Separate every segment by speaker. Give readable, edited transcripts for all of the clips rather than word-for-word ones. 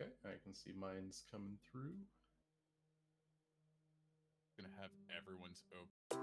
Speaker 1: Okay, I can see mine's coming through.
Speaker 2: Gonna have everyone's open.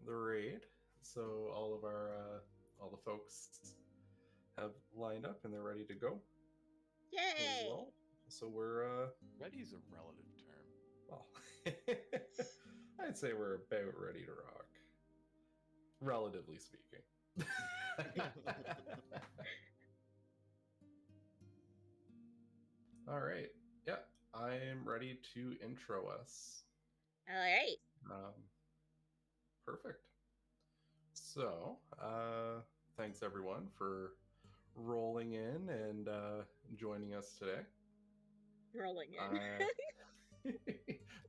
Speaker 1: The raid. So all the folks have lined up and they're ready to go as
Speaker 3: Yay!
Speaker 1: well. So we're
Speaker 2: Ready is a relative term.
Speaker 1: well, I'd say we're about ready to rock, relatively speaking. All right. Yeah, I'm ready to intro us.
Speaker 3: All right.
Speaker 1: Perfect. So, thanks everyone for rolling in and joining us today.
Speaker 3: Rolling in.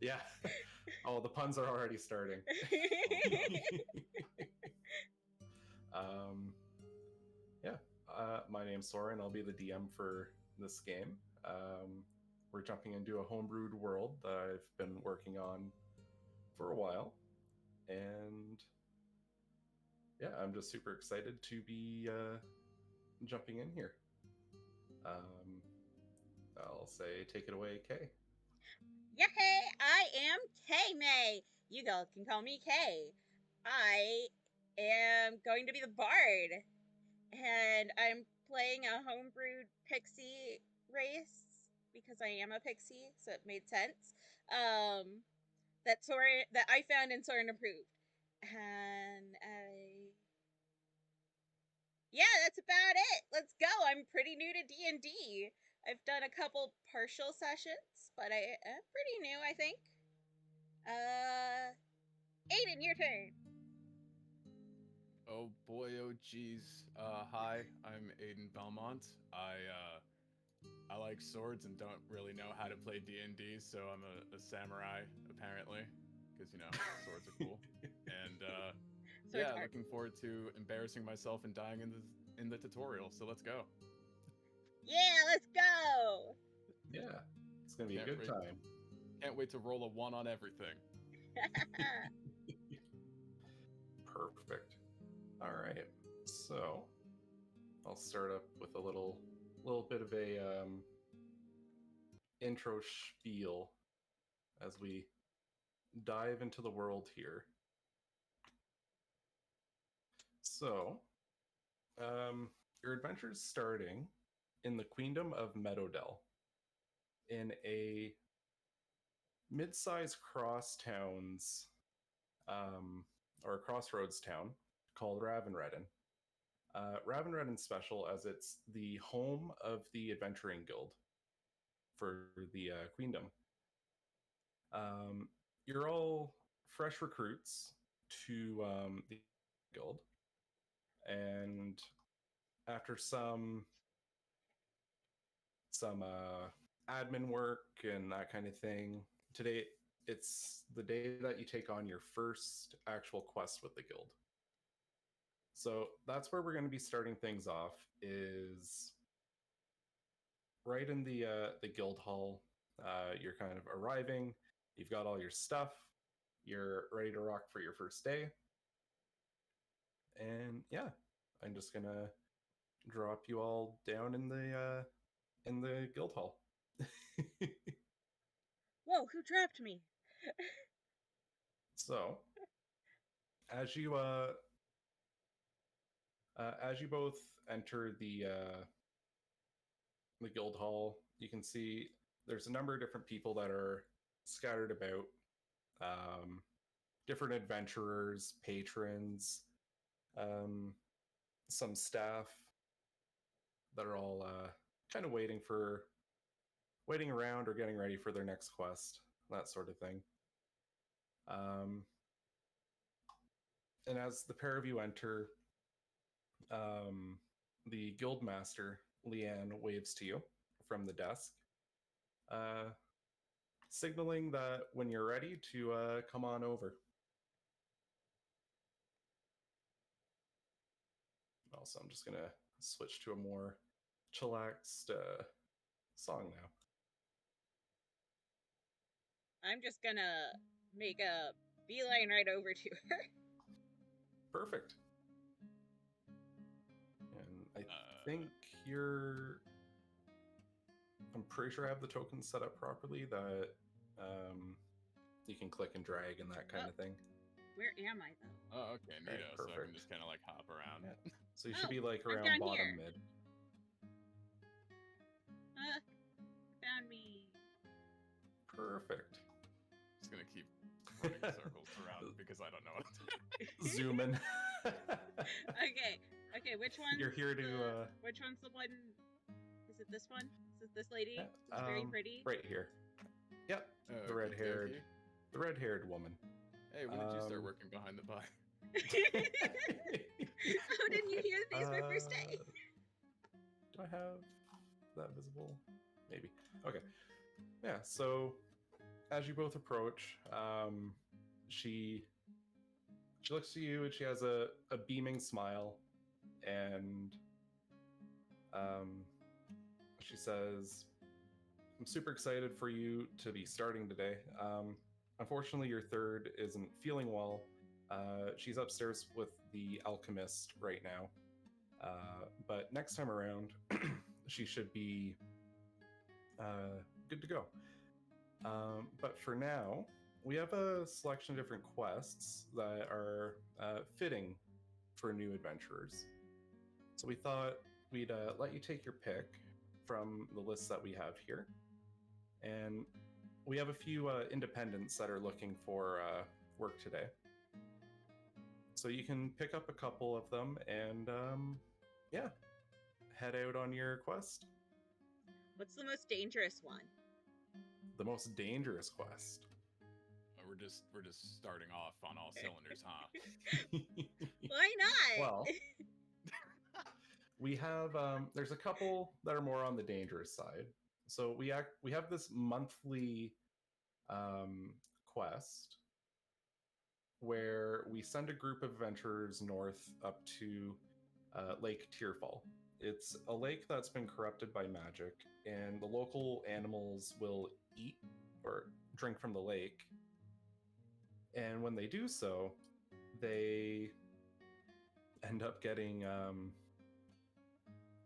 Speaker 1: Yeah. Oh, the puns are already starting. Yeah. My name's Soren. I'll be the DM for this game. We're jumping into a homebrewed world that I've been working on for a while. And yeah, I'm just super excited to be jumping in here. I'll say take it away, Kay.
Speaker 3: Yay! I am K-May. You guys can call me Kay. I am going to be the bard. And I'm playing a homebrewed pixie race because I am a pixie, so it made sense. That I found and Soren approved. And yeah, that's about it. Let's go. I'm pretty new to D&D. I've done a couple partial sessions, but I'm pretty new, I think. Aiden, your turn.
Speaker 2: Oh boy, oh geez. Hi, I'm Aiden Belmont. I like swords and don't really know how to play D&D, so I'm a samurai apparently, because swords are cool. And yeah, looking forward to embarrassing myself and dying in the tutorial. So let's go.
Speaker 3: Yeah, let's go.
Speaker 1: Yeah, it's gonna be a good time.
Speaker 2: Can't wait to roll a 1 on everything.
Speaker 1: Perfect. All right. So I'll start up with a little bit of a intro spiel as we dive into the world here. So, your adventure's starting in the Queendom of Meadowdell, in a mid-sized crosstowns, or a crossroads town called Ravenredden. Ravenredden's special as it's the home of the Adventuring Guild for the Queendom. You're all fresh recruits to the guild, and after some admin work and that kind of thing, today it's the day that you take on your first actual quest with the guild. So that's where we're going to be starting things off, is right in the guild hall. You're kind of arriving, you've got all your stuff, you're ready to rock for your first day. And yeah, I'm just gonna drop you all down in the guild hall.
Speaker 3: Whoa, who trapped me?
Speaker 1: So, as you both enter the guild hall, you can see there's a number of different people that are scattered about. Different adventurers, patrons, some staff that are all kind of waiting around or getting ready for their next quest, that sort of thing. And as the pair of you enter, the guild master, Leanne, waves to you from the desk, signaling that when you're ready to come on over. Also, I'm just going to switch to a more chillaxed song now.
Speaker 3: I'm just gonna make a beeline right over to her.
Speaker 1: Perfect. And I think I'm pretty sure I have the tokens set up properly that you can click and drag and that kind of thing.
Speaker 3: Where am I, though?
Speaker 2: Oh, okay, neato.
Speaker 1: Right,
Speaker 2: so I can
Speaker 1: perfect.
Speaker 2: just kind of like hop around.
Speaker 1: Yeah. So you should be like around
Speaker 3: down
Speaker 1: bottom
Speaker 3: here.
Speaker 1: mid.
Speaker 3: Found me.
Speaker 1: Perfect.
Speaker 2: Just gonna keep running circles around because I don't know what to do.
Speaker 1: Zooming.
Speaker 3: Okay, which one?
Speaker 1: You're here to
Speaker 3: Which one's the one? Is it this one? Is it this lady?
Speaker 1: Yeah,
Speaker 3: It's very pretty.
Speaker 1: right here. Yep.
Speaker 2: Oh,
Speaker 1: the red-haired woman.
Speaker 2: Hey, when did you start working behind the bar?
Speaker 3: How didn't you hear that these were first day?
Speaker 1: Do I have that visible? Maybe. Okay. Yeah, so as you both approach, she looks to you and she has a beaming smile, and she says, I'm super excited for you to be starting today. Unfortunately, your third isn't feeling well. She's upstairs with the alchemist right now. But next time around, she should be good to go. But for now, we have a selection of different quests that are fitting for new adventurers. So we thought we'd let you take your pick from the list that we have here. And we have a few independents that are looking for work today. So you can pick up a couple of them and, head out on your quest.
Speaker 3: What's the most dangerous one?
Speaker 1: The most dangerous quest.
Speaker 2: We're just starting off on all cylinders, huh?
Speaker 3: Why not?
Speaker 1: Well, we have there's a couple that are more on the dangerous side. So we have this monthly quest where we send a group of adventurers north up to Lake Tearfall. It's a lake that's been corrupted by magic, and the local animals will eat or drink from the lake. And when they do so, they end up getting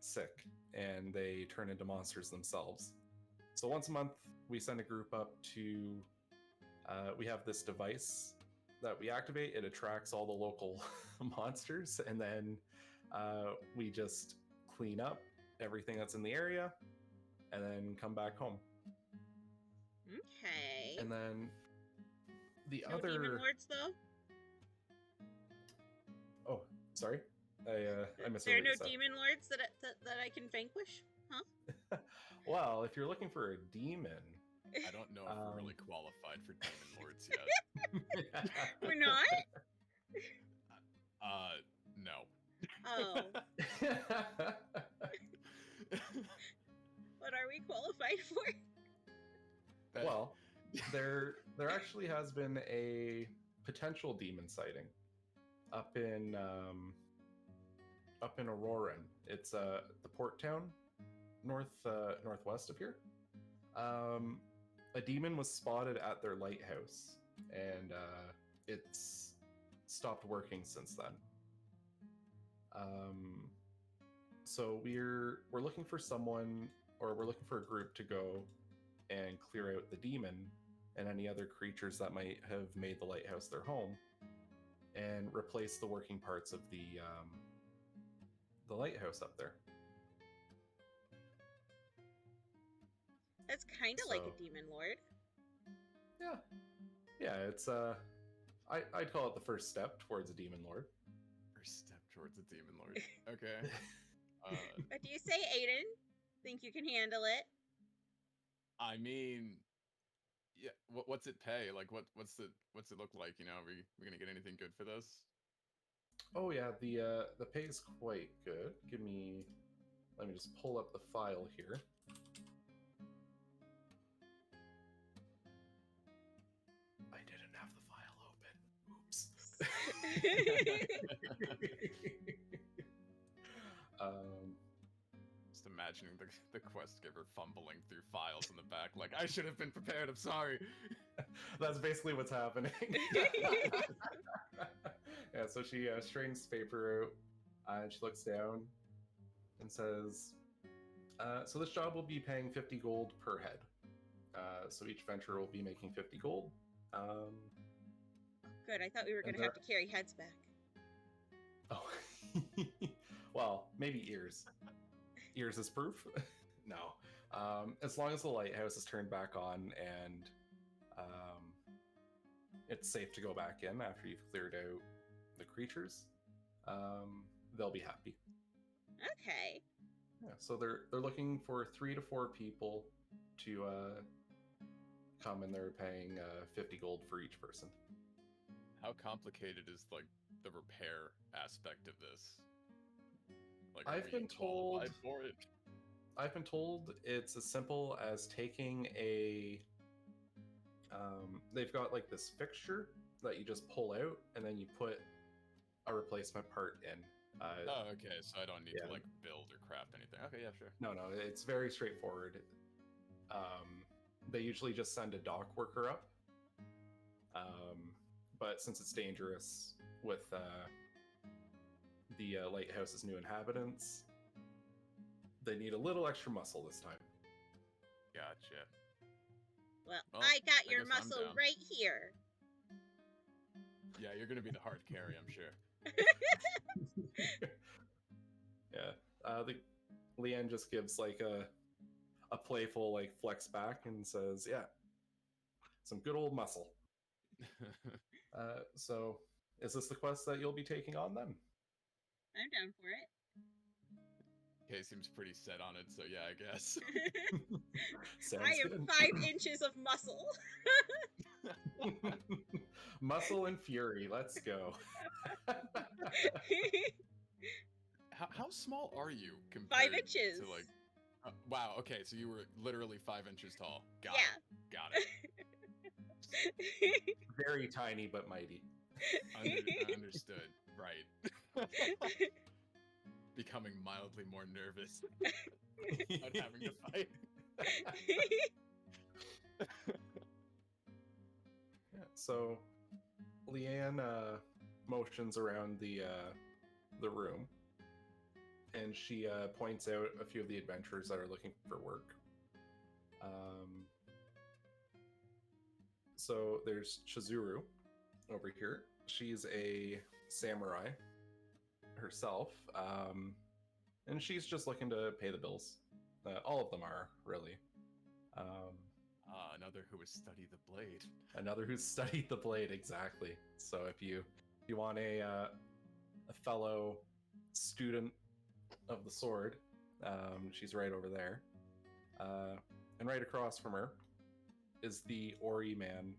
Speaker 1: sick and they turn into monsters themselves. So once a month, we send a group up to. We have this device that we activate. It attracts all the local monsters, and then we just clean up everything that's in the area, and then come back home.
Speaker 3: Okay.
Speaker 1: And then the
Speaker 3: No
Speaker 1: other
Speaker 3: demon lords, though?
Speaker 1: Oh, sorry. I misheard
Speaker 3: There are
Speaker 1: what
Speaker 3: no
Speaker 1: you said.
Speaker 3: demon lords that I can vanquish? Huh?
Speaker 1: Well, if you're looking for a demon,
Speaker 2: I don't know if we're really qualified for demon lords yet.
Speaker 3: We're not?
Speaker 2: No.
Speaker 3: Oh. What are we qualified for?
Speaker 1: Well, there actually has been a potential demon sighting up in Auroran. It's the port town northwest of here. A demon was spotted at their lighthouse, and it's stopped working since then. So we're looking for someone, or we're looking for a group to go and clear out the demon and any other creatures that might have made the lighthouse their home, and replace the working parts of the lighthouse up there.
Speaker 3: That's kind of like a demon lord.
Speaker 1: Yeah. It's I'd call it the first step towards a demon lord.
Speaker 2: First step towards a demon lord. Okay.
Speaker 3: What do you say, Aiden? Think you can handle it?
Speaker 2: I mean, yeah. What's it pay? Like, what's it look like? You know, are we gonna get anything good for this?
Speaker 1: Oh yeah, the pay is quite good. Let me just pull up the file here. I didn't have the file open. Oops.
Speaker 2: Just imagining the quest giver fumbling through files in the back, like, I should have been prepared. I'm sorry.
Speaker 1: That's basically what's happening. Yeah, so she straightens the paper out, and she looks down and says, so this job will be paying 50 gold per head. So each venture will be making 50 gold.
Speaker 3: Good, I thought we were going to have to carry heads back.
Speaker 1: Oh. Well, maybe ears. Ears is proof? No. As long as the lighthouse is turned back on and it's safe to go back in after you've cleared out the creatures, they'll be happy.
Speaker 3: Okay.
Speaker 1: Yeah, so they're looking for 3 to 4 people to come, and they're paying 50 gold for each person.
Speaker 2: How complicated is like the repair aspect of this? Like,
Speaker 1: I've been told
Speaker 2: for it?
Speaker 1: I've been told it's as simple as taking a. They've got like this fixture that you just pull out, and then you put a replacement part in.
Speaker 2: Oh, okay. So I don't need to like build or craft anything. Okay, yeah, sure.
Speaker 1: No, it's very straightforward. They usually just send a dock worker up. But since it's dangerous with the lighthouse's new inhabitants, they need a little extra muscle this time.
Speaker 2: Gotcha.
Speaker 3: Well, I got your
Speaker 2: guess I'm
Speaker 3: muscle
Speaker 2: down.
Speaker 3: right here.
Speaker 2: Yeah, you're gonna be the hard carry, I'm sure.
Speaker 1: Yeah. Leanne just gives like a playful like flex back and says, "Yeah, some good old muscle." So, is this the quest that you'll be taking on then?
Speaker 3: I'm down for it.
Speaker 2: Okay, seems pretty set on it, so yeah, I guess.
Speaker 1: Sounds
Speaker 3: I am
Speaker 1: good.
Speaker 3: 5 inches of muscle.
Speaker 1: Muscle and fury. Let's go.
Speaker 2: How small are you compared
Speaker 3: 5 inches.
Speaker 2: to like? Wow. Okay, so you were literally 5 inches tall. Got it.
Speaker 1: Very tiny but mighty.
Speaker 2: Understood. Right. Becoming mildly more nervous about having to fight.
Speaker 1: Yeah, so Leanne motions around the room, and she points out a few of the adventurers that are looking for work. So there's Chizuru over here. She's a samurai herself, and she's just looking to pay the bills. All of them are, really.
Speaker 2: Another who has studied the blade.
Speaker 1: Another who's studied the blade, exactly. So if you want a fellow student of the sword, she's right over there. And right across from her is the Ori man.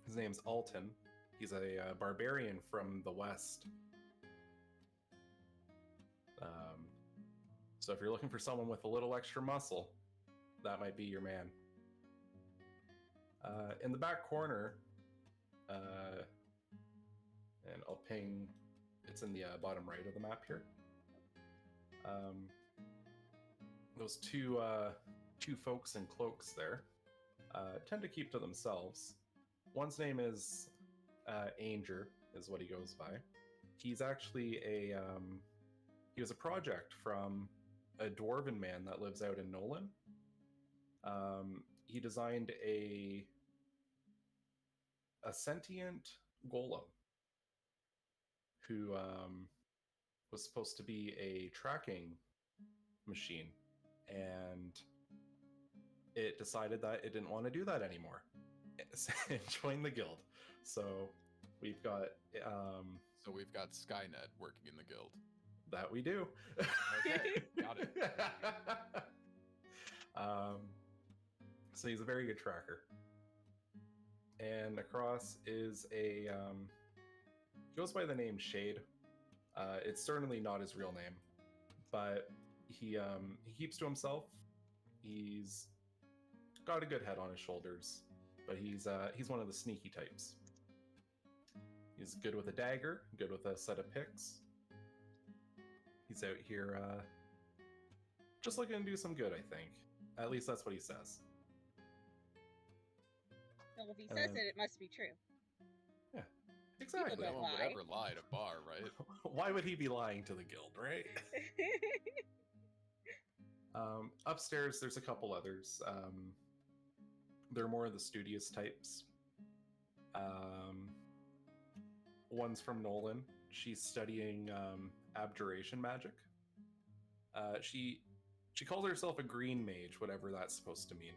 Speaker 1: His name's Alton. He's a barbarian from the west. So if you're looking for someone with a little extra muscle, that might be your man. In the back corner, and I'll ping, it's in the bottom right of the map here. Those two folks in cloaks there tend to keep to themselves. One's name is Anger, is what he goes by. He's actually he was a project from a dwarven man that lives out in Nolan. He designed a sentient golem who was supposed to be a tracking machine, and it decided that it didn't want to do that anymore and joined the guild. So we've got
Speaker 2: Skynet working in the guild.
Speaker 1: That we do.
Speaker 2: Okay, got it.
Speaker 1: So he's a very good tracker. And across is a he goes by the name Shade. It's certainly not his real name, but he keeps to himself. He's got a good head on his shoulders, but he's one of the sneaky types. He's good with a dagger, good with a set of picks. He's out here just looking to do some good, I think. At least that's what he says.
Speaker 3: Well, if he says it must be true.
Speaker 1: Yeah, exactly.
Speaker 3: People
Speaker 2: No
Speaker 3: don't
Speaker 2: one would
Speaker 3: lie.
Speaker 2: ever lie at a bar, right?
Speaker 1: Why would he be lying to the guild, right? Upstairs, there's a couple others. They're more of the studious types. One's from Nolan. She's studying abjuration magic. She calls herself a green mage, whatever that's supposed to mean.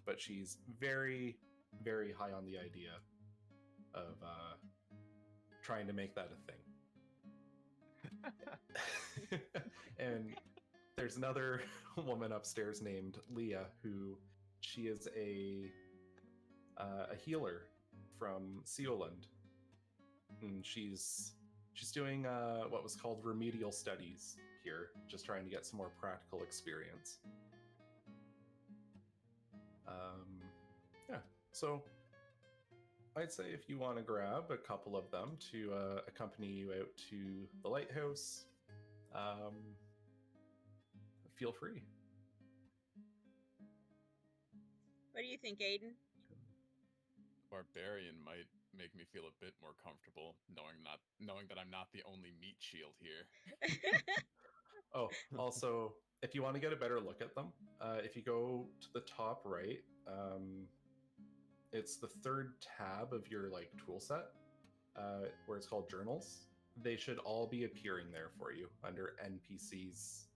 Speaker 1: But she's very, very high on the idea of trying to make that a thing. And there's another woman upstairs named Leah, who she is a healer from Seoland, and she's doing what was called remedial studies here, just trying to get some more practical experience. Yeah, so I'd say if you want to grab a couple of them to accompany you out to the lighthouse, feel free.
Speaker 3: What do you think, Aiden?
Speaker 2: Barbarian might make me feel a bit more comfortable knowing that I'm not the only meat shield here.
Speaker 1: Oh, also, if you want to get a better look at them, if you go to the top right, it's the third tab of your tool set, where it's called journals. They should all be appearing there for you under NPCs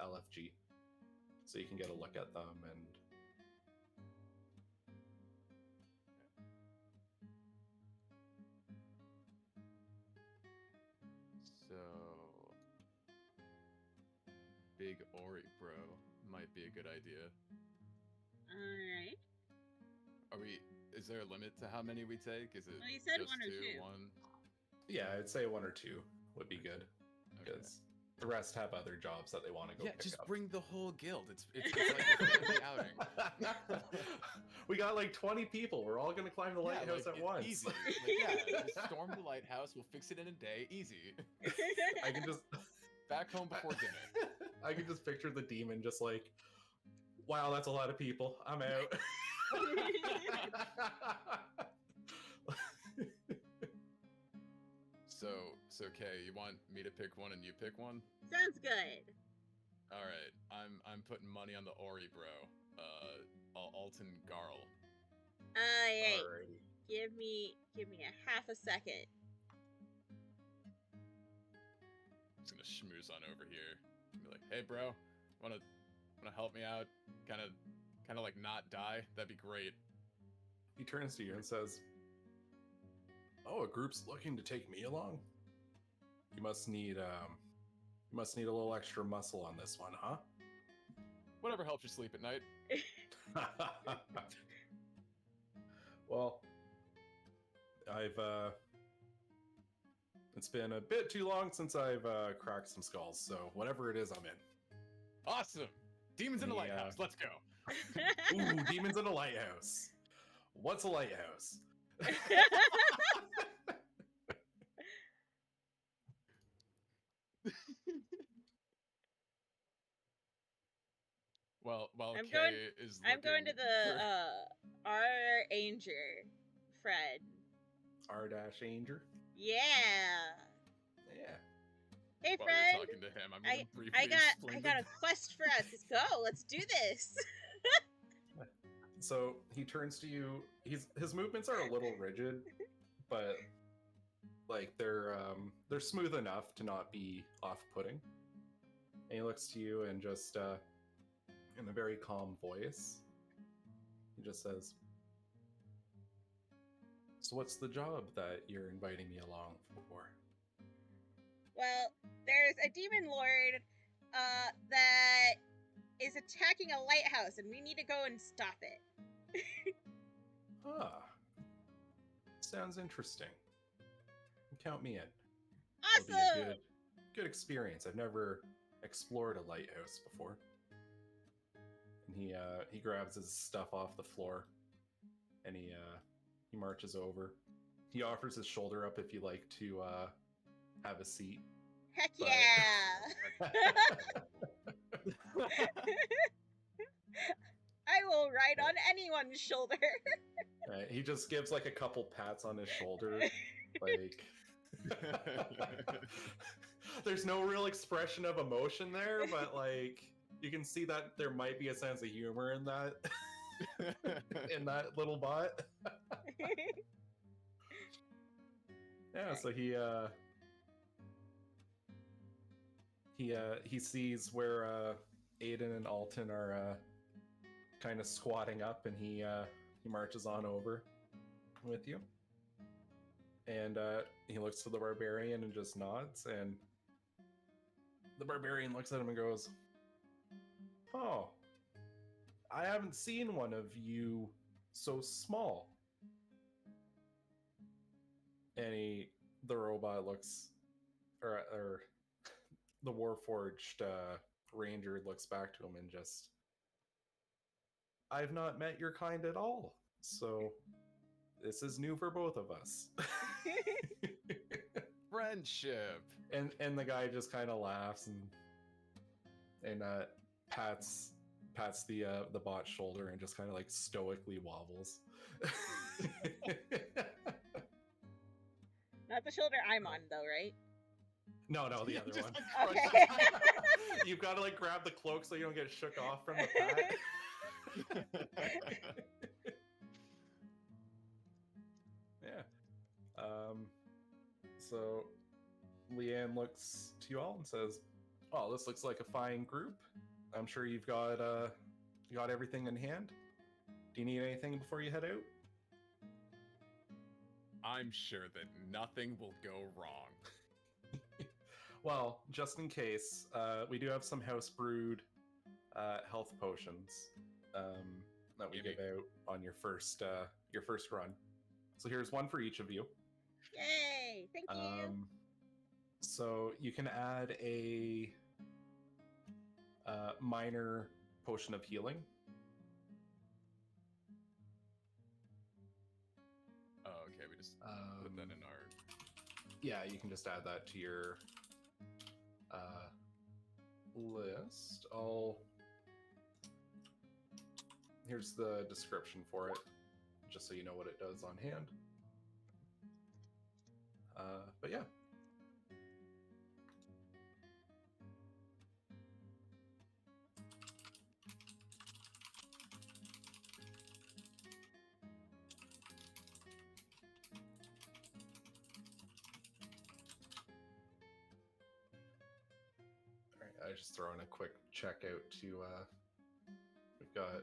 Speaker 1: LFG, so you can get a look at them. And
Speaker 2: so big Ori bro might be a good idea.
Speaker 3: Alright.
Speaker 2: Is there a limit to how many we take? Is it
Speaker 3: Well, you said
Speaker 2: just
Speaker 3: one or two.
Speaker 2: One?
Speaker 1: yeah, I'd say one or two would be good,
Speaker 2: Okay.
Speaker 1: because the rest have other jobs that they want to go pick
Speaker 2: just
Speaker 1: up.
Speaker 2: bring the whole guild. It's like a family outing.
Speaker 1: We got 20 people. We're all gonna climb the lighthouse at once.
Speaker 2: Easy. Just storm the lighthouse. We'll fix it in a day. Easy.
Speaker 1: I can just
Speaker 2: Back home before dinner.
Speaker 1: I can just picture the demon just wow, that's a lot of people. I'm out.
Speaker 2: that's okay. You want me to pick one and you pick one?
Speaker 3: Sounds good.
Speaker 2: All right, I'm putting money on the Ori bro. Alton Garl.
Speaker 3: Alright.
Speaker 1: Alrighty.
Speaker 3: Give me a half a second.
Speaker 2: I'm just gonna schmooze on over here and be like, hey bro, wanna help me out? Kinda like not die? That'd be great.
Speaker 1: He turns to you and says, "Oh, a group's looking to take me along. You must need a little extra muscle on this one, huh?"
Speaker 2: Whatever helps you sleep at night.
Speaker 1: Well, it's been a bit too long since I've cracked some skulls, so whatever it is, I'm in.
Speaker 2: Awesome! Demons in the
Speaker 1: Yeah.
Speaker 2: lighthouse, let's go!
Speaker 1: Ooh, demons in a lighthouse. What's a lighthouse?
Speaker 2: While
Speaker 3: I'm
Speaker 2: Kay
Speaker 3: going-
Speaker 2: is
Speaker 3: I'm going to
Speaker 2: looking
Speaker 3: the our Anger Fred.
Speaker 1: R-Anger?
Speaker 3: Yeah.
Speaker 1: Yeah.
Speaker 3: Hey
Speaker 2: while you're
Speaker 3: Fred.
Speaker 2: talking to him, I'm gonna briefly
Speaker 3: I
Speaker 2: explain
Speaker 3: got a quest for us. Let's go. Let's do this.
Speaker 1: So he turns to you. His movements are a little rigid, but like they're smooth enough to not be off-putting. And he looks to you and just in a very calm voice, he just says, "So what's the job that you're inviting me along for?"
Speaker 3: Well, there's a demon lord that is attacking a lighthouse, and we need to go and stop it.
Speaker 1: Ah, sounds interesting. Count me in.
Speaker 3: Awesome.
Speaker 1: It'll be a good experience. I've never explored a lighthouse before. And he grabs his stuff off the floor, and he marches over. He offers his shoulder up if you like to have a seat.
Speaker 3: Heck
Speaker 1: But-
Speaker 3: yeah! I will ride on anyone's shoulder.
Speaker 1: Right, he just gives like a couple pats on his shoulder, like. There's no real expression of emotion there, but like you can see that there might be a sense of humor in that in that little bot. Yeah, so he sees where Aiden and Alton are kind of squatting up, and he marches on over with you. And he looks to the barbarian and just nods, and the barbarian looks at him and goes, "Oh, I haven't seen one of you so small." And the robot looks, or the Warforged ranger looks back to him and just, "I've not met your kind at all, so this is new for both of us."
Speaker 2: Friendship.
Speaker 1: And the guy just kind of laughs and pats the bot's shoulder and just kind of like stoically wobbles.
Speaker 3: Not the shoulder I'm on, though, right?
Speaker 1: No, the other
Speaker 2: Just,
Speaker 1: one.
Speaker 2: like,
Speaker 3: Okay.
Speaker 1: You've got to like grab the cloak so you don't get shook off from the pat. Yeah. So Leanne looks to you all and says, "Oh, this looks like a fine group. I'm sure you've got everything in hand. Do you need anything before you head out?"
Speaker 2: I'm sure that nothing will go wrong.
Speaker 1: Well, just in case, we do have some house brewed health potions that we give out on your first run. So here's one for each of you.
Speaker 3: Yay! Thank you.
Speaker 1: So you can add a minor potion of healing.
Speaker 2: Oh, okay, we just put that in our...
Speaker 1: Yeah, you can just add that to your list. Here's the description for it, just so you know what it does on hand. But yeah, I just throw in a quick check out to we've got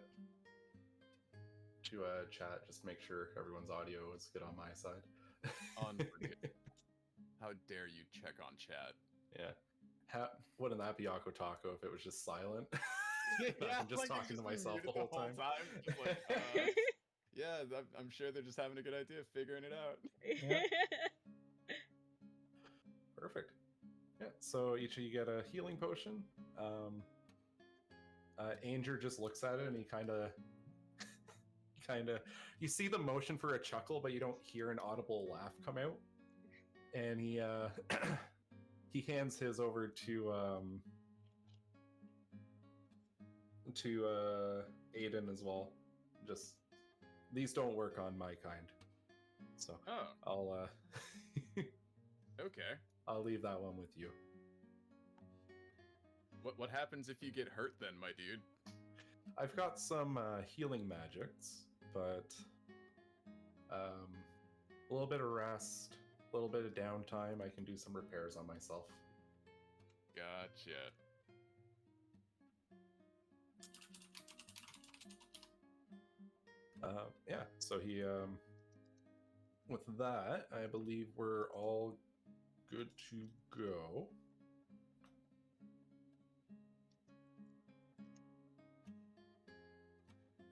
Speaker 1: to chat, just make sure everyone's audio is good on my side.
Speaker 2: Unforgivable. How dare you check on chat?
Speaker 1: Yeah. Wouldn't that be Akko Taco if it was just silent?
Speaker 2: Yeah,
Speaker 1: I'm just
Speaker 2: like,
Speaker 1: talking
Speaker 2: you've
Speaker 1: to
Speaker 2: been
Speaker 1: myself
Speaker 2: muted
Speaker 1: the whole time.
Speaker 2: Just like, yeah, I'm sure they're just having a good idea, figuring it out.
Speaker 1: Yeah. Perfect. Yeah, so each of you get a healing potion. Anger just looks at it and he kind of you see the motion for a chuckle, but you don't hear an audible laugh come out. And he he hands his over to Aiden as well. Just, these don't work on my kind, so I'll
Speaker 2: Okay.
Speaker 1: I'll leave that one with you.
Speaker 2: What happens if you get hurt then, my dude?
Speaker 1: I've got some healing magics, but a little bit of rest, a little bit of downtime, I can do some repairs on myself.
Speaker 2: Gotcha.
Speaker 1: Yeah, so he with that, I believe we're all good to go.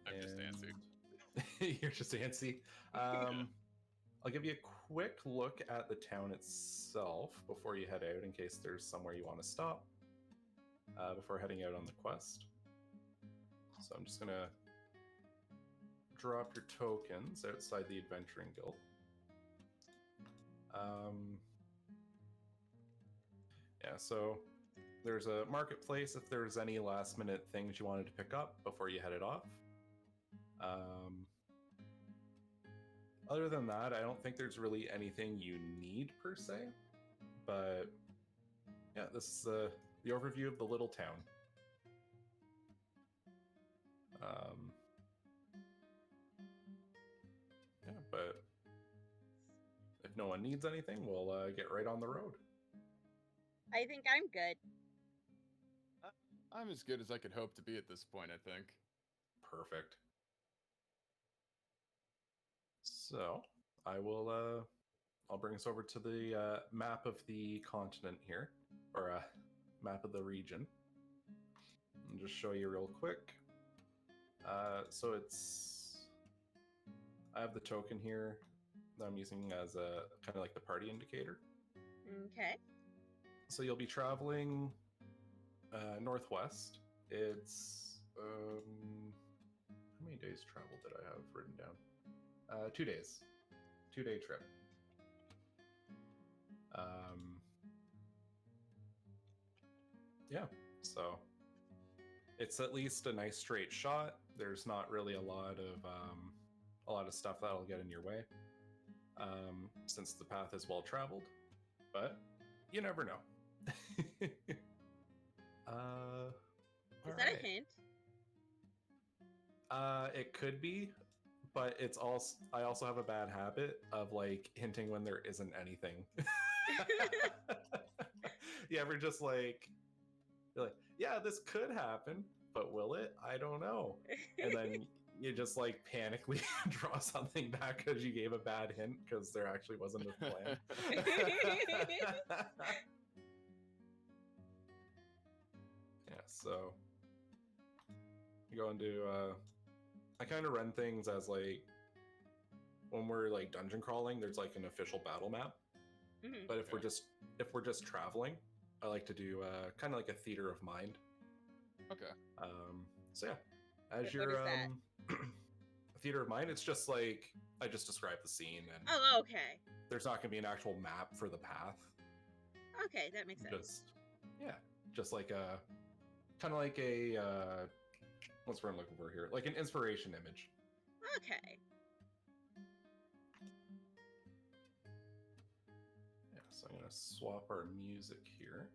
Speaker 2: I'm just antsy.
Speaker 1: You're just antsy. I'll give you a quick look at the town itself before you head out, in case there's somewhere you want to stop before heading out on the quest. So I'm just gonna drop your tokens outside the Adventuring Guild. Yeah, so there's a marketplace if there's any last minute things you wanted to pick up before you headed off. Other than that, I don't think there's really anything you need per se, but yeah, this is the overview of the little town. Yeah, but if no one needs anything, we'll get right on the road.
Speaker 3: I think I'm good.
Speaker 2: I'm as good as I could hope to be at this point, I think.
Speaker 1: Perfect. So I will I'll bring us over to the map of the continent here, or map of the region, and just show you real quick. So I have the token here that I'm using as a kind of like the party indicator.
Speaker 3: Okay.
Speaker 1: So you'll be traveling northwest. It's how many days travel did I have written down? 2 days. 2-day trip. Yeah, so it's at least a nice straight shot. There's not really a lot of stuff that'll get in your way, since the path is well traveled, but you never know.
Speaker 3: Is that a hint?
Speaker 1: It could be, but it's also, I also have a bad habit of like hinting when there isn't anything. You ever just like, you're like, yeah, this could happen, but will it? I don't know. And then you just like panically draw something back because you gave a bad hint because there actually wasn't a plan. Yeah, so you go into I kind of run things as like, when we're like dungeon crawling, there's like an official battle map.
Speaker 3: Mm-hmm.
Speaker 1: But if we're just traveling, I like to do kind of like a theater of mind.
Speaker 2: Okay.
Speaker 1: So yeah, as
Speaker 3: What
Speaker 1: your
Speaker 3: is that?
Speaker 1: theater of mind, it's just like I just describe the scene, and
Speaker 3: Oh, okay.
Speaker 1: there's not going to be an actual map for the path.
Speaker 3: Okay, that makes sense.
Speaker 1: Just like a kind of like a what's the word I'm looking for here? Like an inspiration image.
Speaker 3: Okay.
Speaker 1: Yeah, so I'm gonna swap our music here.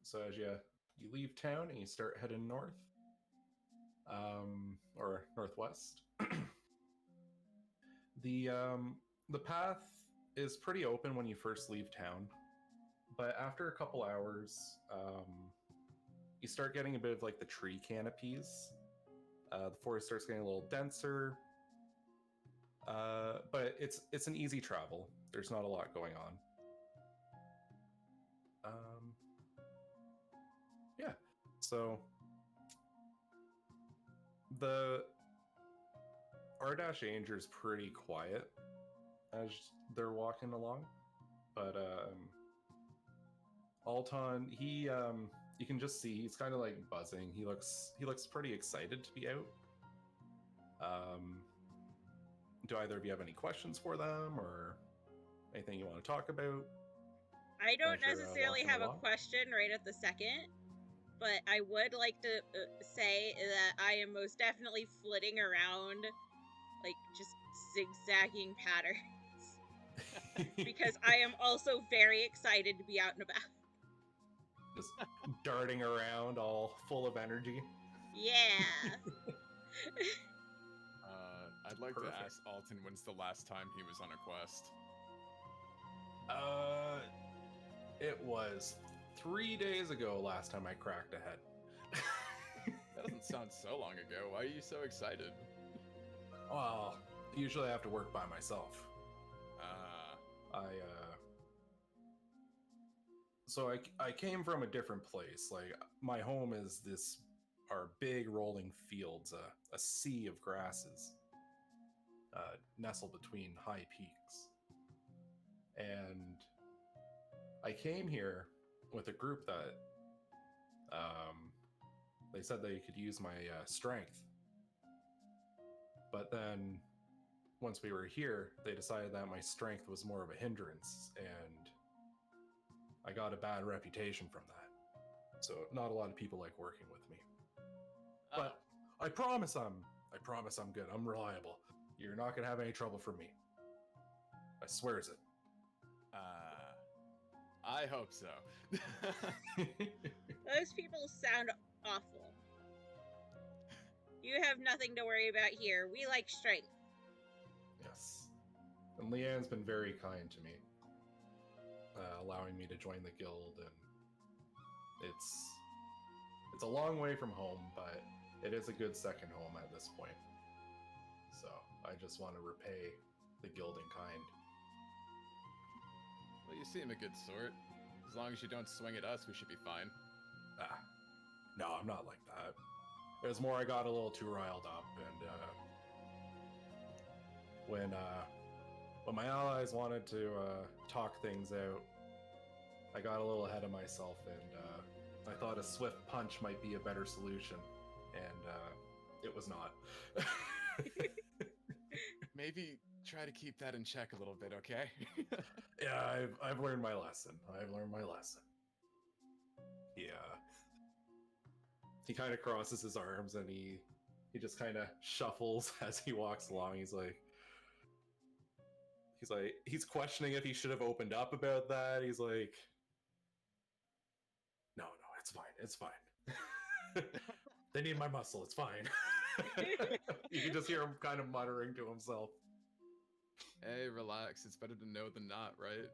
Speaker 1: So as you leave town and you start heading north, or northwest, the path is pretty open when you first leave town, But after a couple hours, you start getting a bit of like the tree canopies. The forest starts getting a little denser, but it's an easy travel. There's not a lot going on. Yeah, so the Ardashanger's pretty quiet as they're walking along, but Alton, he you can just see he's kind of like buzzing. He looks pretty excited to be out. Do either of you have any questions for them or anything you want to talk about?
Speaker 3: I don't
Speaker 1: As you're,
Speaker 3: necessarily
Speaker 1: walking
Speaker 3: have a
Speaker 1: along?
Speaker 3: question right at the second, but I would like to say that I am most definitely flitting around, like, just zigzagging patterns. Because I am also very excited to be out and about.
Speaker 1: Just darting around all full of energy.
Speaker 3: Yeah.
Speaker 2: I'd like
Speaker 1: Perfect.
Speaker 2: to ask Alton when's the last time he was on a quest?
Speaker 1: It was 3 days ago last time I cracked a head.
Speaker 2: That doesn't sound so long ago. Why are you so excited?
Speaker 1: Well, usually I have to work by myself. So I came from a different place. Like, my home is our big rolling fields, a sea of grasses, nestled between high peaks. And I came here with a group that they said they could use my strength. But then once we were here, they decided that my strength was more of a hindrance, and I got a bad reputation from that. So not a lot of people like working with me. But I promise I'm good. I'm reliable. You're not gonna have any trouble from me. I swears it.
Speaker 2: I hope so.
Speaker 3: Those people sound awful. You have nothing to worry about here. We like strength.
Speaker 1: Yes. And Leanne's been very kind to me, allowing me to join the guild, and it's a long way from home, but it is a good second home at this point. So I just want to repay the guild in kind.
Speaker 2: Well, you seem a good sort. As long as you don't swing at us, we should be fine.
Speaker 1: No, I'm not like that. It was more I got a little too riled up, and when my allies wanted to talk things out, I got a little ahead of myself, and I thought a swift punch might be a better solution, and it was not.
Speaker 2: Maybe try to keep that in check a little bit, okay?
Speaker 1: Yeah, I've learned my lesson. He kind of crosses his arms, and he just kind of shuffles as he walks along. He's questioning if he should have opened up about that. He's like, no, it's fine. They need my muscle, it's fine. You can just hear him kind of muttering to himself.
Speaker 2: Hey, relax. It's better to know than not, right?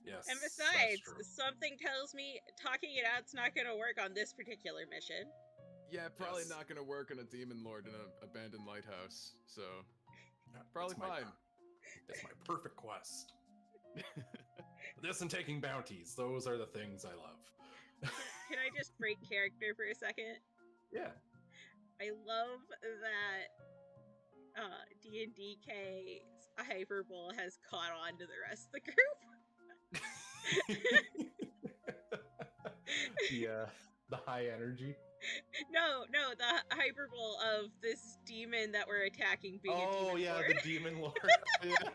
Speaker 1: Yes.
Speaker 3: And besides, something tells me talking it out's not going to work on this particular mission.
Speaker 2: Yeah, probably
Speaker 1: Yes.
Speaker 2: not going to work on a demon lord in an abandoned lighthouse, so
Speaker 1: Yeah,
Speaker 2: probably fine.
Speaker 1: It's my perfect quest. This and taking bounties, those are the things I love.
Speaker 3: Can I just break character for a second?
Speaker 1: Yeah.
Speaker 3: I love that D&DK's hyperbole has caught on to the rest of the group.
Speaker 1: The high energy.
Speaker 3: No, the hyperbole of this demon that we're attacking being a demon lord.
Speaker 1: The demon lord. Yeah.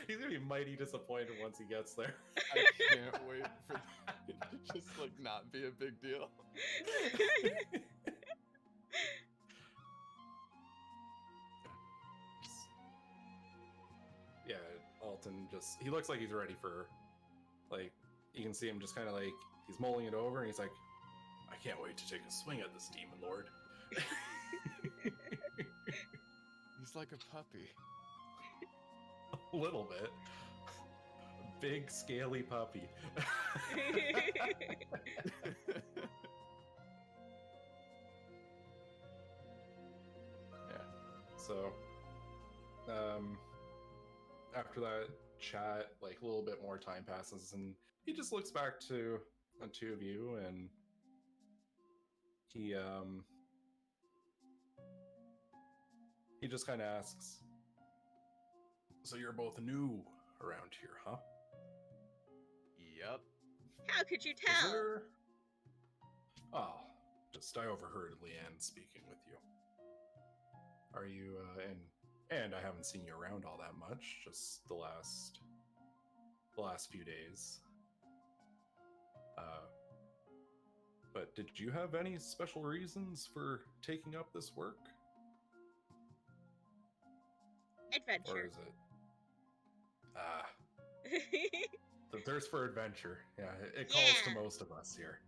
Speaker 1: He's gonna be mighty disappointed once he gets there.
Speaker 2: I can't wait for that to just like not be a big deal.
Speaker 1: Yeah, Alton he looks like he's ready for, like, you can see him just kind of like, he's mulling it over, and he's like, I can't wait to take a swing at this demon lord.
Speaker 2: He's like a puppy.
Speaker 1: A little bit. big scaly puppy. Yeah. So, after that chat, like a little bit more time passes, and he just looks back to the two of you, and he just kind of asks, "So you're both new around here, huh?"
Speaker 2: Yep.
Speaker 3: How could you
Speaker 1: Is
Speaker 3: tell?
Speaker 1: there... Oh, just I overheard Leanne speaking with you. Are you, and I haven't seen you around all that much, just the last few days. But did you have any special reasons for taking up this work? Or
Speaker 3: Adventure.
Speaker 1: is it? The thirst for adventure. Yeah, it calls to
Speaker 3: Yeah.
Speaker 1: most of us here.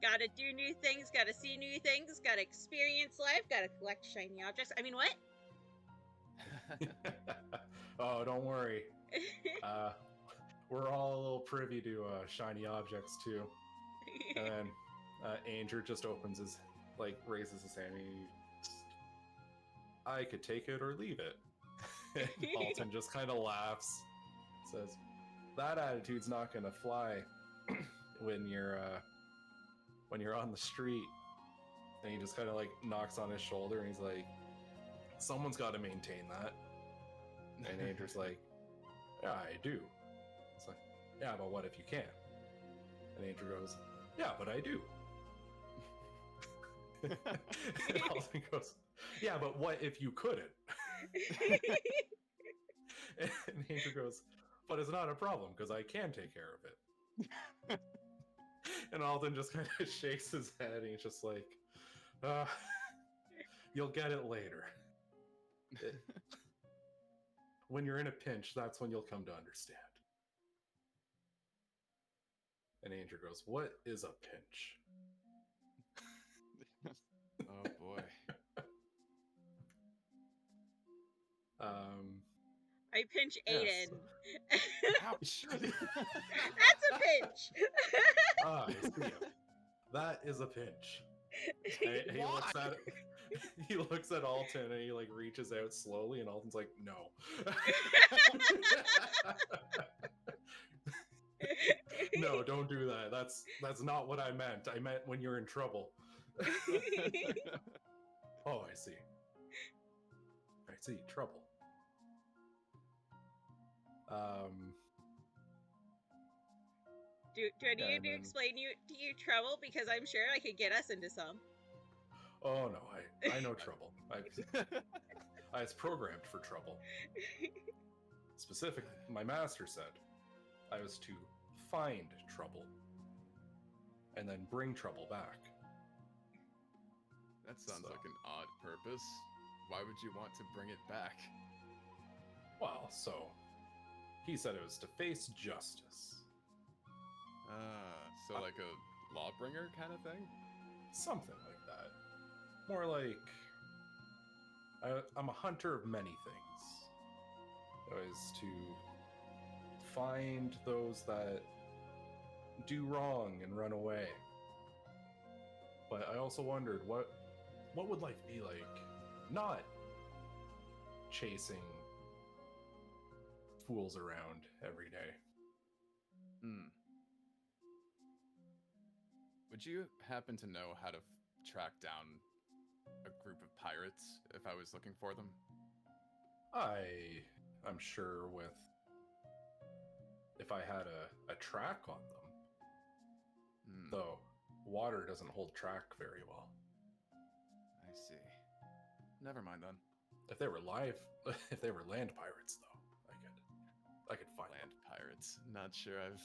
Speaker 3: Gotta do new things, gotta see new things, gotta experience life, gotta collect shiny objects. I mean, what?
Speaker 1: Oh, don't worry. We're all a little privy to shiny objects too. And then Anger just raises his hand. I could take it or leave it. And Alton just kind of laughs, says, "That attitude's not gonna fly when you're on the street." And he just kind of like knocks on his shoulder, and he's like, "Someone's got to maintain that." And Andrew's like, "Yeah, I do." It's like, "Yeah, but what if you can't?" And Andrew goes, "Yeah, but I do." And Alton goes, "Yeah, but what if you couldn't?" And Andrew goes, "But it's not a problem because I can take care of it." And Alden just kind of shakes his head, and he's just like, "You'll get it later. When you're in a pinch, that's when you'll come to understand." And Andrew goes, "What is a pinch?"
Speaker 2: Oh boy.
Speaker 3: I pinch
Speaker 1: Yes.
Speaker 3: Aiden.
Speaker 2: Ouch.
Speaker 3: That's a pinch.
Speaker 1: Ah, I see. That is a pinch. And he looks at it. He looks at Alton, and he like reaches out slowly, and Alton's like, "No." "No, don't do that. That's not what I meant. I meant when you're in trouble." "Oh, I see. I see. Trouble."
Speaker 3: Do I
Speaker 1: Yeah,
Speaker 3: need
Speaker 1: and
Speaker 3: to
Speaker 1: then-
Speaker 3: explain to you trouble? Because I'm sure I could get us into some.
Speaker 1: Oh no, I know trouble. I was programmed for trouble. Specifically, my master said I was to find trouble and then bring trouble back.
Speaker 2: That sounds
Speaker 1: So-
Speaker 2: like an odd purpose. Why would you want to bring it back?
Speaker 1: Well, so he said it was to face justice.
Speaker 2: So like a lawbringer kind of thing?
Speaker 1: Something like that. More like I'm a hunter of many things. It was to find those that do wrong and run away. But I also wondered what would life be like not chasing fools around every day.
Speaker 2: Would you happen to know how to track down a group of pirates if I was looking for them?
Speaker 1: I'm sure if I had a track on them, though water doesn't hold track very well.
Speaker 2: I see. Never mind then.
Speaker 1: If they were land pirates, though, I could find
Speaker 2: Land pirates. Not sure I've.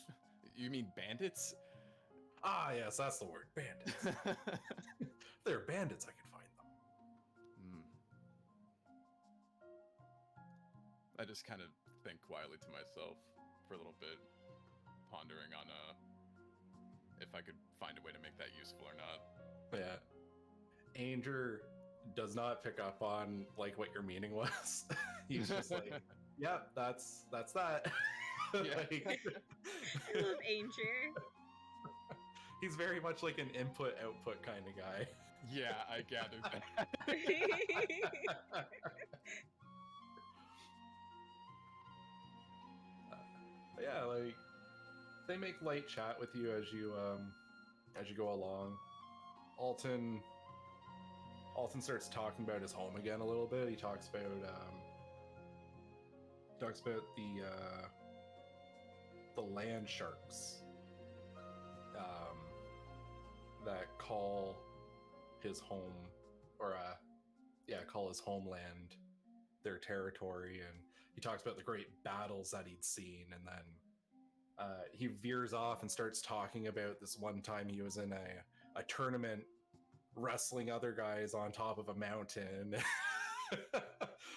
Speaker 2: You mean bandits?
Speaker 1: them. Ah, yes, that's the word, bandits. If they're bandits, I could find them.
Speaker 2: I just kind of think quietly to myself for a little bit, pondering on if I could find a way to make that useful or not.
Speaker 1: Yeah. Anger does not pick up on like what your meaning was. He's just like, "Yep, that's that."
Speaker 2: Yeah.
Speaker 3: I love Anger.
Speaker 1: He's very much like an input-output kind of guy.
Speaker 2: Yeah, I gathered that.
Speaker 1: Yeah, like they make light chat with you as you go along. Alton starts talking about his home again a little bit. He talks about the land sharks that call his home, or call his homeland their territory, and he talks about the great battles that he'd seen, and then he veers off and starts talking about this one time he was in a tournament wrestling other guys on top of a mountain.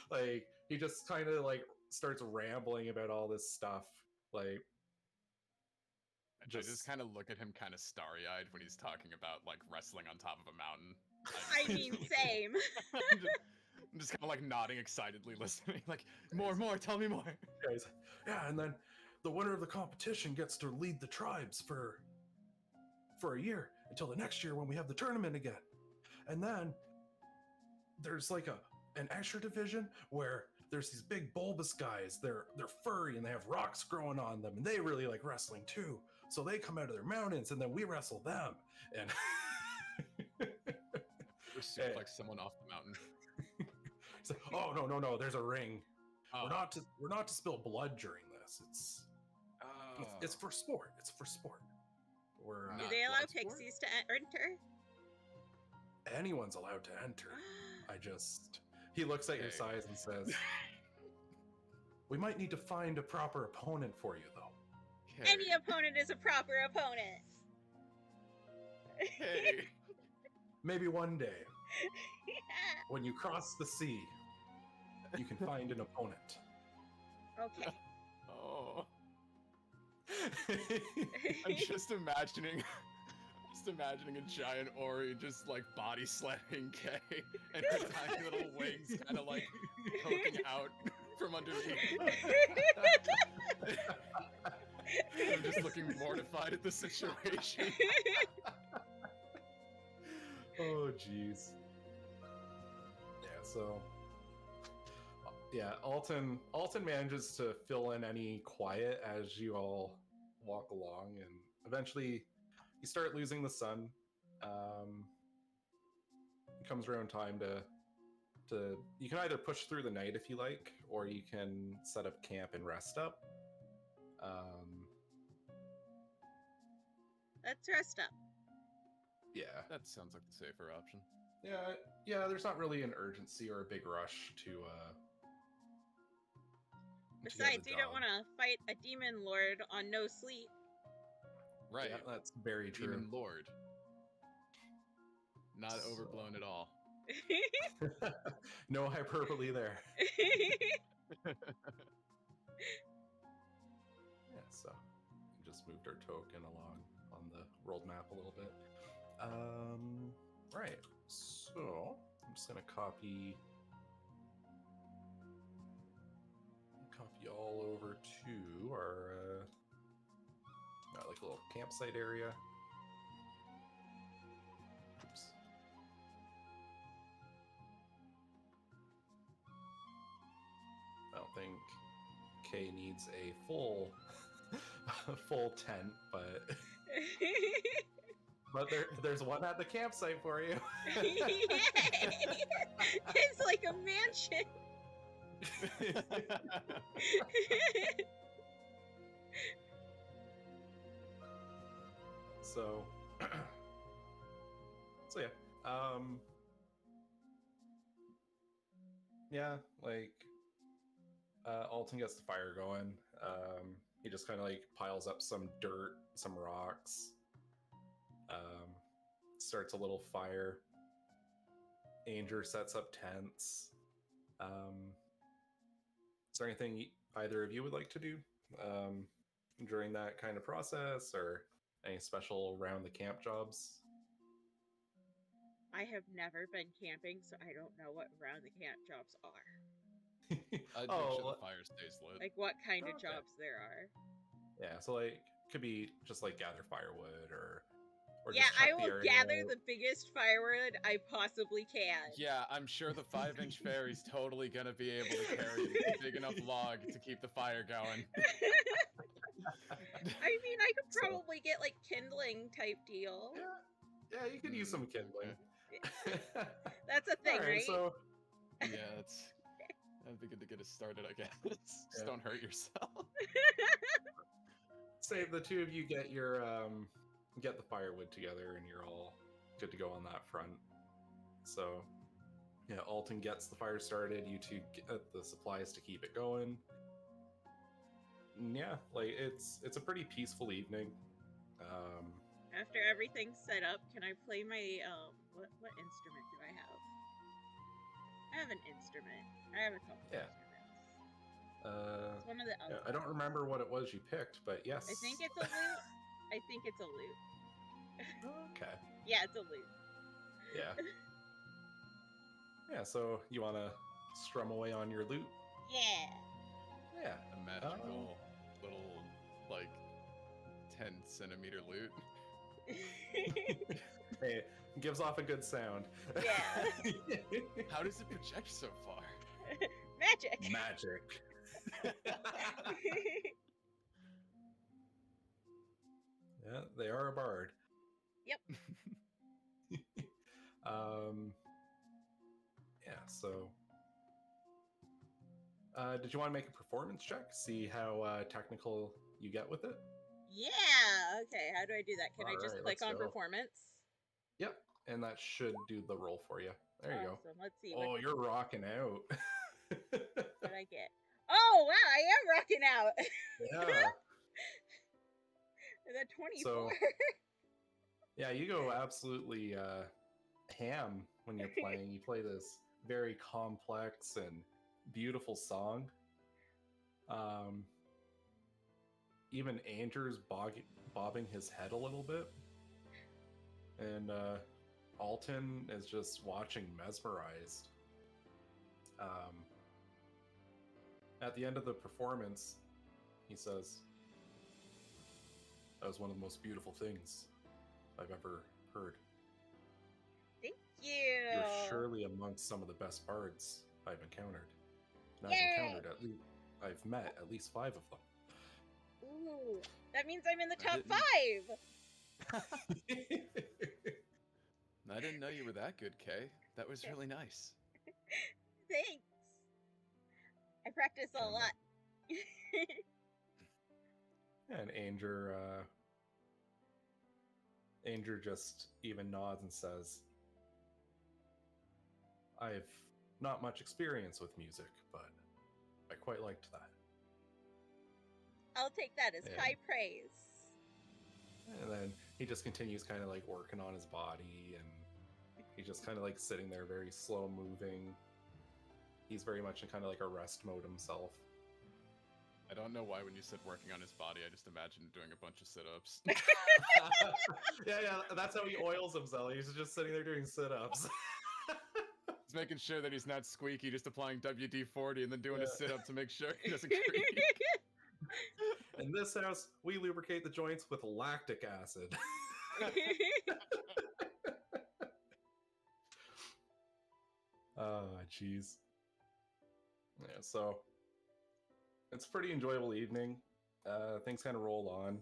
Speaker 1: Like he just kind of like starts rambling about all this stuff. Like
Speaker 2: I just kind of look at him kind of starry-eyed when he's talking about like wrestling on top of a mountain.
Speaker 3: I mean, same.
Speaker 2: I'm just kind of like nodding excitedly, listening. Like, more, tell me more.
Speaker 1: Guys, yeah, and then the winner of the competition gets to lead the tribes for a year until the next year when we have the tournament again. And then there's like an extra division where there's these big bulbous guys. They're furry and they have rocks growing on them, and they really like wrestling too. So they come out of their mountains and then we wrestle them. And
Speaker 2: Or suplex someone off the mountain.
Speaker 1: He's like, oh no, there's a ring.
Speaker 2: Oh.
Speaker 1: We're not to spill blood during this. It's for sport. It's for sport.
Speaker 3: Do they allow pixies to enter?
Speaker 1: Anyone's allowed to enter. He looks at your size and says, we might need to find a proper opponent for you, though.
Speaker 2: Okay.
Speaker 3: Any opponent is a proper opponent.
Speaker 2: Hey.
Speaker 1: Maybe one day, when you cross the sea, you can find an opponent.
Speaker 3: Okay.
Speaker 2: Oh. I'm just imagining a giant Ori just like body slamming Kay, and her tiny little wings kind of like poking out from underneath. I'm just looking mortified at the situation.
Speaker 1: Oh, jeez. Yeah, so... Yeah, Alton manages to fill in any quiet as you all walk along, and eventually you start losing the sun. It comes around time to you can either push through the night if you like, or you can set up camp and rest up.
Speaker 3: Let's rest up.
Speaker 1: Yeah.
Speaker 2: That sounds like the safer option.
Speaker 1: Yeah, there's not really an urgency or a big rush to
Speaker 3: Besides, you don't want to fight a demon lord on no sleep.
Speaker 2: Right.
Speaker 1: Yeah, that's very true.
Speaker 2: Demon Lord. Not overblown at all.
Speaker 1: No hyperbole there. Yeah, so we just moved our token along on the world map a little bit. Right. So I'm just gonna copy all over to our like a little campsite area. Oops. I don't think Kay needs a full tent, but there's one at the campsite for you.
Speaker 3: Yay! It's like a mansion.
Speaker 1: So yeah. Yeah, like Alton gets the fire going. He just kind of like piles up some dirt, some rocks, starts a little fire. Anger sets up tents. Is there anything either of you would like to do during that kind of process, or any special around the camp jobs?
Speaker 3: I have never been camping, so I don't know what round the camp jobs are.
Speaker 2: I'd make
Speaker 1: Oh,
Speaker 2: sure the fire stays lit.
Speaker 3: Like what kind of
Speaker 1: Okay.
Speaker 3: jobs there are.
Speaker 1: yeah. So like, could be just like gather firewood or
Speaker 3: Yeah,
Speaker 1: just check
Speaker 3: I
Speaker 1: the
Speaker 3: will
Speaker 1: area
Speaker 3: gather
Speaker 1: out.
Speaker 3: the biggest firewood I possibly can.
Speaker 2: Yeah, I'm sure the 5-inch fairy's totally gonna be able to carry a big enough log to keep the fire going.
Speaker 3: I mean, I could
Speaker 1: So-
Speaker 3: probably get like kindling type deal.
Speaker 1: Yeah, you could use some kindling.
Speaker 3: That's a thing,
Speaker 1: Alright,
Speaker 3: right?
Speaker 1: so
Speaker 2: Yeah, that'd be good to get us started, I guess. Just
Speaker 1: Yeah.
Speaker 2: don't hurt yourself.
Speaker 1: say the two of you get your get the firewood together and you're all good to go on that front. So yeah, Alton gets the fire started, you two get the supplies to keep it going. And yeah, like it's a pretty peaceful evening.
Speaker 3: After everything's set up, can I play my what instrument do I have? I have an instrument. I have a couple
Speaker 1: Yeah.
Speaker 3: instruments. It's one of the
Speaker 1: Yeah, I don't remember what it was you picked, but yes.
Speaker 3: I think it's a lute. I think it's a lute.
Speaker 1: Okay.
Speaker 3: Yeah, it's a lute.
Speaker 1: Yeah. Yeah, so you want to strum away on your lute?
Speaker 3: Yeah.
Speaker 1: Yeah.
Speaker 2: A magical little, like, 10-centimeter loot.
Speaker 1: Hey, it gives off a good sound.
Speaker 3: Yeah.
Speaker 2: How does it project so far?
Speaker 3: Magic.
Speaker 1: Magic. Yeah, they are a bard.
Speaker 3: Yep.
Speaker 1: Yeah, so did you want to make a performance check? See how technical you get with it?
Speaker 3: Yeah. Okay. How do I do that? Can I just
Speaker 1: Alright,
Speaker 3: click
Speaker 1: let's
Speaker 3: on
Speaker 1: go.
Speaker 3: performance?
Speaker 1: Yep, and that should do the roll for you. There you go.
Speaker 3: Awesome. Let's see.
Speaker 1: Oh,
Speaker 3: What
Speaker 1: you're rocking out.
Speaker 3: did I get? Oh wow! I am rocking out.
Speaker 1: Yeah.
Speaker 3: The 24.
Speaker 1: So, yeah, you go absolutely ham when you're playing. You play this very complex and beautiful song. Even Andrew's bobbing his head a little bit. And Alton is just watching mesmerized. At the end of the performance, he says, "That was one of the most beautiful things I've ever heard.
Speaker 3: Thank you.
Speaker 1: You're surely amongst some of the best bards I've encountered. And
Speaker 3: Yay!
Speaker 1: I've met at least 5 of them."
Speaker 3: Ooh, that means I'm in the
Speaker 2: I
Speaker 3: top
Speaker 2: didn't-
Speaker 3: 5.
Speaker 2: I didn't know you were that good, Kay. That was really nice.
Speaker 3: Thanks. I practice a
Speaker 1: And,
Speaker 3: lot.
Speaker 1: And Anger just even nods and says, "I've not much experience with music, but I quite liked that."
Speaker 3: I'll take that as
Speaker 1: Yeah.
Speaker 3: high praise.
Speaker 1: And then he just continues kind of like working on his body, and he's just kind of like sitting there very slow moving. He's very much in kind of like a rest mode himself.
Speaker 2: I don't know why when you said working on his body, I just imagined doing a bunch of sit-ups.
Speaker 1: Yeah, that's how he oils himself. He's just sitting there doing sit-ups.
Speaker 2: Just making sure that he's not squeaky, just applying WD-40 and then doing a
Speaker 1: Yeah.
Speaker 2: sit-up to make sure he doesn't creak.
Speaker 1: In this house, we lubricate the joints with lactic acid. Oh, jeez. Yeah, so it's a pretty enjoyable evening. Things kind of roll on.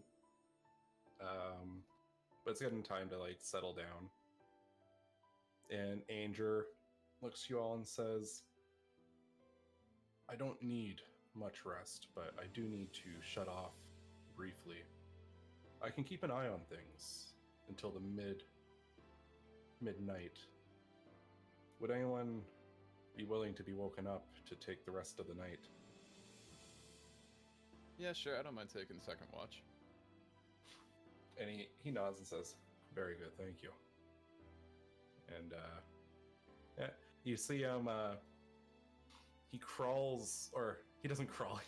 Speaker 1: But it's getting time to like settle down. And Anger looks to you all and says, "I don't need much rest, but I do need to shut off briefly. I can keep an eye on things until the midnight. Would anyone be willing to be woken up to take the rest of the night?"
Speaker 2: Yeah, sure, I don't mind taking second watch.
Speaker 1: And he nods and says, "Very good, thank you." And yeah, you see him. He crawls, or he doesn't crawl.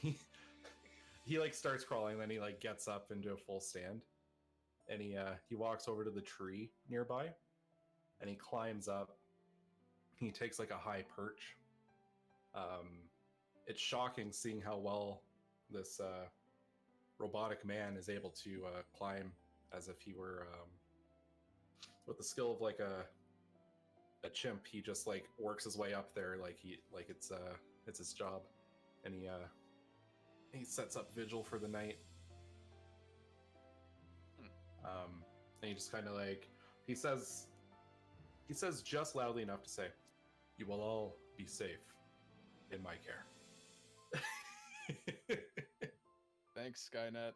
Speaker 1: He like starts crawling, then he like gets up into a full stand, and he walks over to the tree nearby, and he climbs up. He takes like a high perch, it's shocking seeing how well this robotic man is able to climb as if he were with the skill of like a chimp. He just like works his way up there like it's his job, and he sets up vigil for the night. And he just kind of like he says just loudly enough to say, "You will all be safe in my care."
Speaker 2: Thanks, Skynet.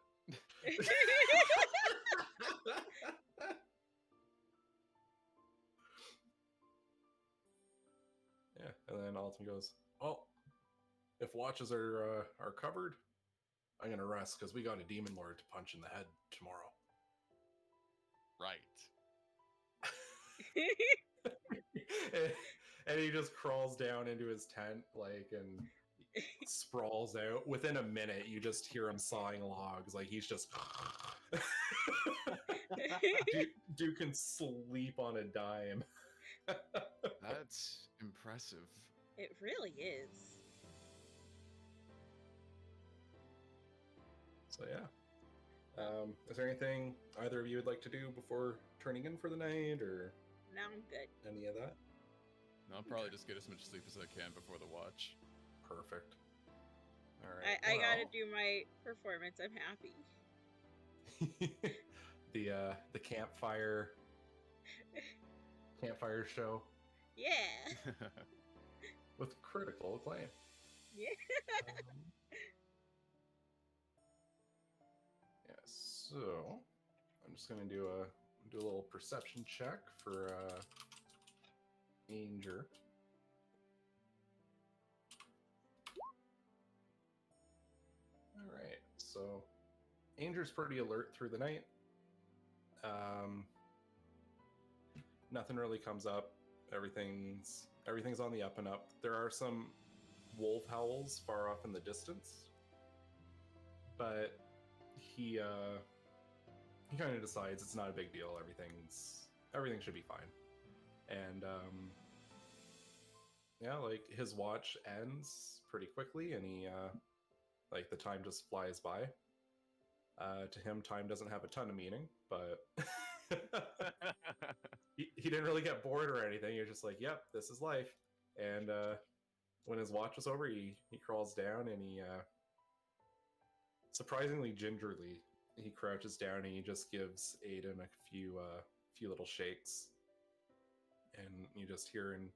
Speaker 1: Yeah, and then Alton goes, "Well, if watches are covered, I'm gonna rest because we got a demon lord to punch in the head tomorrow."
Speaker 2: Right.
Speaker 1: And he just crawls down into his tent, like, and sprawls out. Within a minute, you just hear him sawing logs. Like, he's just... Dude can sleep on a dime.
Speaker 2: That's impressive.
Speaker 3: It really is.
Speaker 1: So, yeah. Is there anything either of you would like to do before turning in for the night, or
Speaker 3: Now I'm good.
Speaker 1: any of that?
Speaker 2: I'll probably just get as much sleep as I can before the watch.
Speaker 1: Perfect. All right.
Speaker 3: I gotta do my performance. I'm happy.
Speaker 1: The campfire show
Speaker 3: Yeah.
Speaker 1: with critical acclaim.
Speaker 3: Yeah.
Speaker 1: Yeah. So I'm just gonna do a little perception check for Anger. All right. So Anger's pretty alert through the night. Nothing really comes up. Everything's on the up and up. There are some wolf howls far off in the distance, but he kind of decides it's not a big deal. Everything should be fine. And yeah, like his watch ends pretty quickly, and he like the time just flies by. To him, time doesn't have a ton of meaning, but he didn't really get bored or anything. He was just like, "Yep, this is life." And when his watch was over, he crawls down, and he surprisingly gingerly he crouches down, and he just gives Aiden a few little shakes, and you just hear in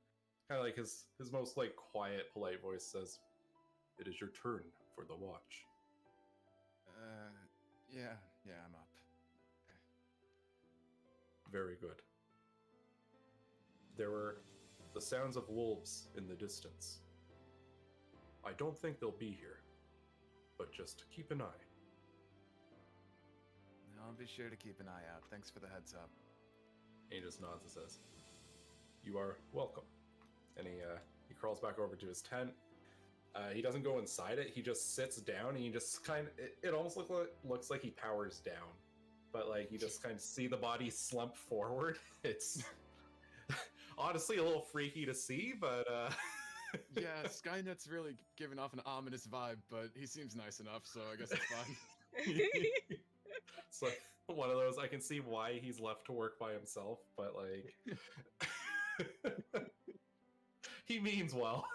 Speaker 1: kind of like his most like quiet, polite voice says, "It is your turn for the watch."
Speaker 2: Yeah, I'm up.
Speaker 1: Very good. There were the sounds of wolves in the distance. I don't think they'll be here, but just keep an eye.
Speaker 2: I'll be sure to keep an eye out. Thanks for the heads up.
Speaker 1: And he just nods and says, "You are welcome." And he crawls back over to his tent. He doesn't go inside it. He just sits down, and he just it almost looks like he powers down, but like you just kind of see the body slump forward. It's honestly a little freaky to see, but
Speaker 2: Yeah, Skynet's really giving off an ominous vibe, but he seems nice enough, so I guess it's fine.
Speaker 1: It's like one of those, I can see why he's left to work by himself, but like he means well.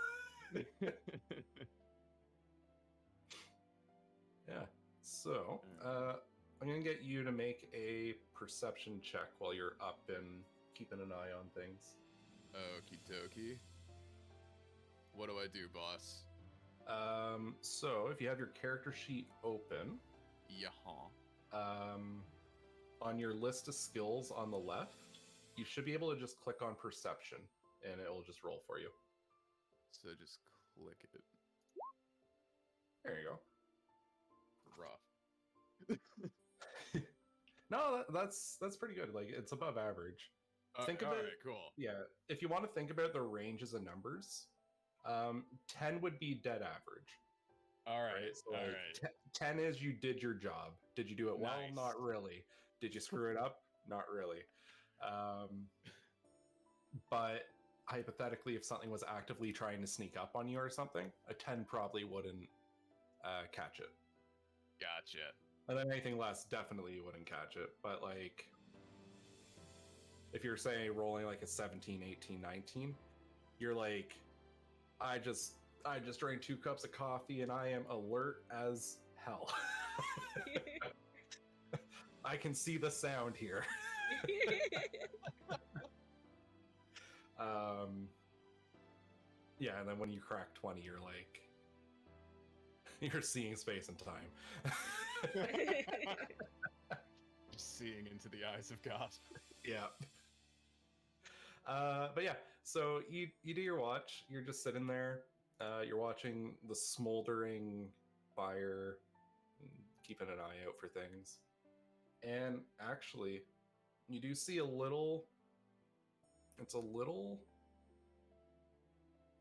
Speaker 1: Yeah. So, I'm gonna get you to make a perception check while you're up and keeping an eye on things.
Speaker 2: Okie dokie. What do I do, boss?
Speaker 1: So if you have your character sheet open,
Speaker 2: Yaha.
Speaker 1: On your list of skills on the left, you should be able to just click on perception, and it will just roll for you.
Speaker 2: So just click it.
Speaker 1: There you go.
Speaker 2: Rough.
Speaker 1: No, that's pretty good. Like, it's above average. Think of it.
Speaker 2: Alright, cool.
Speaker 1: Yeah, if you want to think about the ranges of numbers, 10 would be dead average.
Speaker 2: Alright,
Speaker 1: So like, 10 is you did your job. Did you do it well?
Speaker 2: Nice.
Speaker 1: Not really. Did you screw it up? Not really. But hypothetically, if something was actively trying to sneak up on you or something, a 10 probably wouldn't catch it.
Speaker 2: Gotcha.
Speaker 1: And then anything less, definitely you wouldn't catch it. But like, if you're saying rolling like a 17, 18, 19, you're like, I just drank 2 cups of coffee and I am alert as hell. I can see the sound here. Yeah, and then when you crack 20, you're like, you're seeing space and time.
Speaker 2: Just seeing into the eyes of God.
Speaker 1: Yeah. But yeah, so you do your watch. You're just sitting there. You're watching the smoldering fire, keeping an eye out for things. And actually, you do see a little... It's a little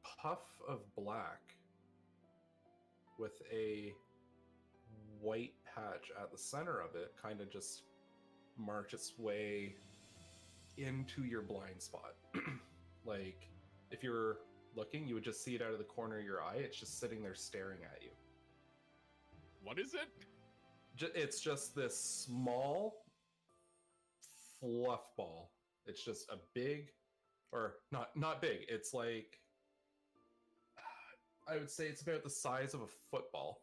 Speaker 1: puff of black with a white patch at the center of it, kind of just march its way into your blind spot. Like, if you're looking, you would just see it out of the corner of your eye. It's just sitting there staring at you.
Speaker 2: What is it?
Speaker 1: It's just this small fluff ball. It's just a big, or not big. It's like, I would say it's about the size of a football.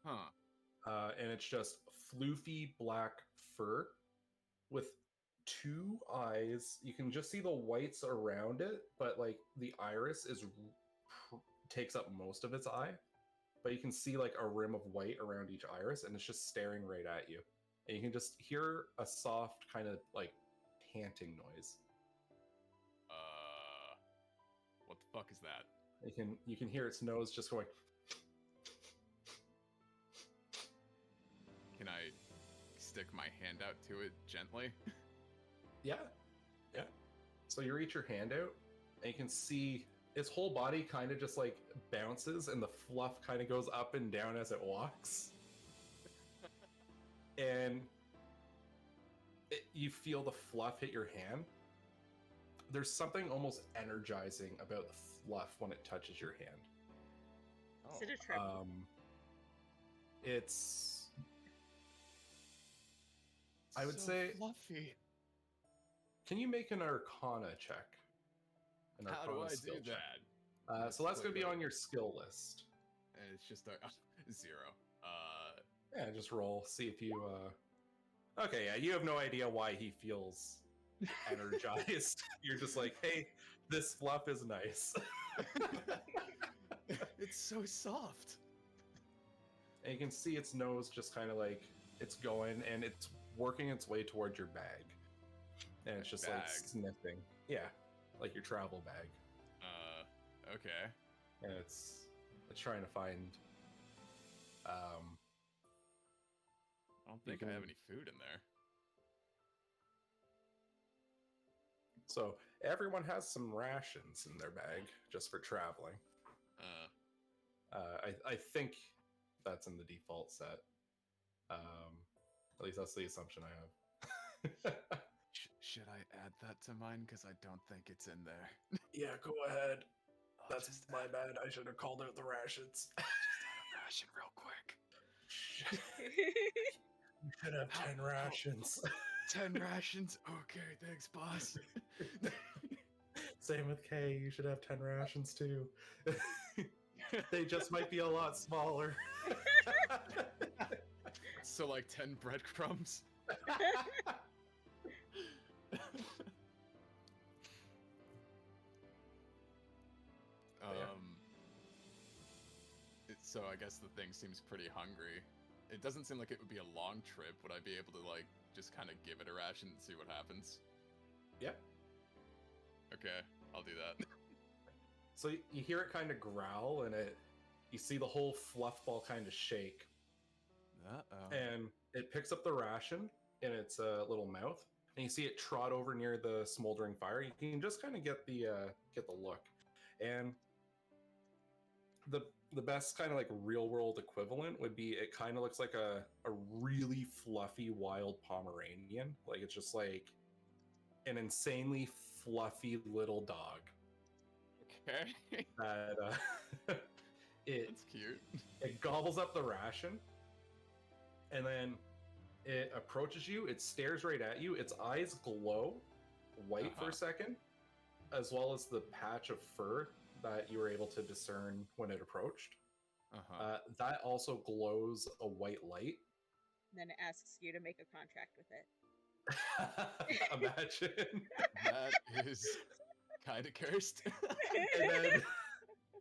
Speaker 2: Huh.
Speaker 1: And it's just floofy black fur with 2 eyes. You can just see the whites around it, but like the iris takes up most of its eye. But you can see like a rim of white around each iris, and it's just staring right at you. And you can just hear a soft kind of like panting noise.
Speaker 2: What the fuck is that?
Speaker 1: You can hear its nose just going.
Speaker 2: Can I stick my hand out to it gently?
Speaker 1: Yeah. So you reach your hand out, and you can see its whole body kind of just like bounces, and the fluff kind of goes up and down as it walks. And you feel the fluff hit your hand. There's something almost energizing about the fluff when it touches your hand.
Speaker 3: Is it a trick?
Speaker 1: It's... I would say...
Speaker 2: fluffy.
Speaker 1: Can you make an Arcana check? An
Speaker 2: How do
Speaker 1: Arcana
Speaker 2: I do
Speaker 1: skill check.
Speaker 2: that?
Speaker 1: So that's going to be
Speaker 2: click
Speaker 1: on your skill list.
Speaker 2: And it's just a 0.
Speaker 1: Yeah, just roll. See if you... Okay, yeah, you have no idea why he feels energized. You're just like, hey, this fluff is nice.
Speaker 2: It's so soft.
Speaker 1: And you can see its nose just kind of like, it's going, and it's working its way towards your bag. And it's just like sniffing. Yeah, like your travel bag.
Speaker 2: Okay.
Speaker 1: And it's trying to find...
Speaker 2: I don't think I have any food in there.
Speaker 1: So everyone has some rations in their bag just for traveling. I think that's in the default set. At least that's the assumption I have.
Speaker 2: Should I add that to mine? Because I don't think it's in there.
Speaker 1: Yeah, go ahead.
Speaker 2: I'll
Speaker 1: That's
Speaker 2: just
Speaker 1: my
Speaker 2: add-
Speaker 1: bad. I should have called out the rations.
Speaker 2: Just add a ration real quick.
Speaker 1: You should have 10 rations.
Speaker 2: 10 rations? Okay, thanks, boss.
Speaker 1: Same with Kay. You should have 10 rations too. They just might be a lot smaller.
Speaker 2: So, like 10 breadcrumbs? So I guess the thing seems pretty hungry. It doesn't seem like it would be a long trip. Would I be able to, like, just kind of give it a ration and see what happens?
Speaker 1: Yep.
Speaker 2: Okay, I'll do that.
Speaker 1: So you hear it kind of growl, and you see the whole fluff ball kind of shake.
Speaker 2: Uh-oh.
Speaker 1: And it picks up the ration in its little mouth, and you see it trot over near the smoldering fire. You can just kind of get the look, and the best kind of like real world equivalent would be it kind of looks like a really fluffy wild Pomeranian. Like it's just like an insanely fluffy little dog.
Speaker 2: Okay.
Speaker 1: that it
Speaker 2: That's cute.
Speaker 1: it gobbles up the ration, and then it approaches you. It stares right at you. Its eyes glow white for a second, as well as the patch of fur that you were able to discern when it approached. That also glows a white light.
Speaker 3: And then it asks you to make a contract with it.
Speaker 1: Imagine.
Speaker 2: That is kind of cursed.
Speaker 1: And then,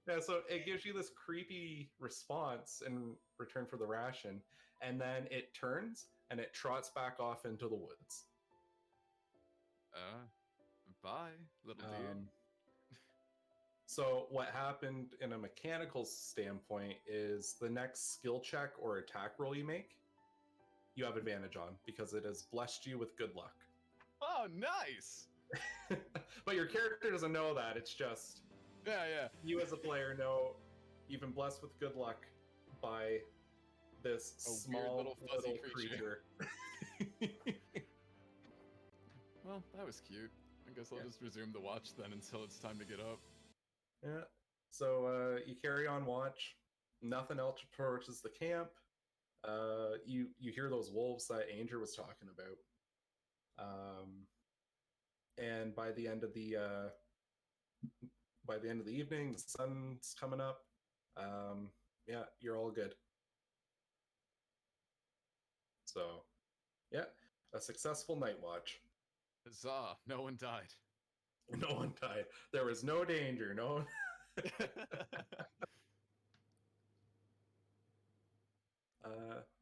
Speaker 1: yeah, so it gives you this creepy response in return for the ration, and then it turns and it trots back off into the woods.
Speaker 2: Bye, little dude.
Speaker 1: So what happened in a mechanical standpoint is the next skill check or attack roll you make, you have advantage on because it has blessed you with good luck.
Speaker 2: Oh, nice!
Speaker 1: But your character doesn't know that. It's just
Speaker 2: yeah.
Speaker 1: You as a player know you've been blessed with good luck by this small
Speaker 2: little fuzzy creature. Well, that was cute. I guess I'll just resume the watch then until it's time to get up.
Speaker 1: Yeah. So you carry on watch. Nothing else approaches the camp. You hear those wolves that Anger was talking about. And by the end of the evening, the sun's coming up. Yeah, you're all good. So, yeah, a successful night watch.
Speaker 2: Huzzah! No one died.
Speaker 1: No one died. There was no danger. No one.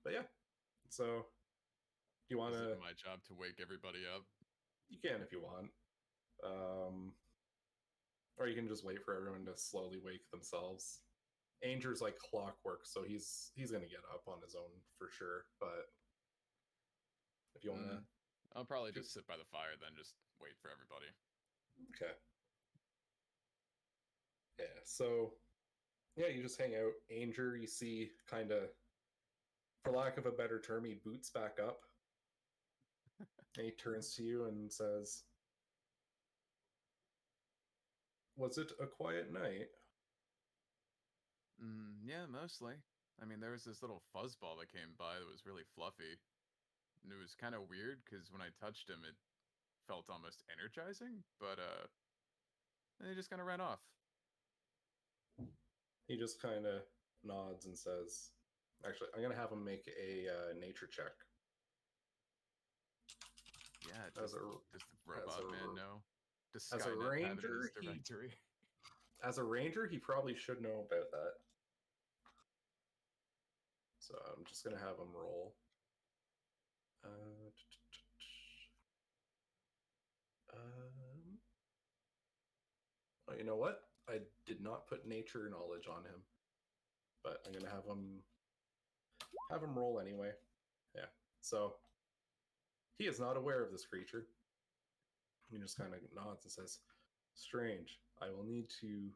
Speaker 1: But yeah. So, do you want to?
Speaker 2: Is it my job to wake everybody up?
Speaker 1: You can if you want. Or you can just wait for everyone to slowly wake themselves. Anger's like clockwork, so he's gonna get up on his own for sure. But if you want to,
Speaker 2: I'll probably just sit by the fire then, just wait for everybody.
Speaker 1: Okay. Yeah. So, yeah, you just hang out. Anger, you see, kind of, for lack of a better term, he boots back up. And he turns to you and says, "Was it a quiet night?"
Speaker 2: Yeah, mostly. I mean, there was this little fuzzball that came by that was really fluffy. And it was kind of weird because when I touched him, it felt almost energizing, but then he just kind of ran off.
Speaker 1: He just kind of nods and says, "Actually, I'm gonna have him make a nature check."
Speaker 2: Yeah, does the robot man know? Does
Speaker 1: as a
Speaker 2: Skynet have it in
Speaker 1: ranger,
Speaker 2: his directory?
Speaker 1: As a ranger, he probably should know about that. So I'm just gonna have him roll. Oh, you know what? I did not put nature knowledge on him, but I'm gonna have him roll anyway. Yeah. So he is not aware of this creature. He just kind of nods and says, "Strange. I will need to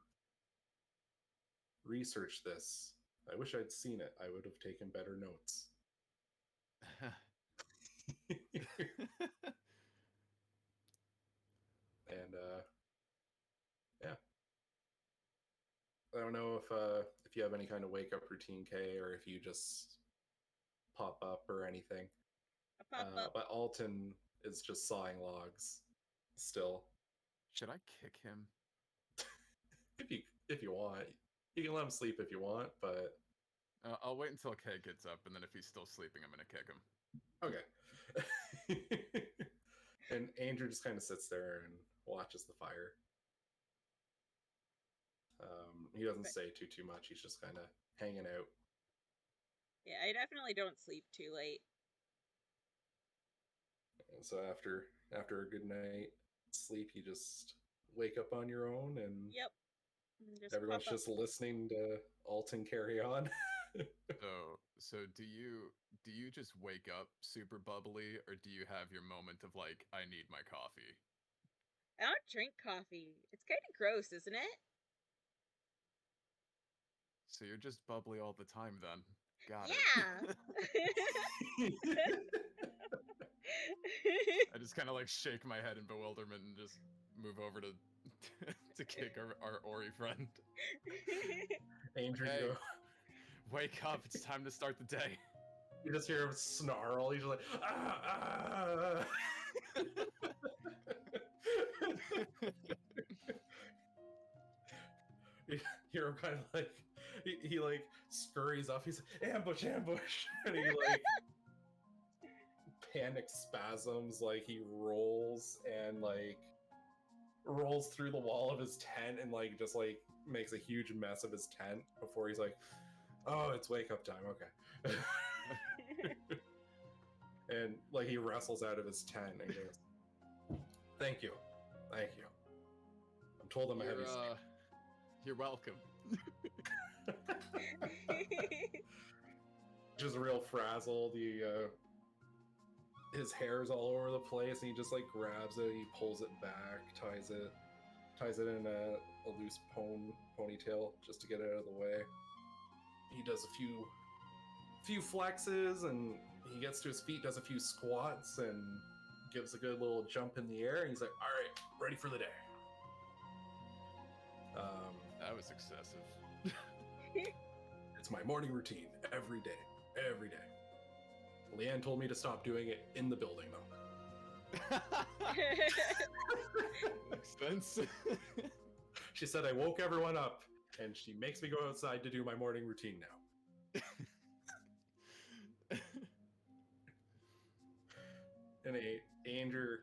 Speaker 1: research this. I wish I'd seen it. I would have taken better notes." And yeah, I don't know if you have any kind of wake up routine, Kay, or if you just pop up or anything. But Alton is just sawing logs still.
Speaker 2: Should I kick him?
Speaker 1: if you want, you can let him sleep if you want, but
Speaker 2: I'll wait until Kay gets up, and then if he's still sleeping, I'm gonna kick him.
Speaker 1: Okay. And Andrew just kind of sits there and watches the fire. He doesn't say too much. He's just kind of hanging out.
Speaker 3: Yeah, I definitely don't sleep too late.
Speaker 1: And so after a good night sleep, you just wake up on your own, and
Speaker 3: yep,
Speaker 1: everyone's just listening to Alton carry on.
Speaker 2: So do you just wake up super bubbly, or do you have your moment of like, I need my coffee?
Speaker 3: I don't drink coffee. It's kind of gross, isn't it?
Speaker 2: So you're just bubbly all the time then. Got
Speaker 3: it.
Speaker 2: I just kind of like shake my head in bewilderment and just move over to to kick our Ori friend.
Speaker 1: Andrew,
Speaker 2: Hey.
Speaker 1: you go.
Speaker 2: Wake up! It's time to start the day.
Speaker 1: You just hear him snarl. He's just like, ah, ah. You hear him kind of like he like scurries off. He's like, ambush, ambush, and he like panic spasms. Like he rolls and like rolls through the wall of his tent and like just like makes a huge mess of his tent before he's like, oh, it's wake up time. Okay. And like he wrestles out of his tent and goes, thank you. Thank you. I'm told I'm a heavy sleeper.
Speaker 2: You're welcome.
Speaker 1: Just real frazzled. His hair's all over the place, and he just like grabs it, he pulls it back, ties it in a loose ponytail just to get it out of the way. He does a few flexes, and he gets to his feet, does a few squats, and gives a good little jump in the air, and he's like, all right, ready for the day.
Speaker 2: That was excessive.
Speaker 1: It's my morning routine every day. Leanne told me to stop doing it in the building, though.
Speaker 2: Makes sense.
Speaker 1: She said I woke everyone up, and she makes me go outside to do my morning routine now. And Andrew,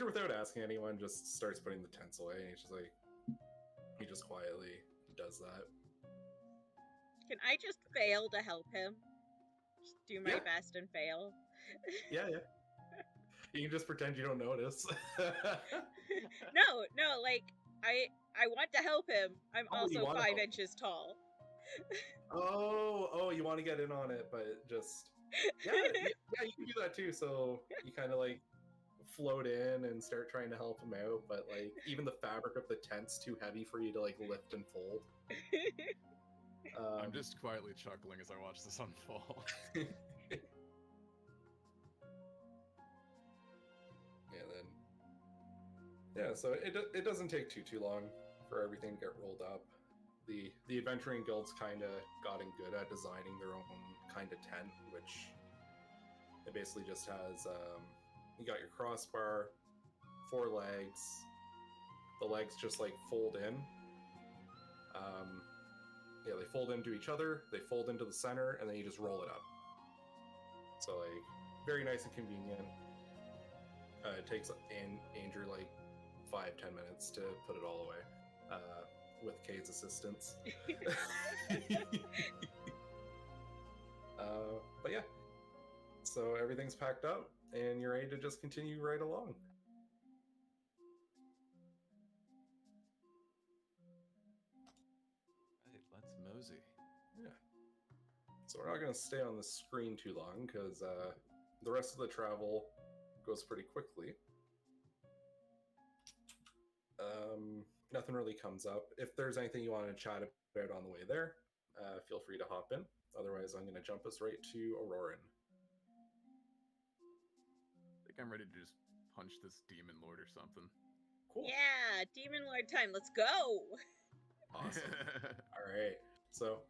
Speaker 1: without asking anyone, just starts putting the tents away, and he's just like, he just quietly does that.
Speaker 3: Can I just fail to help him? Just do my best and fail.
Speaker 1: Yeah. You can just pretend you don't notice.
Speaker 3: No, like, I want to help him. I'm also 5 inches tall.
Speaker 1: Oh, you want to get in on it, but just... Yeah, you can do that too, so you kind of like float in and start trying to help him out, but like even the fabric of the tent's too heavy for you to like lift and fold.
Speaker 2: I'm just quietly chuckling as I watch this unfold. So it doesn't take too long for everything to get rolled up. The adventuring guilds kind of gotten good at designing their own kind of tent, which it basically just has you got your crossbar, 4 legs. The legs just like fold in. They fold into each other, they fold into the center, and then you just roll it up. So like very nice and convenient. It takes Andrew like 5-10 minutes to put it all away, with Kate's assistance. But yeah, so everything's packed up, and you're ready to just continue right along. Right, let's mosey.
Speaker 1: Yeah. So we're not going to stay on the screen too long, because the rest of the travel goes pretty quickly. Nothing really comes up. If there's anything you want to chat about on the way there, feel free to hop in. Otherwise, I'm going to jump us right to Auroran.
Speaker 2: I think I'm ready to just punch this demon lord or something.
Speaker 1: Cool.
Speaker 3: Yeah, demon lord time. Let's go.
Speaker 1: Awesome. All right. So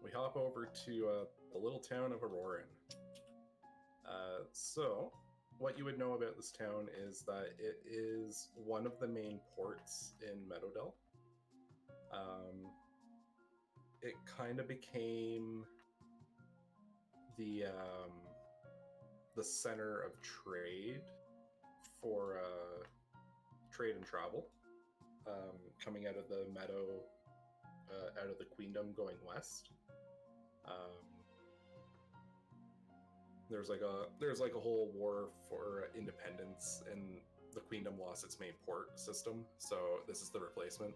Speaker 1: we hop over to the little town of Auroran. So what you would know about this town is that it is one of the main ports in Meadowdell. It kind of became the center of trade for trade and travel, coming out of the meadow, out of the queendom going west. There's like a whole war for independence, and the queendom lost its main port system, so this is the replacement.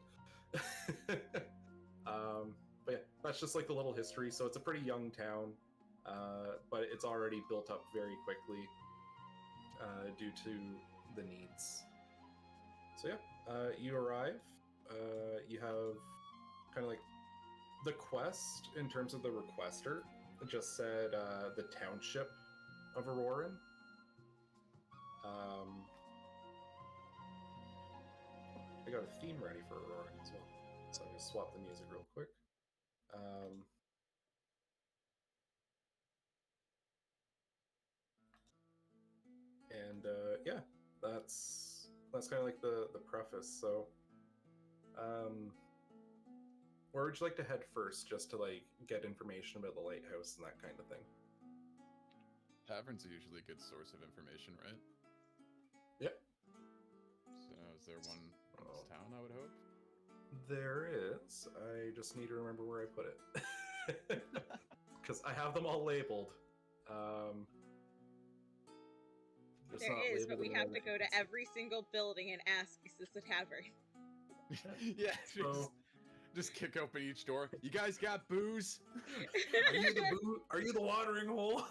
Speaker 1: But yeah, that's just like the little history. So it's a pretty young town, but it's already built up very quickly due to the needs. So yeah, you arrive. You have kind of like the quest in terms of the requester. It just said the township of Auroran. I got a theme ready for Aurora as well. So I'm gonna swap the music real quick. And yeah, that's kind of like the preface. So, where would you like to head first, just to like get information about the lighthouse and that kind of thing?
Speaker 2: Taverns are usually a good source of information, right?
Speaker 1: Yep.
Speaker 2: So is there one in this town, I would hope?
Speaker 1: There is. I just need to remember where I put it. Because I have them all labeled.
Speaker 3: There is, but we have to go to every single building and ask, is this a tavern?
Speaker 2: Yeah, just kick open each door. You guys got booze?
Speaker 1: Are you the watering hole?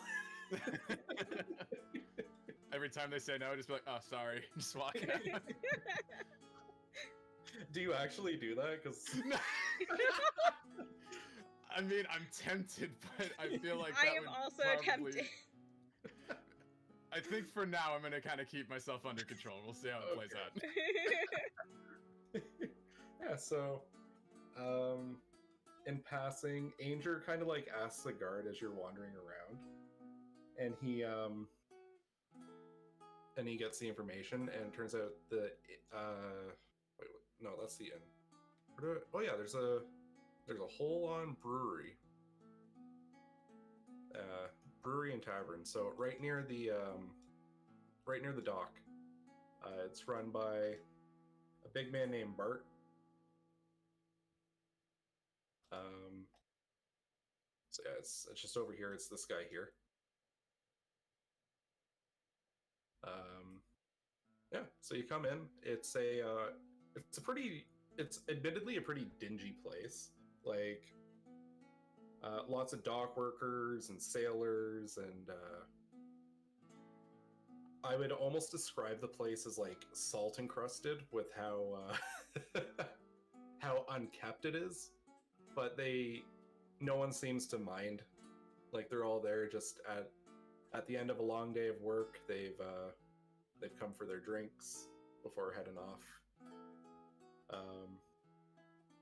Speaker 2: Every time they say no, just be like, oh, sorry. Just walking out.
Speaker 1: Do you actually do that? Because
Speaker 2: I mean, I'm tempted, but I feel like
Speaker 3: I am also tempted.
Speaker 2: I think for now, I'm gonna kind of keep myself under control. We'll see how it plays out.
Speaker 1: Yeah, so, in passing, Anger kind of like asks the guard as you're wandering around, and he gets the information, and it turns out that wait, no, that's the inn. Oh yeah, there's a hole-on brewery. Brewery and tavern. So right near the dock. It's run by a big man named Bart. So yeah, it's just over here. It's this guy here. Yeah. So you come in. It's admittedly a pretty dingy place. Like, lots of dock workers and sailors, and I would almost describe the place as like salt encrusted with how how unkept it is. But no one seems to mind. Like, they're all there just at the end of a long day of work. They've come for their drinks before heading off.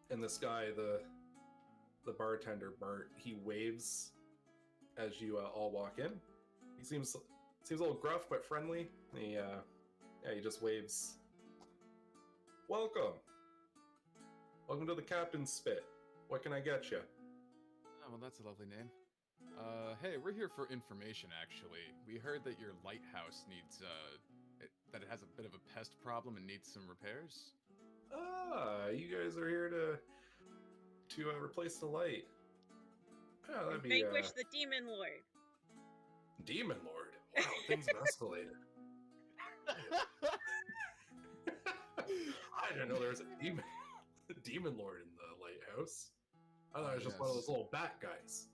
Speaker 1: And this guy, the bartender Bart, he waves as you all walk in. He seems a little gruff but friendly. He just waves. Welcome to the Captain's Spit. What can I get you?
Speaker 2: Oh, well, that's a lovely name. Hey, we're here for information, actually. We heard that your lighthouse needs, that it has a bit of a pest problem and needs some repairs.
Speaker 1: Ah, you guys are here to replace the light. Yeah, that'd be
Speaker 3: vanquish the Demon Lord.
Speaker 1: Demon Lord? Wow, things have escalated. I didn't know there was a demon lord in the lighthouse. I thought it was just one of those little bat guys.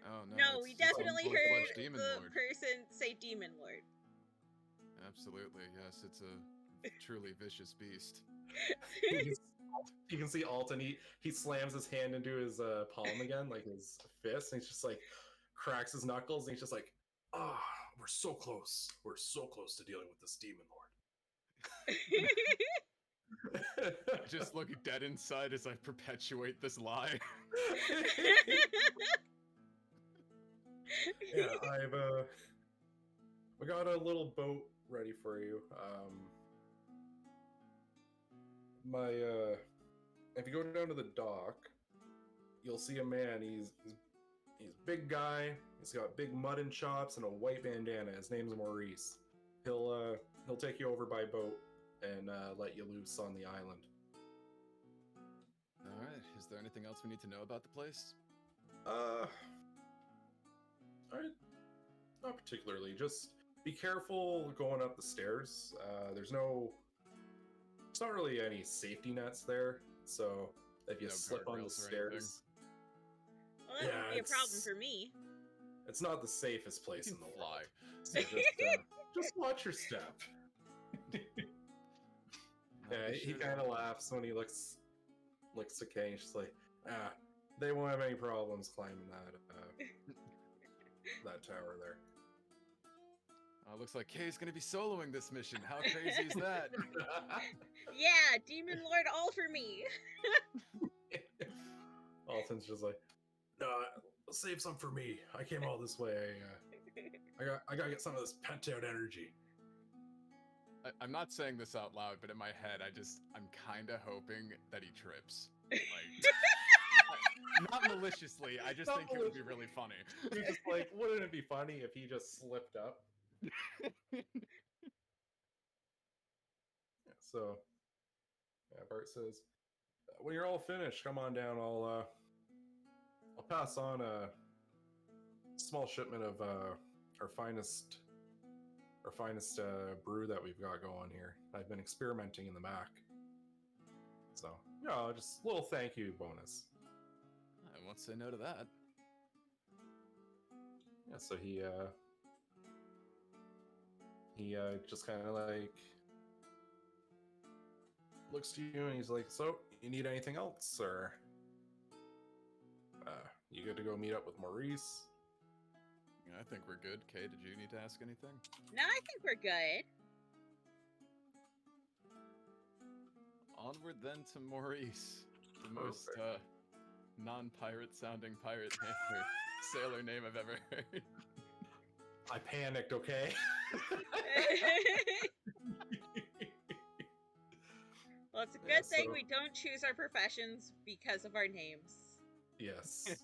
Speaker 2: Oh no!
Speaker 3: No, we definitely heard the person say Demon Lord.
Speaker 2: Absolutely, yes. It's a truly vicious beast.
Speaker 1: You can see Alton. He slams his hand into his palm again, like his fist, and he's just like cracks his knuckles, and he's just like, we're so close. We're so close to dealing with this demon lord.
Speaker 2: I just look dead inside as I perpetuate this lie.
Speaker 1: Yeah, we got a little boat ready for you. If you go down to the dock, you'll see a man. He's a big guy. He's got big mutton chops and a white bandana. His name's Maurice. He'll take you over by boat and let you loose on the island.
Speaker 2: All right. Is there anything else we need to know about the place?
Speaker 1: Not particularly. Just be careful going up the stairs. There's not really any safety nets there, so if you slip on the stairs,
Speaker 3: well, that wouldn't be a problem for me.
Speaker 1: It's not the safest place in the
Speaker 2: fly.
Speaker 1: world. So just watch your step. Yeah, he kind of laughs when he looks to Kane. He's just like, they won't have any problems climbing that that tower there.
Speaker 2: Looks like Kay's gonna be soloing this mission. How crazy is that?
Speaker 3: Yeah, Demon Lord all for me.
Speaker 1: Alton's just like, no, save some for me. I came all this way. I gotta get some of this pent out energy.
Speaker 2: I'm not saying this out loud, but in my head, I'm kind of hoping that he trips. Like, not maliciously. I just
Speaker 1: Not
Speaker 2: think it would be really funny.
Speaker 1: You're just like, wouldn't it be funny if he just slipped up? So, yeah, Bart says, when you're all finished, come on down. I'll pass on a small shipment of our finest brew that we've got going here. I've been experimenting in the back. So, yeah, just a little thank you bonus.
Speaker 2: I won't say no to that.
Speaker 1: Yeah, so he just kind of like looks to you and he's like, so you need anything else, or you good to go meet up with Maurice?
Speaker 2: Yeah, I think we're good. Kay, did you need to ask anything?
Speaker 3: No, I think we're good.
Speaker 2: Onward then to Maurice, the most non-pirate sounding pirate name or sailor name I've ever heard.
Speaker 1: I panicked, okay?
Speaker 3: Well, it's a good thing we don't choose our professions because of our names.
Speaker 1: Yes.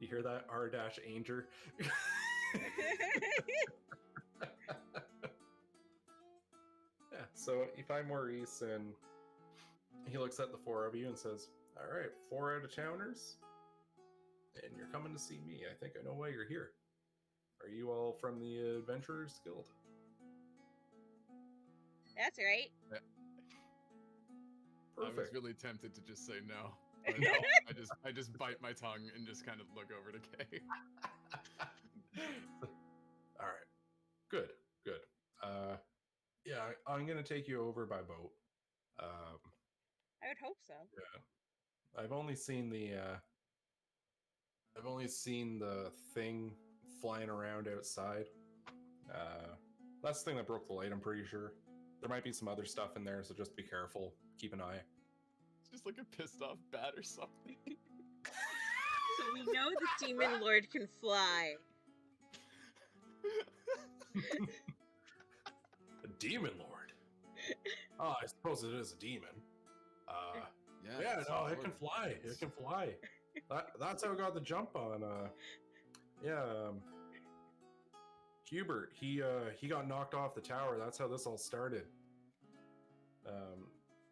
Speaker 1: You hear that, R-Anger? Yeah, so you find Maurice and he looks at the four of you and says, all right, 4 out-of-towners, and you're coming to see me. I think I know why you're here. Are you all from the Adventurers Guild?
Speaker 3: That's right.
Speaker 2: Yeah.
Speaker 1: Perfect.
Speaker 2: I was really tempted to just say no. But no, I just bite my tongue and just kind of look over to Kay.
Speaker 1: All right. Good. Yeah, I'm gonna take you over by boat.
Speaker 3: I would hope so.
Speaker 1: Yeah, I've only seen the thing flying around outside. That's the thing that broke the light, I'm pretty sure. There might be some other stuff in there, so just be careful. Keep an eye.
Speaker 2: It's just like a pissed off bat or something.
Speaker 3: So we know the Demon Lord can fly.
Speaker 1: A Demon Lord? Oh, I suppose it is a demon. Yeah, no, it can fly. It can fly. That's how I got the jump on. Hubert, he got knocked off the tower. That's how this all started.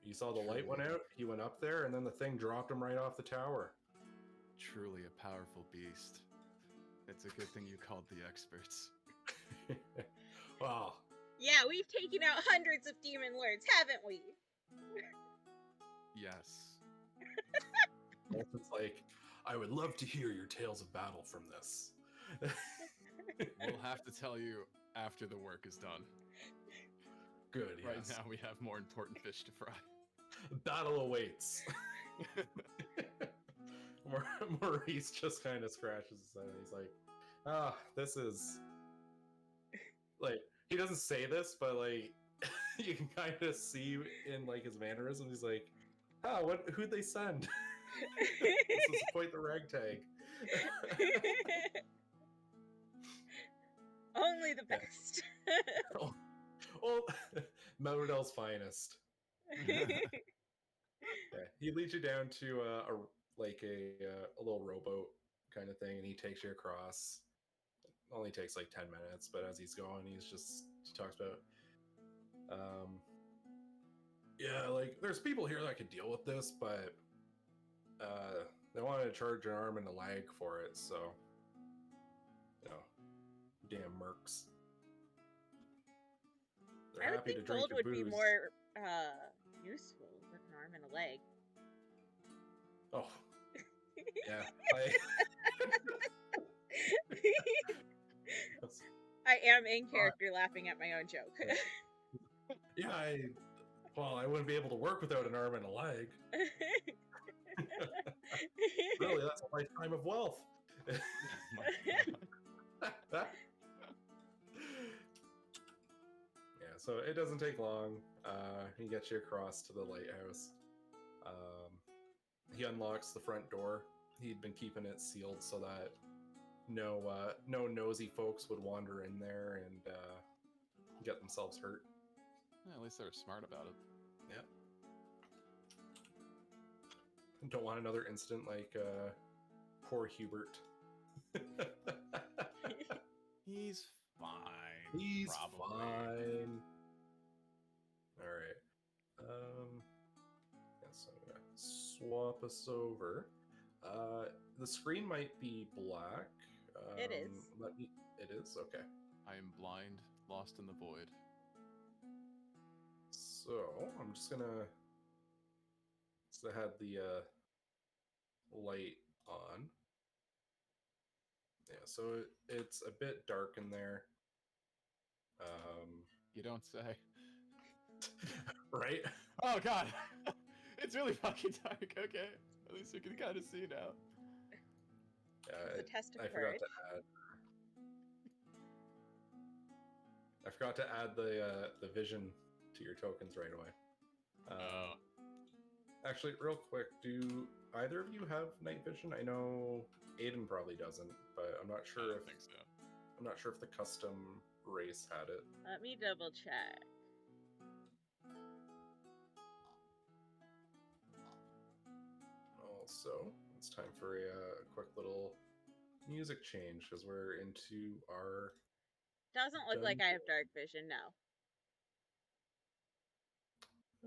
Speaker 1: You saw the light went out. He went up there, and then the thing dropped him right off the tower.
Speaker 2: Truly a powerful beast. It's a good thing you called the experts.
Speaker 1: Wow.
Speaker 3: Yeah, we've taken out hundreds of Demon Lords, haven't we?
Speaker 2: Yes.
Speaker 1: It's like, I would love to hear your tales of battle from this.
Speaker 2: We'll have to tell you after the work is done.
Speaker 1: Good,
Speaker 2: Right
Speaker 1: yes.
Speaker 2: now we have more important fish to fry.
Speaker 1: Battle awaits. Maurice just kind of scratches his head. He's like, this is... Like, he doesn't say this, but, like, you can kind of see in, like, his mannerisms. He's like, who'd they send? This is quite the ragtag.
Speaker 3: Only the best.
Speaker 1: Oh, Melrodel's finest. Yeah, he leads you down to a little rowboat kind of thing, and he takes you across. It only takes like 10 minutes, but as he's going, he talks about, yeah, like there's people here that could deal with this, but they wanted to charge an arm and a leg for it, so damn mercs. They're
Speaker 3: I would
Speaker 1: happy
Speaker 3: think
Speaker 1: to drink
Speaker 3: gold
Speaker 1: your
Speaker 3: would be
Speaker 1: booze.
Speaker 3: more useful than an arm and a leg.
Speaker 1: Oh, yeah.
Speaker 3: I am in character laughing at my own joke.
Speaker 1: Yeah, I wouldn't be able to work without an arm and a leg. Really, that's a lifetime of wealth. So it doesn't take long. He gets you across to the lighthouse. He unlocks the front door. He'd been keeping it sealed so that no nosy folks would wander in there and get themselves hurt.
Speaker 2: Yeah, at least they were smart about it.
Speaker 1: Yeah. Don't want another incident like poor Hubert.
Speaker 2: He's fine.
Speaker 1: He's
Speaker 2: probably.
Speaker 1: fine. All right. Yeah, so I'm gonna swap us over. The screen might be black.
Speaker 3: It is.
Speaker 1: It is? Okay.
Speaker 2: I am blind, lost in the void.
Speaker 1: So I'm just gonna have the light on. Yeah, so it's a bit dark in there.
Speaker 2: You don't say.
Speaker 1: Right?
Speaker 2: Oh god! It's really fucking dark, okay. At least you can kind of see now.
Speaker 3: It's a test of
Speaker 1: I
Speaker 3: courage.
Speaker 1: forgot to add the vision to your tokens right away. Actually, real quick, do either of you have night vision? I know Aiden probably doesn't, but I'm not sure
Speaker 2: I don't think so.
Speaker 1: I'm not sure if the custom race had it.
Speaker 3: Let me double check.
Speaker 1: Also, it's time for a quick little music change because we're into our.
Speaker 3: Doesn't look like I have dark vision, no.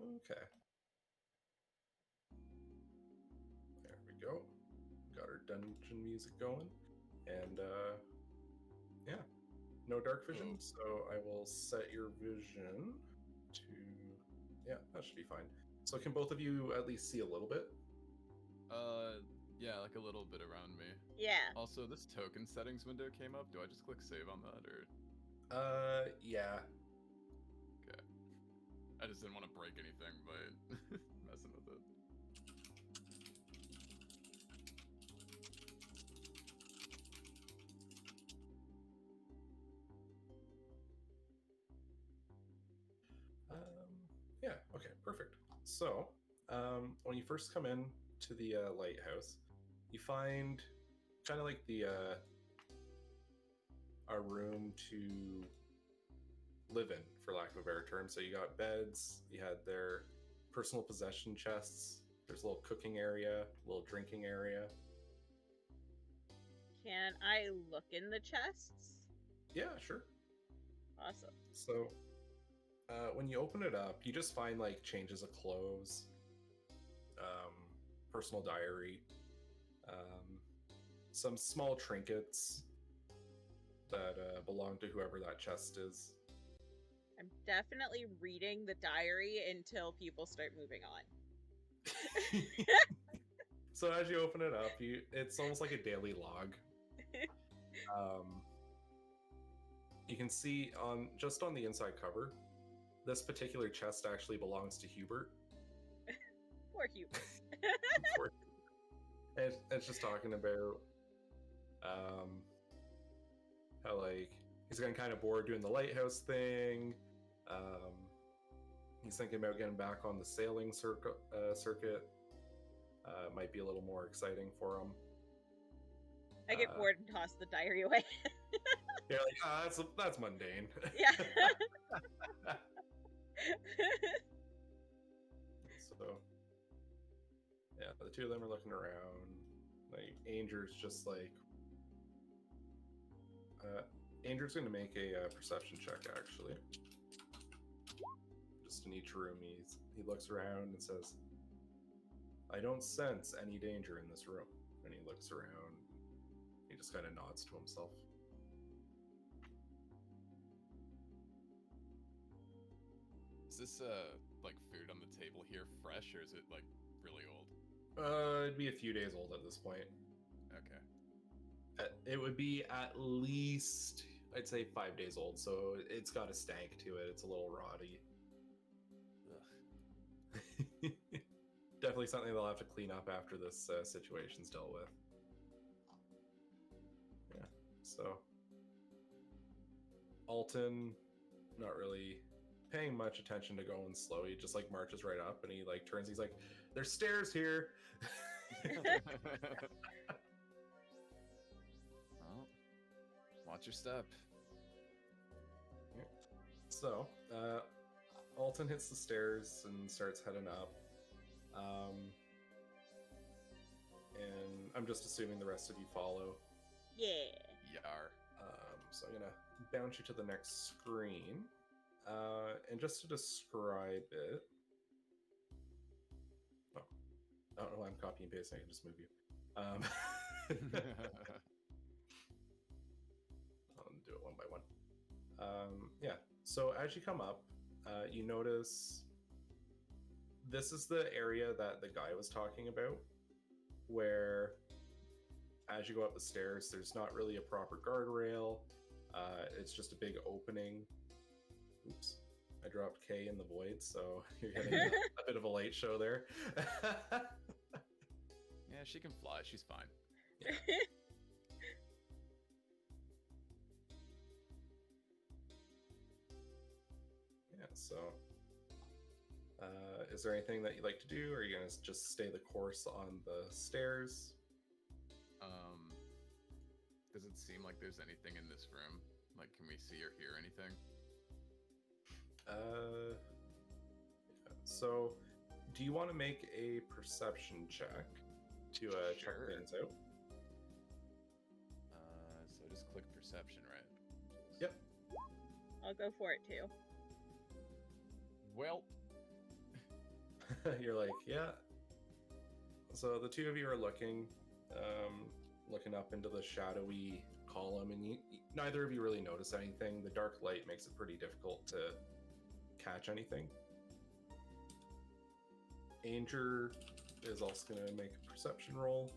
Speaker 1: Okay. There we go. Got our dungeon music going. And yeah, no dark vision. So I will set your vision to, yeah, that should be fine. So can both of you at least see a little bit?
Speaker 2: Yeah, like a little bit around me.
Speaker 3: Yeah.
Speaker 2: Also, this token settings window came up. Do I just click save on that, or?
Speaker 1: Yeah.
Speaker 2: Okay. I just didn't want to break anything by messing with it.
Speaker 1: Yeah, okay, perfect. So, when you first come in to the lighthouse, you find kind of like the a room to live in, for lack of a better term. So you got beds, you had their personal possession chests, there's a little cooking area, a little drinking area.
Speaker 3: Can I look in the chests?
Speaker 1: Yeah, sure.
Speaker 3: Awesome.
Speaker 1: So when you open it up, you just find like changes of clothes, personal diary, some small trinkets that belong to whoever that chest is.
Speaker 3: I'm definitely reading the diary until people start moving on.
Speaker 1: So as you open it up, it's almost like a daily log. You can see just on the inside cover, this particular chest actually belongs to Hubert.
Speaker 3: Poor Hubert.
Speaker 1: Poor Hubert. It's just talking about how like he's getting kind of bored doing the lighthouse thing. He's thinking about getting back on the sailing circuit. Might be a little more exciting for him.
Speaker 3: I get bored and toss the diary away.
Speaker 1: You're like, that's mundane.
Speaker 3: Yeah.
Speaker 1: So, yeah, the two of them are looking around. Like, Anger's just like, Anger's going to make a perception check, actually. Just in each room, he looks around and says, I don't sense any danger in this room. And he looks around. He just kind of nods to himself.
Speaker 2: Is this like food on the table here fresh, or is it like really old?
Speaker 1: It'd be a few days old at this point.
Speaker 2: Okay.
Speaker 1: It would be at least, I'd say, 5 days old, so it's got a stank to it. It's a little rotty. Definitely something they'll have to clean up after this situation's dealt with. Yeah, so Alton, not really paying much attention to going slow. He just like marches right up and he like turns. He's like, "There's stairs here."
Speaker 2: Well, watch your step.
Speaker 1: So, Alton hits the stairs and starts heading up. And I'm just assuming the rest of you follow.
Speaker 3: Yeah.
Speaker 2: Yar.
Speaker 1: So I'm gonna bounce you to the next screen. And just to describe it. Oh, I don't know why I'm copying and pasting. I can just move you. I'll do it one by one. Yeah. So as you come up, you notice this is the area that the guy was talking about, where as you go up the stairs, there's not really a proper guardrail. It's just a big opening. Oops. I dropped K in the void, so you're getting a bit of a light show there.
Speaker 2: Yeah, she can fly. She's fine.
Speaker 1: Yeah. Yeah, so is there anything that you'd like to do, or are you going to just stay the course on the stairs?
Speaker 2: Does it seem like there's anything in this room? Like, can we see or hear anything?
Speaker 1: Yeah. So, do you want to make a perception check to check
Speaker 2: Sure.
Speaker 1: things out?
Speaker 2: So just click perception, right?
Speaker 1: Yep.
Speaker 3: I'll go for it too.
Speaker 2: Well,
Speaker 1: You're like, yeah. So the two of you are looking up into the shadowy column, and neither of you really notice anything. The dark light makes it pretty difficult to catch anything. Anger is also going to make a perception roll.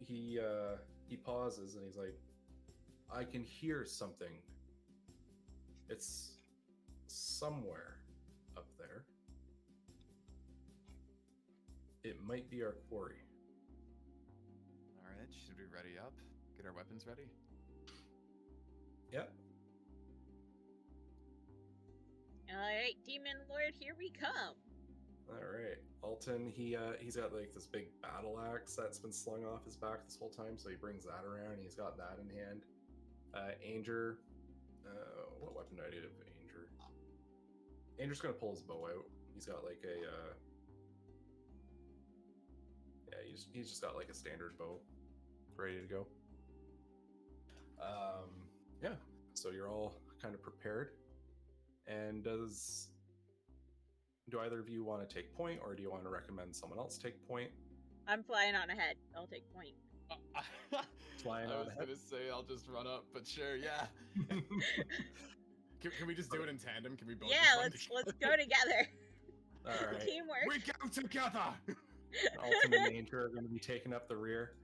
Speaker 1: He pauses and he's like, I can hear something. It's somewhere up there. It might be our quarry.
Speaker 2: all right. Should we ready up? Get our weapons ready?
Speaker 1: Yep.
Speaker 3: Alright, Demon Lord, here we come.
Speaker 1: All right. Alton, he's got like this big battle axe that's been slung off his back this whole time, so he brings that around. And he's got that in hand. Anger, what weapon do I need of Anger? Anger's gonna pull his bow out. He's got like a yeah, he's just got like a standard bow ready to go. Yeah, so you're all kind of prepared. And do either of you want to take point, or do you want to recommend someone else take point?
Speaker 3: I'm flying on ahead. I'll take point.
Speaker 1: Flying
Speaker 2: I
Speaker 1: on
Speaker 2: was
Speaker 1: ahead?
Speaker 2: gonna say I'll just run up, but sure, yeah. Can we just do it in tandem? Can we both?
Speaker 3: Yeah,
Speaker 2: just run
Speaker 3: let's go together.
Speaker 1: All right.
Speaker 3: Teamwork.
Speaker 2: We go together.
Speaker 1: Alton and Anger are going to be taking up the rear.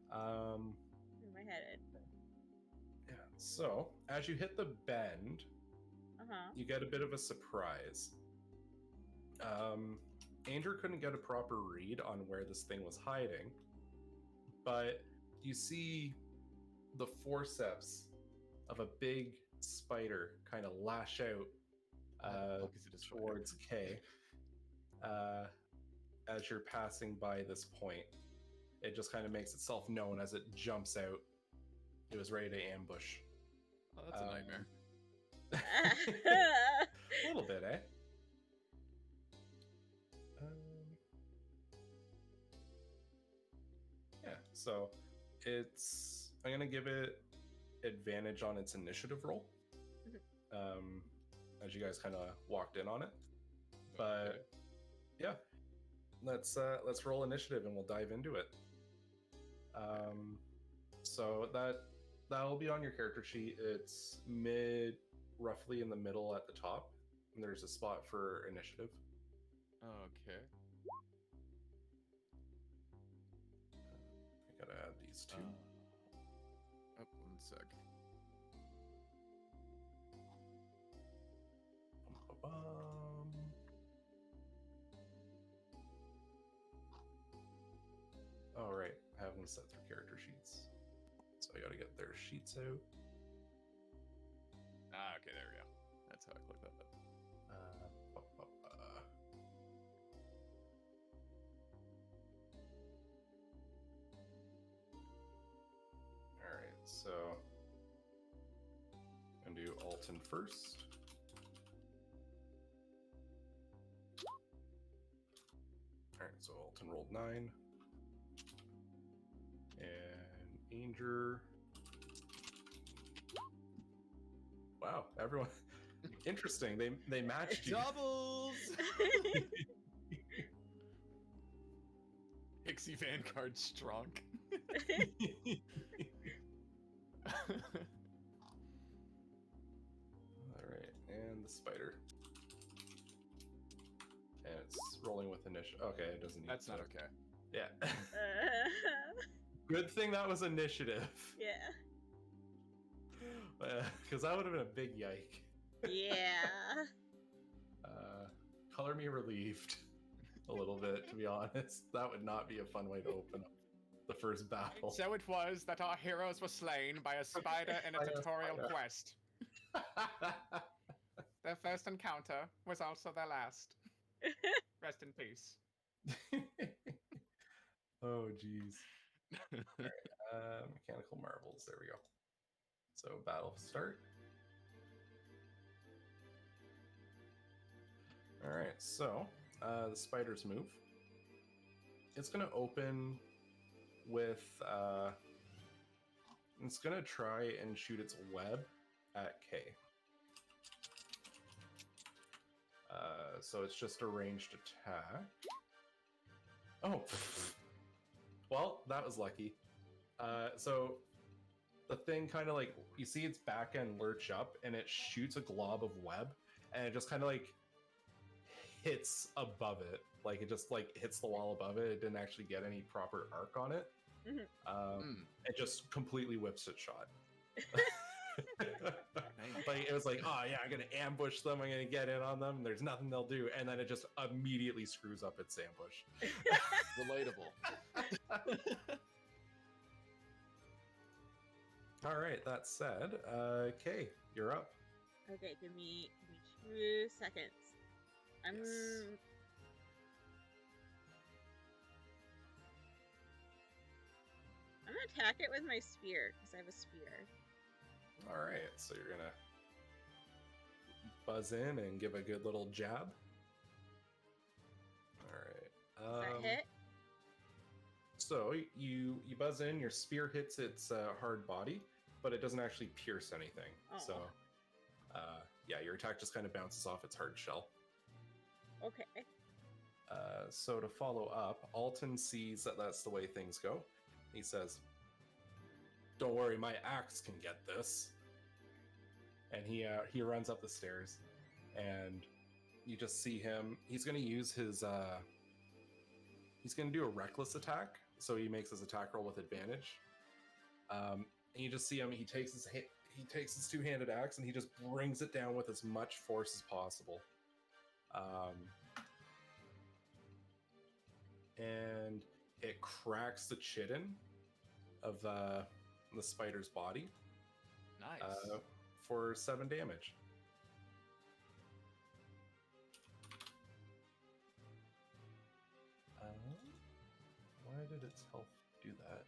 Speaker 3: Where am I headed?
Speaker 1: Yeah. So as you hit the bend,
Speaker 3: Uh-huh.
Speaker 1: you get a bit of a surprise. Anger couldn't get a proper read on where this thing was hiding, but you see the forceps of a big spider kind of lash out
Speaker 2: Fuck is it a spider?
Speaker 1: towards K. As you're passing by this point, it just kind of makes itself known as it jumps out. It was ready to ambush.
Speaker 2: Oh, that's a nightmare.
Speaker 1: A little bit, eh? Yeah, so I'm gonna give it advantage on its initiative roll. As you guys kind of walked in on it. But yeah, let's roll initiative and we'll dive into it. So that'll be on your character sheet. It's roughly in the middle at the top, and there's a spot for initiative.
Speaker 2: Okay.
Speaker 1: I gotta add these two.
Speaker 2: Oh, 1 sec.
Speaker 1: All right, I have them set through character sheets, so I gotta get their sheets out.
Speaker 2: attack like that.
Speaker 1: All right, so I'm gonna do Alton first. All right, so Alton rolled 9, and Anger. Wow, everyone. Interesting. They matched you.
Speaker 2: Doubles! Pixie Vanguard strong.
Speaker 1: All right, and the spider. And it's rolling with initiative. Okay, it doesn't need
Speaker 2: That's
Speaker 1: to.
Speaker 2: not okay.
Speaker 1: Yeah. Good thing that was initiative.
Speaker 3: Yeah.
Speaker 1: Because that would have been a big yike.
Speaker 3: Yeah.
Speaker 1: Color me relieved a little bit, to be honest. That would not be a fun way to open up the first battle.
Speaker 2: So it was that our heroes were slain by a spider in a
Speaker 1: By a
Speaker 2: tutorial
Speaker 1: spider.
Speaker 2: quest. Their first encounter was also their last. Rest in peace.
Speaker 1: Oh, jeez. Mechanical marbles. There we go. So battle start. All right. So the spider's move. It's gonna open with. It's gonna try and shoot its web at K. So it's just a ranged attack. Oh. Well, that was lucky. So the thing kind of like, you see its back end lurch up and it shoots a glob of web and it just kind of like hits above it. Like it just like hits the wall above it. It didn't actually get any proper arc on it. It just completely whips its shot. Like it was like, oh yeah, I'm gonna ambush them, I'm gonna get in on them, there's nothing they'll do, and then it just immediately screws up its ambush.
Speaker 2: Relatable.
Speaker 1: All right, that said, Kay, you're up.
Speaker 3: Okay, give me 2 seconds. I'm
Speaker 1: Yes.
Speaker 3: I'm gonna attack it with my spear because I have a spear.
Speaker 1: All right, so you're gonna buzz in and give a good little jab. All right.
Speaker 3: Does that hit?
Speaker 1: So you buzz in, your spear hits its hard body, but it doesn't actually pierce anything.
Speaker 3: Oh.
Speaker 1: So, yeah, your attack just kind of bounces off its hard shell.
Speaker 3: Okay.
Speaker 1: So to follow up, Alton sees that that's the way things go. He says, "Don't worry, my axe can get this." And he runs up the stairs, and you just see him. He's going to use his. He's going to do a reckless attack, so he makes his attack roll with advantage. And you just see him. He takes his two-handed axe and he just brings it down with as much force as possible. And it cracks the chitin of the spider's body.
Speaker 2: Nice.
Speaker 1: For 7 damage. Why did its health do that?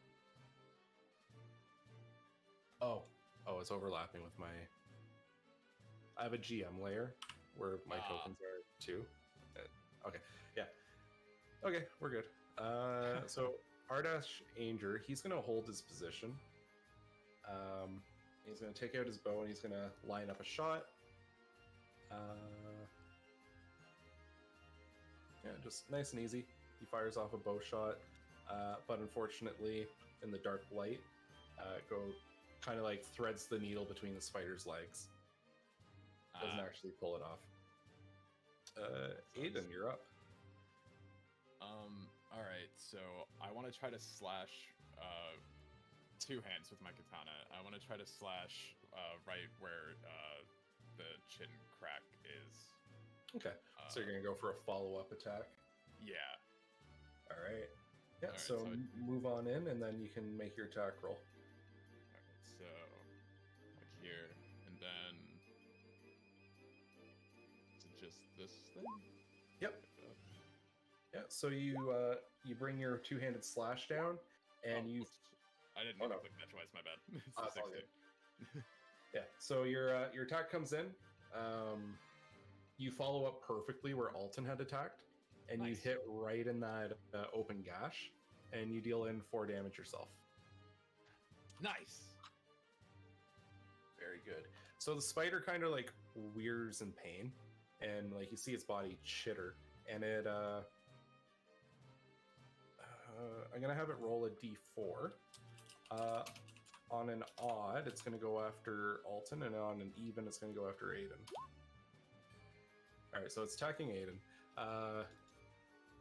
Speaker 1: Oh, it's overlapping with my... I have a GM layer where my tokens are too. Okay, yeah. Okay, we're good. So Ardash Anger, he's going to hold his position. He's going to take out his bow and he's going to line up a shot. Yeah, just nice and easy. He fires off a bow shot, but unfortunately, in the dark light, kind of like threads the needle between the spider's legs. Doesn't actually pull it off. Aiden, you're up.
Speaker 2: All right, so I want to try to slash two hands with my katana. I want to try to slash right where the chin crack is.
Speaker 1: Okay, so you're gonna go for a follow-up attack.
Speaker 2: Yeah.
Speaker 1: All right. Yeah.
Speaker 2: All right,
Speaker 1: so move on in, and then you can make your attack roll.
Speaker 2: All right, so like here, and then this thing?
Speaker 1: Yep. Yeah. So you bring your two-handed slash down, and you.
Speaker 2: Oops. I didn't
Speaker 1: Oh,
Speaker 2: mean to
Speaker 1: no.
Speaker 2: click that twice. My bad. It's
Speaker 1: Oh,
Speaker 2: the
Speaker 1: it's all
Speaker 2: 16.
Speaker 1: Yeah. So your attack comes in. You follow up perfectly where Alton had attacked, and you
Speaker 2: Nice.
Speaker 1: hit right in that open gash, and you deal in 4 damage yourself.
Speaker 2: Nice.
Speaker 1: Very good. So the spider kind of like wears in pain, and like you see its body chitter, and it I'm gonna have it roll a d4. On an odd, it's gonna go after Alton, and on an even, it's gonna go after Aiden. All right, so it's attacking Aiden.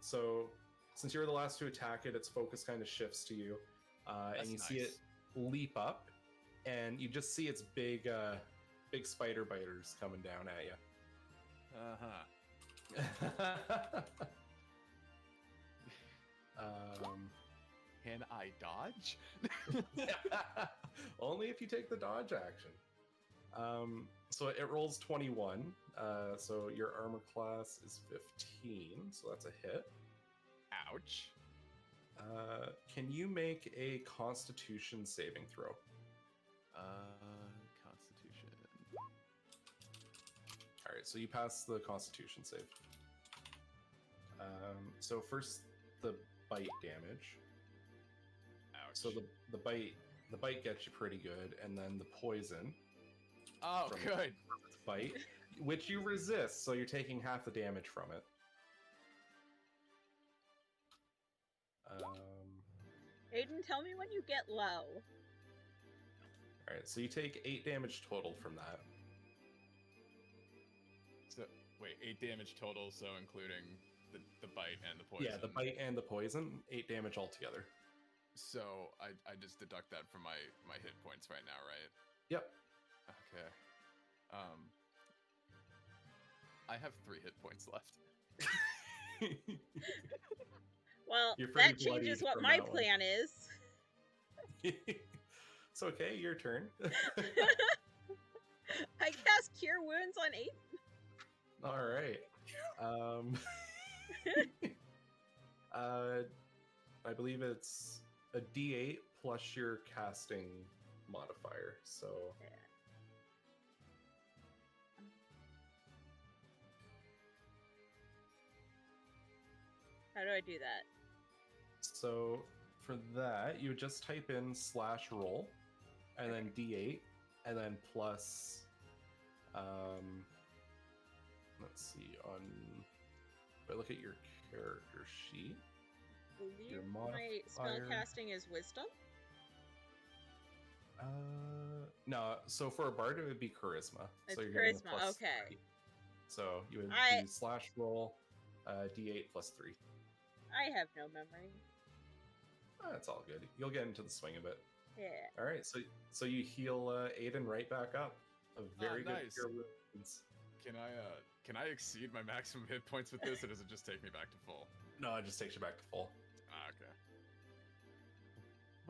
Speaker 1: So since you're the last to attack it, its focus kind of shifts to you, and you see it leap up, and you just see its big spider biters coming down at you.
Speaker 2: Can I dodge?
Speaker 1: Only if you take the dodge action. So it rolls 21. So your armor class is 15, so that's a hit.
Speaker 2: Ouch.
Speaker 1: Can you make a Constitution saving throw?
Speaker 2: Constitution.
Speaker 1: All right, so you pass the Constitution save. So first, the bite damage.
Speaker 2: Ouch.
Speaker 1: So the bite gets you pretty good, and then the poison.
Speaker 2: Oh, good.
Speaker 1: Bite, which you resist, so you're taking half the damage from it.
Speaker 3: Aiden, tell me when you get low.
Speaker 1: Alright, so you take 8 damage total from that.
Speaker 2: So wait, 8 damage total, so including the bite and the poison.
Speaker 1: Yeah, the bite and the poison, 8 damage altogether.
Speaker 2: So I just deduct that from my hit points right now, right?
Speaker 1: Yep.
Speaker 2: Okay. I have 3 hit points left.
Speaker 3: Well,
Speaker 1: You're pretty
Speaker 3: that changes
Speaker 1: bloodied
Speaker 3: what
Speaker 1: from
Speaker 3: my
Speaker 1: that one.
Speaker 3: plan is.
Speaker 1: It's okay, your turn.
Speaker 3: I cast Cure Wounds on Aiden.
Speaker 1: Alright. I believe it's a d8 plus your casting modifier, so...
Speaker 3: Yeah. How do I do that?
Speaker 1: So for that, you would just type in /roll, and then d8, and then plus, let's see, if I look at your character sheet,
Speaker 3: Believe my
Speaker 1: modifier.
Speaker 3: spellcasting is wisdom?
Speaker 1: No, so for a bard, it would be charisma.
Speaker 3: It's
Speaker 1: so you're getting a
Speaker 3: charisma,
Speaker 1: plus
Speaker 3: okay.
Speaker 1: 3. So you would do /roll, d8 plus 3.
Speaker 3: I have no memory.
Speaker 1: That's all good. You'll get into the swing of it.
Speaker 3: Yeah.
Speaker 1: All right, so you heal Aiden right back up. A very good
Speaker 2: nice.
Speaker 1: cure wounds.
Speaker 2: Can I exceed my maximum hit points with this, or does it just take me back to full?
Speaker 1: No, it just takes you back to full.
Speaker 2: Okay.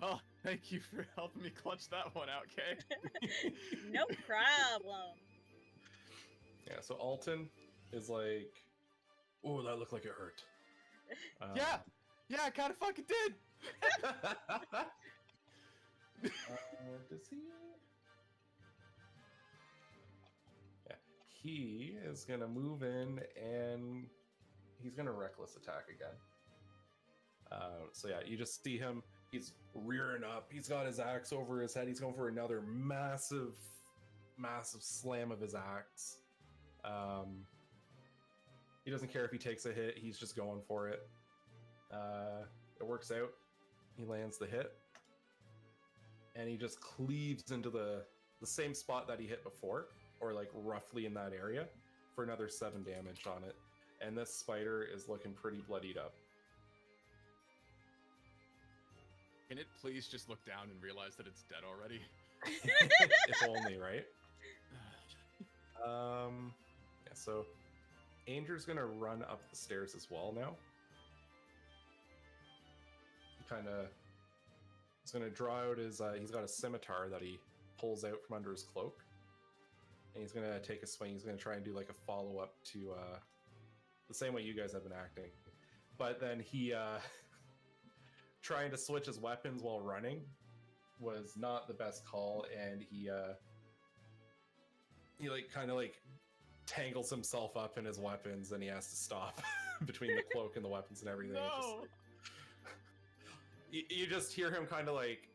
Speaker 2: Well, thank you for helping me clutch that one out, Kay.
Speaker 3: No problem.
Speaker 1: Yeah, so Alton is like, oh, that looked like it hurt.
Speaker 2: Yeah, I kind of fucking did.
Speaker 1: Does he? Yeah, he is gonna move in and he's gonna reckless attack again. So yeah, you just see him. He's rearing up. He's got his axe over his head. He's going for another massive slam of his axe. He doesn't care if he takes a hit. He's just going for it. It works out. He lands the hit. And he just cleaves into the same spot that he hit before, or like roughly in that area, for another 7 damage on it. And this spider is looking pretty bloodied up.
Speaker 2: Can it please just look down and realize that it's dead already?
Speaker 1: If only, right? Yeah, so Andrew's gonna run up the stairs as well now. He's gonna draw out his, he's got a scimitar that he pulls out from under his cloak. And he's gonna take a swing. He's gonna try and do like a follow-up to the same way you guys have been acting. But then he trying to switch his weapons while running was not the best call, and he like kind of like tangles himself up in his weapons, and he has to stop between the cloak and the weapons and everything.
Speaker 2: No.
Speaker 1: Just, like, you just hear him kind of like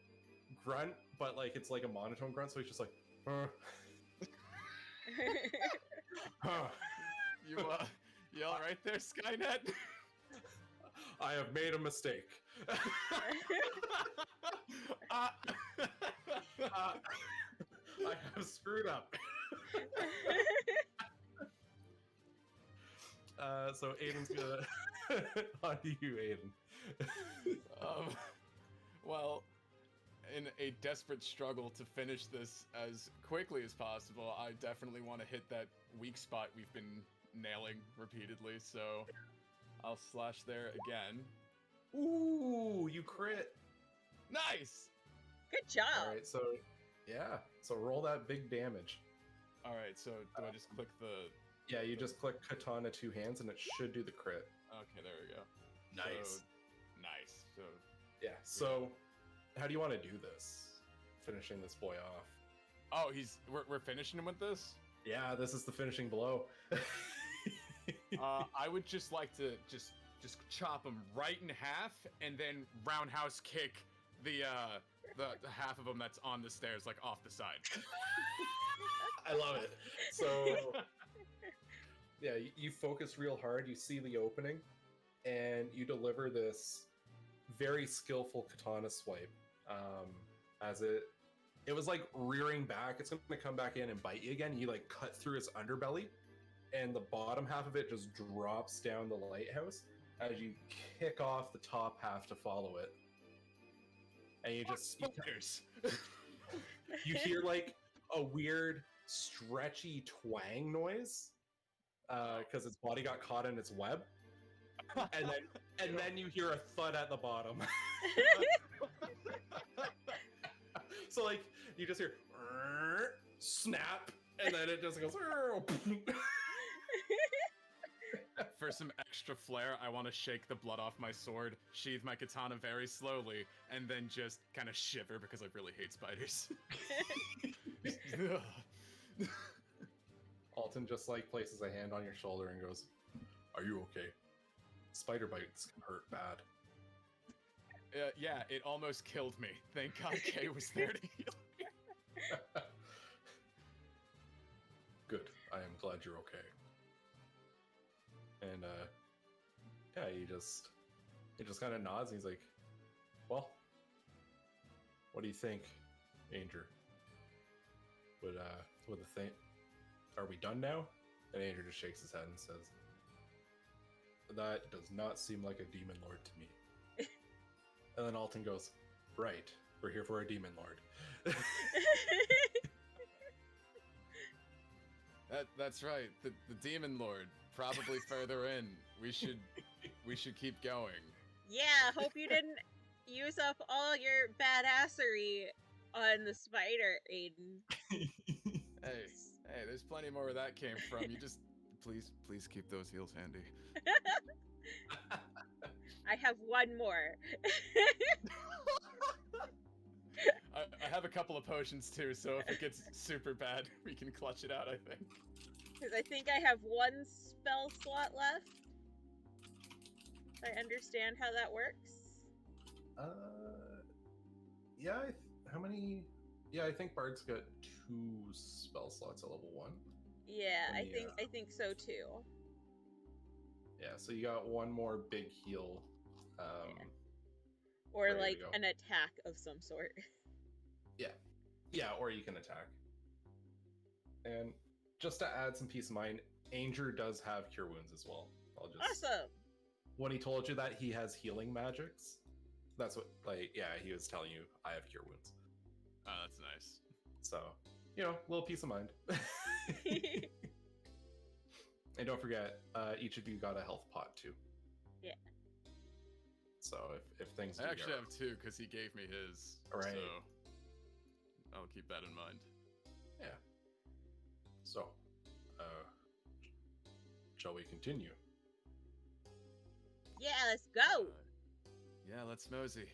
Speaker 1: grunt, but like it's like a monotone grunt, so he's just like,
Speaker 2: You all right there, Skynet?
Speaker 1: I have made a mistake. I have screwed up. So Aiden's gonna on to you, Aiden.
Speaker 2: Well, in a desperate struggle to finish this as quickly as possible, I definitely want to hit that weak spot we've been nailing repeatedly, so I'll slash there again.
Speaker 1: Ooh, you crit.
Speaker 2: Nice!
Speaker 3: Good job.
Speaker 1: All right, so yeah, so roll that big damage.
Speaker 2: All right, so do I just click the...
Speaker 1: Yeah, you just click Katana 2 hands and it should do the crit.
Speaker 2: Okay, there we go.
Speaker 1: Nice.
Speaker 2: So, nice. So
Speaker 1: yeah, so how do you want to do this? Finishing this boy off.
Speaker 2: Oh, we're finishing him with this?
Speaker 1: Yeah, this is the finishing blow.
Speaker 2: I would just like to just chop him right in half and then roundhouse kick the half of him that's on the stairs, like off the side.
Speaker 1: I love it. So yeah, you focus real hard, you see the opening, and you deliver this very skillful katana swipe. As it was like rearing back, it's gonna come back in and bite you again. You like cut through his underbelly, and the bottom half of it just drops down the lighthouse as you kick off the top half to follow it. And you hear like a weird stretchy twang noise because its body got caught in its web, and then you hear a thud at the bottom. So like you just hear snap, and then it just goes.
Speaker 2: For some extra flair, I want to shake the blood off my sword, sheathe my katana very slowly, and then just kind of shiver because I really hate spiders.
Speaker 1: Alton just like places a hand on your shoulder and goes, "Are you okay? Spider bites can hurt bad."
Speaker 2: Yeah, it almost killed me. Thank God Kay was there to heal me.
Speaker 1: Good. I am glad you're okay. And yeah, he just kind of nods and he's like, "Well, what do you think, Anger? Would the thing? Are we done now?" And Anger just shakes his head and says, "That does not seem like a demon lord to me." And then Alton goes, "Right, we're here for a demon lord."
Speaker 2: That's right. The demon lord, probably further in. We should keep going.
Speaker 3: Yeah, hope you didn't use up all your badassery on the spider, Aiden.
Speaker 2: Hey, there's plenty more where that came from. You just please keep those heals handy.
Speaker 3: I have one more.
Speaker 2: I have a couple of potions too, so if it gets super bad, we can clutch it out, I think.
Speaker 3: Because I think I have one spell slot left. I understand how that works.
Speaker 1: Yeah, how many? Yeah, I think Bard's got 2 spell slots at level 1.
Speaker 3: Yeah, I think so too.
Speaker 1: Yeah, so you got one more big heal.
Speaker 3: Or like an attack of some sort. Yeah, or you can attack. And just to add some peace of mind, Anger does have Cure Wounds as well. Awesome!
Speaker 1: When he told you that he has healing magics, that's what, he was telling you, I have Cure Wounds.
Speaker 2: Oh, that's nice.
Speaker 1: So, a little peace of mind. And don't forget, each of you got a health pot too.
Speaker 3: Yeah.
Speaker 1: So if things
Speaker 2: I actually have 2 because he gave me his.
Speaker 1: Right.
Speaker 2: So I'll keep that in mind.
Speaker 1: Yeah. So, shall we continue?
Speaker 3: Yeah, let's go.
Speaker 2: Yeah, let's mosey.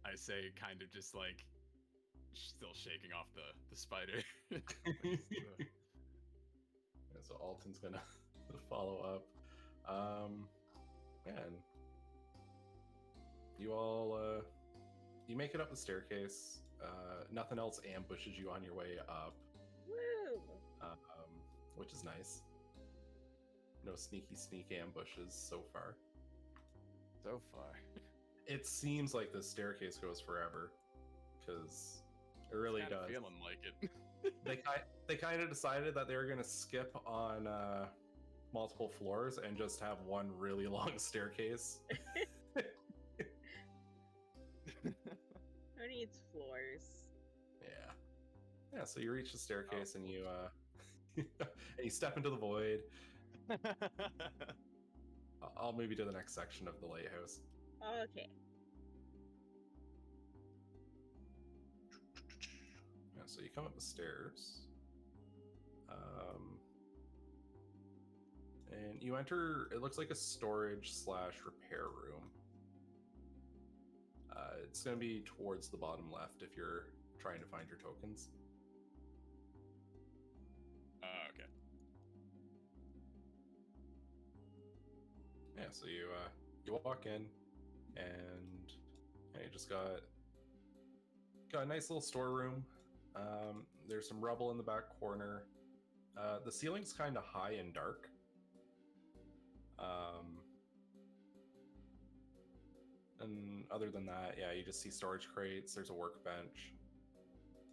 Speaker 2: I say, kind of just like still shaking off the spider.
Speaker 1: Yeah, so Alton's gonna follow up. Man, you all you make it up the staircase. Nothing else ambushes you on your way up,
Speaker 3: Woo.
Speaker 1: which is nice. No sneak ambushes so far.
Speaker 2: So far.
Speaker 1: It seems like the staircase goes forever, because it really does.
Speaker 2: Feeling like it.
Speaker 1: They kind of decided that they were gonna skip on multiple floors and just have one really long staircase.
Speaker 3: Who needs floors?
Speaker 1: Yeah. So you reach the staircase and you and you step into the void. I'll move you to the next section of the lighthouse.
Speaker 3: Okay.
Speaker 1: Yeah, so you come up the stairs. And you enter, it looks like a storage / repair room. It's going to be towards the bottom left if you're trying to find your tokens.
Speaker 2: Okay.
Speaker 1: Yeah, so you walk in, and you just got a nice little storeroom. There's some rubble in the back corner. The ceiling's kind of high and dark. And other than that, yeah, you just see storage crates. There's a workbench.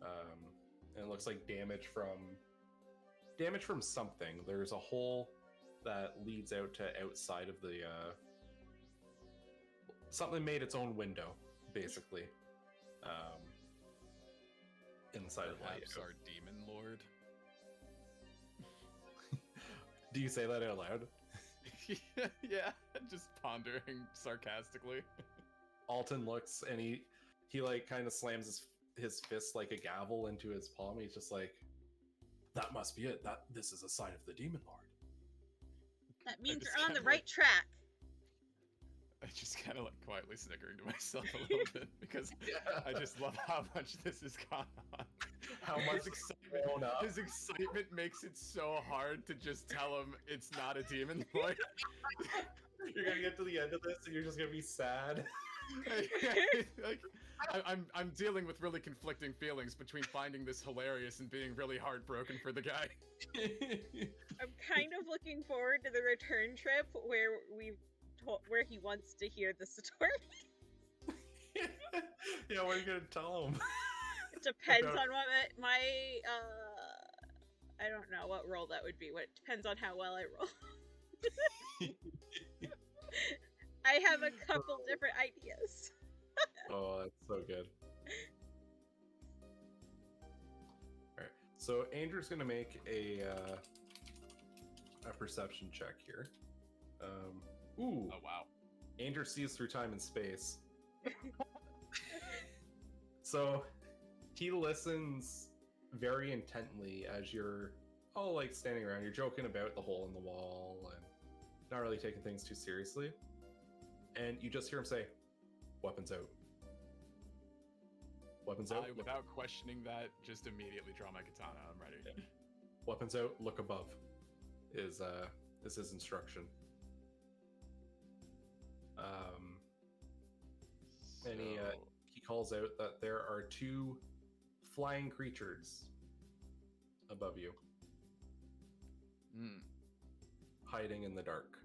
Speaker 1: And it looks like damage from something. There's a hole that leads out to outside of the something made its own window, basically. Inside of the
Speaker 2: Perhaps
Speaker 1: lighthouse.
Speaker 2: our demon lord.
Speaker 1: Do you say that out loud?
Speaker 2: Yeah, just pondering sarcastically.
Speaker 1: Alton looks and he like kind of slams his fist like a gavel into his palm. He's just like, that must be it. This is a sign of the demon lord.
Speaker 3: That means
Speaker 2: just
Speaker 3: you're on the
Speaker 2: kinda
Speaker 3: right track.
Speaker 2: I just kind of like quietly snickering to myself a little bit because I just love how much this has gone on.
Speaker 1: How much
Speaker 2: his excitement makes it so hard to just tell him it's not a demon lord.
Speaker 1: You're gonna get to the end of this and you're just gonna be sad.
Speaker 2: Like, I'm dealing with really conflicting feelings between finding this hilarious and being really heartbroken for the guy.
Speaker 3: I'm kind of looking forward to the return trip where where he wants to hear the story.
Speaker 1: Yeah, what are you gonna tell him?
Speaker 3: It depends on what my I don't know what roll that would be. It depends on how well I roll. I have a couple different ideas.
Speaker 1: Oh, that's so good. Alright, so Andrew's gonna make a perception check here. Ooh.
Speaker 2: Oh wow.
Speaker 1: Andrew sees through time and space. So he listens very intently as you're all like standing around. You're joking about the hole in the wall and not really taking things too seriously. And you just hear him say, "Weapons out. Weapons out."
Speaker 2: Without questioning that, just immediately draw my katana. I'm ready.
Speaker 1: Yeah. Weapons out. Look above. Is his instruction. And he calls out that there are 2 flying creatures above you, hiding in the dark.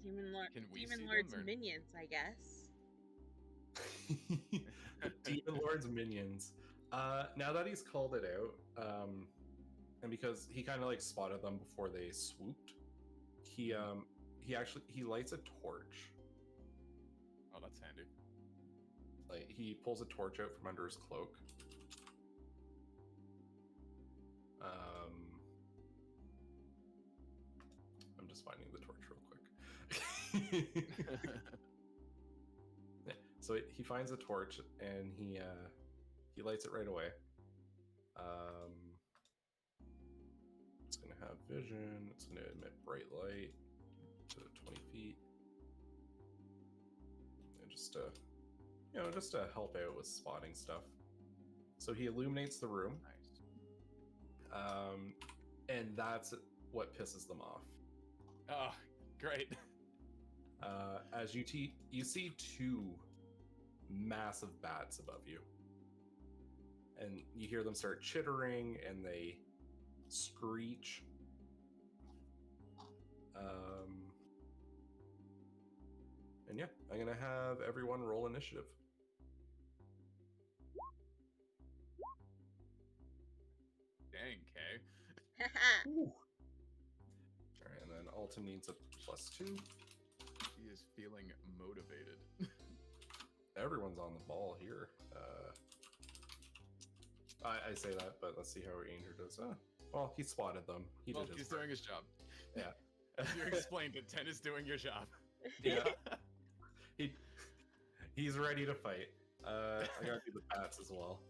Speaker 3: Demon
Speaker 2: see them,
Speaker 3: Lord's
Speaker 2: or-
Speaker 3: minions, I guess.
Speaker 1: Demon Lord's minions. Now that he's called it out, and because he kind of like spotted them before they swooped, he lights a torch.
Speaker 2: Oh, that's handy.
Speaker 1: Like he pulls a torch out from under his cloak. I'm just finding the torch real quick. Yeah, so he finds a torch and he lights it right away. It's gonna have vision. It's gonna emit bright light to 20 feet. just to, just to help out with spotting stuff. So he illuminates the room,
Speaker 2: Nice.
Speaker 1: and that's what pisses them off.
Speaker 2: Oh, great.
Speaker 1: As you see two massive bats above you, and you hear them start chittering, and they screech. And yeah, I'm gonna have everyone roll initiative.
Speaker 2: Dang, Kay.
Speaker 1: All right, and then Alton needs a +2.
Speaker 2: He is feeling motivated.
Speaker 1: Everyone's on the ball here. I say that, but let's see how Andrew does. Well, he spotted them. He's
Speaker 2: doing his job.
Speaker 1: Yeah.
Speaker 2: You explained it. 10 is doing your job.
Speaker 1: Yeah. He's ready to fight. I gotta do the bats as well.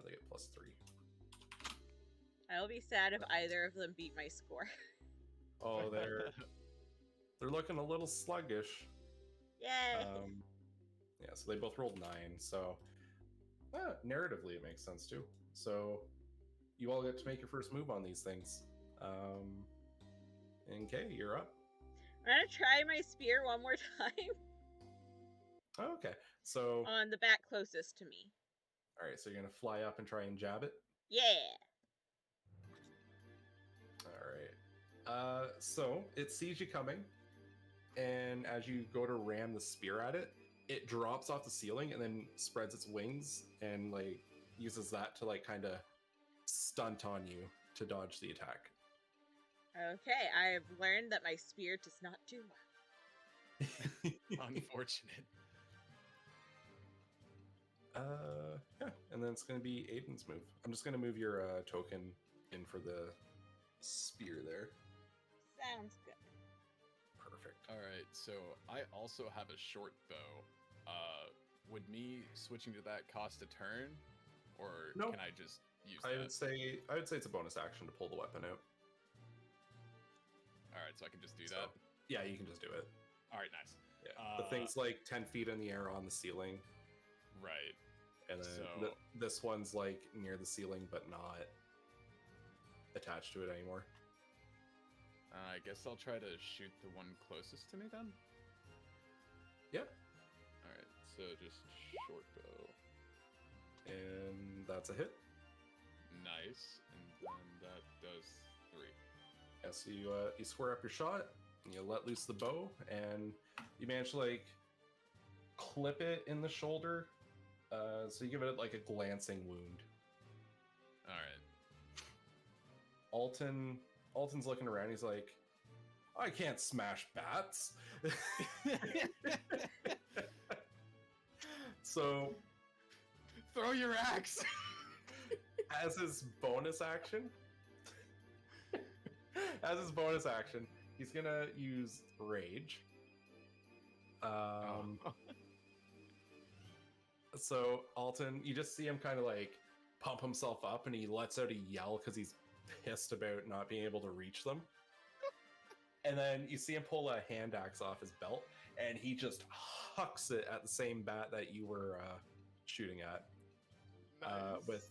Speaker 1: They get +3.
Speaker 3: I'll be sad if either of them beat my score.
Speaker 1: Oh, they're looking a little sluggish.
Speaker 3: Yay!
Speaker 1: Yeah, so they both rolled 9. So narratively, it makes sense too. So you all get to make your first move on these things. And Kay, you're up.
Speaker 3: I'm gonna try my spear one more time.
Speaker 1: Okay, so
Speaker 3: on the bat closest to me.
Speaker 1: All right, so you're gonna fly up and try and jab it.
Speaker 3: Yeah.
Speaker 1: All right. So it sees you coming, and as you go to ram the spear at it, it drops off the ceiling and then spreads its wings and like uses that to like kind of stunt on you to dodge the attack.
Speaker 3: Okay, I've learned that my spear does not do well.
Speaker 2: Unfortunate.
Speaker 1: Yeah, and then it's going to be Aiden's move. I'm just going to move your token in for the spear there.
Speaker 3: Sounds good.
Speaker 1: Perfect.
Speaker 2: All right, so I also have a short bow. Would me switching to that cost a turn, or
Speaker 1: No.
Speaker 2: can I just use
Speaker 1: I
Speaker 2: that?
Speaker 1: would say it's a bonus action to pull the weapon out.
Speaker 2: All right, so I can just do
Speaker 1: So,
Speaker 2: that.
Speaker 1: yeah, you can just do it.
Speaker 2: All right, nice.
Speaker 1: Yeah, the thing's like 10 feet in the air on the ceiling.
Speaker 2: Right.
Speaker 1: And then
Speaker 2: So-
Speaker 1: this one's like near the ceiling, but not attached to it anymore.
Speaker 2: I guess I'll try to shoot the one closest to me then.
Speaker 1: Yeah.
Speaker 2: All right, so just short bow.
Speaker 1: And that's a hit.
Speaker 2: Nice, and then that does 3.
Speaker 1: Yeah, so you square up your shot, and you let loose the bow, and you manage to like clip it in the shoulder. So you give it like a glancing wound.
Speaker 2: All right.
Speaker 1: Alton's looking around. He's like, I can't smash bats. So
Speaker 2: Throw your axe.
Speaker 1: as his bonus action, he's gonna use rage. So Alton, you just see him kind of like pump himself up, and he lets out a yell because he's pissed about not being able to reach them. And then you see him pull a hand axe off his belt, and he just hucks it at the same bat that you were shooting at.
Speaker 2: Nice.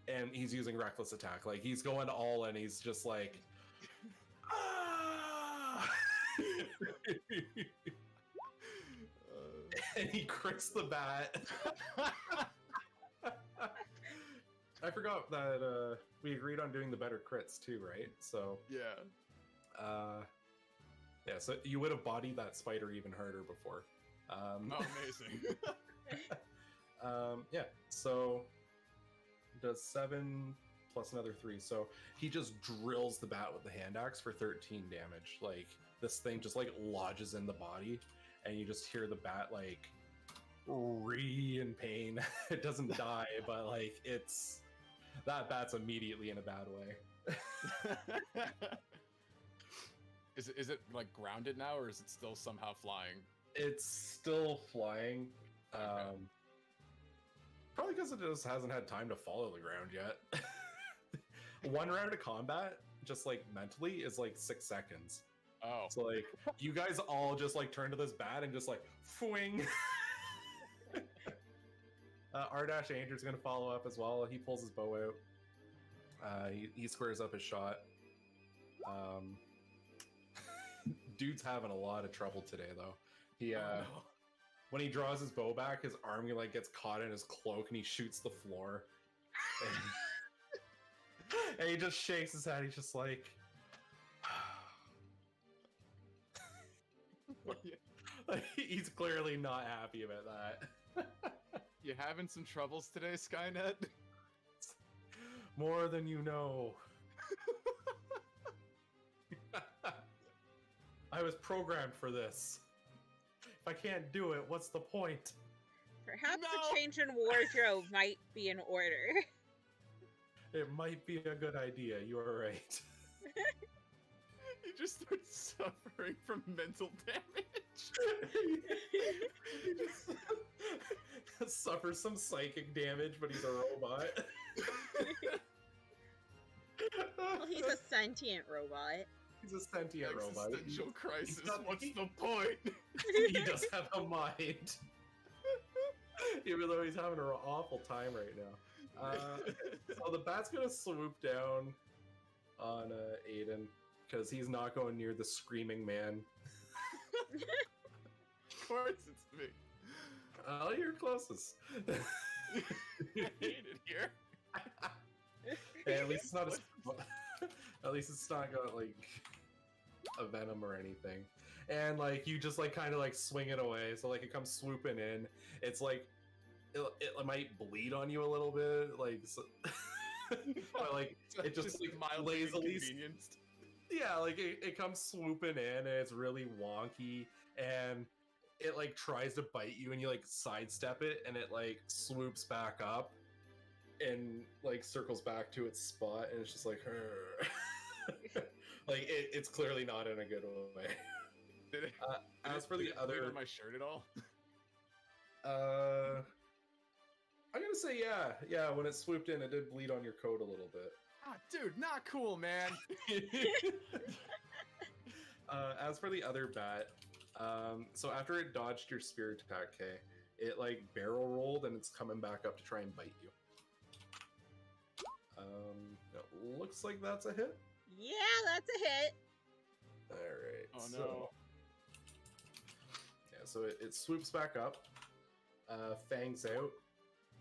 Speaker 1: And he's using reckless attack. Like he's going all in. He's just like, ah! And he crits the bat. I forgot that we agreed on doing the better crits too, right? So
Speaker 2: Yeah.
Speaker 1: yeah. So you would have bodied that spider even harder before.
Speaker 2: Oh, amazing.
Speaker 1: Yeah. So does 7 plus another 3. So he just drills the bat with the hand axe for 13 damage. Like this thing just like lodges in the body, and you just hear the bat like in pain. It doesn't die, but like that bat's immediately in a bad way.
Speaker 2: Is it like grounded now, or is it still somehow flying?
Speaker 1: It's still flying.
Speaker 2: Okay.
Speaker 1: Probably because it just hasn't had time to follow the ground yet. One round of combat, just like mentally, is like 6 seconds.
Speaker 2: Oh.
Speaker 1: So like you guys all just like turn to this bat and just like fwing. R-Andrew's gonna follow up as well. He pulls his bow out. He squares up his shot. Dude's having a lot of trouble today though. He when he draws his bow back, his arm like gets caught in his cloak and he shoots the floor. And he just shakes his head. He's just like, he's clearly not happy about that.
Speaker 2: You having some troubles today, Skynet?
Speaker 1: More than you know. I was programmed for this. If I can't do it, what's the point?
Speaker 3: Perhaps a change in wardrobe might be in order.
Speaker 1: It might be a good idea. You are right.
Speaker 2: He just starts suffering from mental damage.
Speaker 1: He just suffers some psychic damage, but he's a robot.
Speaker 3: Well, he's a sentient robot.
Speaker 1: He's a sentient robot.
Speaker 2: Existential crisis. What's the point?
Speaker 1: He does have a mind. Even though he's having an awful time right now. So the bat's gonna swoop down on Aiden because he's not going near the screaming man.
Speaker 2: Of course it's me.
Speaker 1: Oh, you're closest.
Speaker 2: I hate it here.
Speaker 1: Hey, at least it's not at least it's not got like a venom or anything. And like you just like kind of like swing it away, so like it comes swooping in. It's like it might bleed on you a little bit, like so, but like it just like
Speaker 2: mildly
Speaker 1: lazily
Speaker 2: inconvenienced.
Speaker 1: Yeah, like it comes swooping in and it's really wonky and it like tries to bite you and you like sidestep it and it like swoops back up and like circles back to its spot and it's just like like it's clearly not in a good way.
Speaker 2: Did it,
Speaker 1: as for the other
Speaker 2: bleed on my shirt at all?
Speaker 1: I'm gonna say yeah. When it swooped in, it did bleed on your coat a little bit.
Speaker 2: Ah, dude, not cool, man.
Speaker 1: As for the other bat, so after it dodged your spear attack, Kay, it like barrel rolled and it's coming back up to try and bite you. It looks like that's a hit.
Speaker 3: Yeah, that's a hit.
Speaker 1: All right.
Speaker 2: Oh
Speaker 1: so,
Speaker 2: no.
Speaker 1: Yeah, so it swoops back up, fangs out,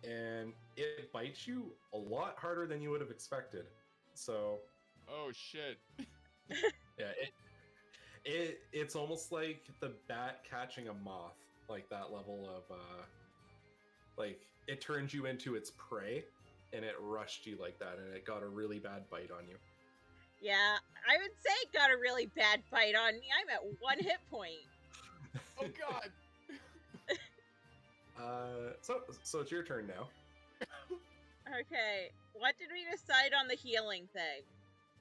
Speaker 1: and it bites you a lot harder than you would have expected. So.
Speaker 2: Oh shit.
Speaker 1: Yeah, it's almost like the bat catching a moth, like that level of like it turns you into its prey, and it rushed you like that, and it got a really bad bite on you.
Speaker 3: Yeah, I would say it got a really bad bite on me. I'm at 1 hit point.
Speaker 2: Oh god.
Speaker 1: So it's your turn now.
Speaker 3: Okay, what did we decide on the healing thing?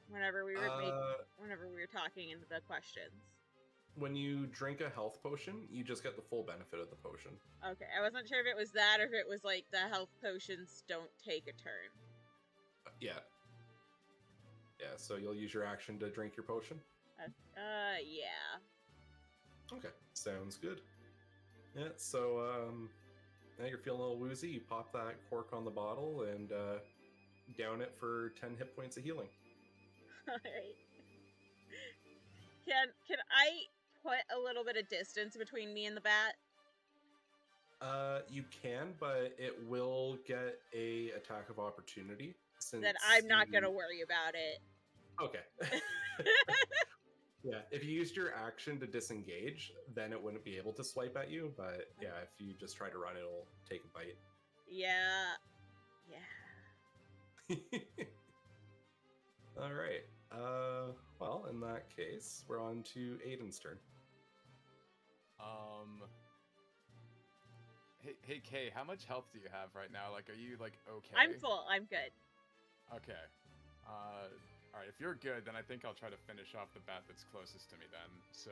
Speaker 3: Whenever we were talking into the questions.
Speaker 1: When you drink a health potion, you just get the full benefit of the potion.
Speaker 3: Okay, I wasn't sure if it was that or if it was like the health potions don't take a turn.
Speaker 1: Yeah. Yeah, so you'll use your action to drink your potion?
Speaker 3: Yeah.
Speaker 1: Okay, sounds good. Yeah, so, now you're feeling a little woozy, you pop that cork on the bottle and, down it for 10 hit points of healing.
Speaker 3: Alright. Can I put a little bit of distance between me and the bat?
Speaker 1: You can, but it will get a attack of opportunity. Since
Speaker 3: then I'm not gonna worry about it.
Speaker 1: Okay. Yeah, if you used your action to disengage, then it wouldn't be able to swipe at you, but yeah, if you just try to run, it'll take a bite.
Speaker 3: Yeah.
Speaker 1: All right. Well, in that case, we're on to Aiden's turn.
Speaker 2: Hey Kay, how much health do you have right now? Like, are you like okay?
Speaker 3: I'm full. I'm good.
Speaker 2: Okay. All right. If you're good, then I think I'll try to finish off the bat that's closest to me. Then, so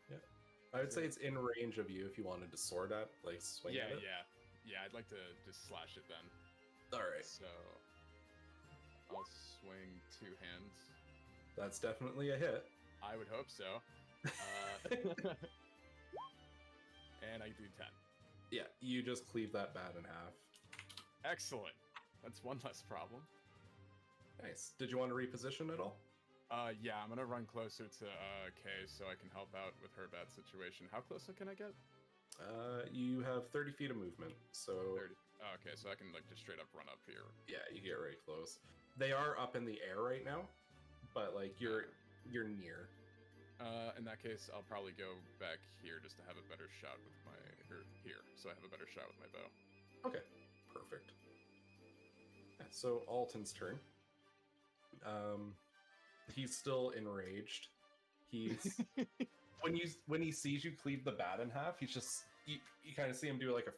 Speaker 1: yeah, I would say it's in range of you if you wanted to sword at, like swing at it.
Speaker 2: Yeah. I'd like to just slash it then.
Speaker 1: All right.
Speaker 2: So I'll swing 2 hands.
Speaker 1: That's definitely a hit.
Speaker 2: I would hope so. And I do 10.
Speaker 1: Yeah, you just cleave that bat in half.
Speaker 2: Excellent. That's one less problem.
Speaker 1: Nice. Did you want to reposition at all?
Speaker 2: Yeah, I'm gonna run closer to Kay so I can help out with her bad situation. How close can I get?
Speaker 1: You have 30 feet of movement, so
Speaker 2: 30. Oh, okay, so I can like just straight up run up here.
Speaker 1: yeah, you get right close. They are up in the air right now, but like you're near.
Speaker 2: In that case, I'll probably go back here just to have a better shot with my here, so I have a better shot with my bow.
Speaker 1: Okay, perfect. Yeah, so Alton's turn. He's still enraged. He's when he sees you cleave the bat in half, he's just you kind of see him do like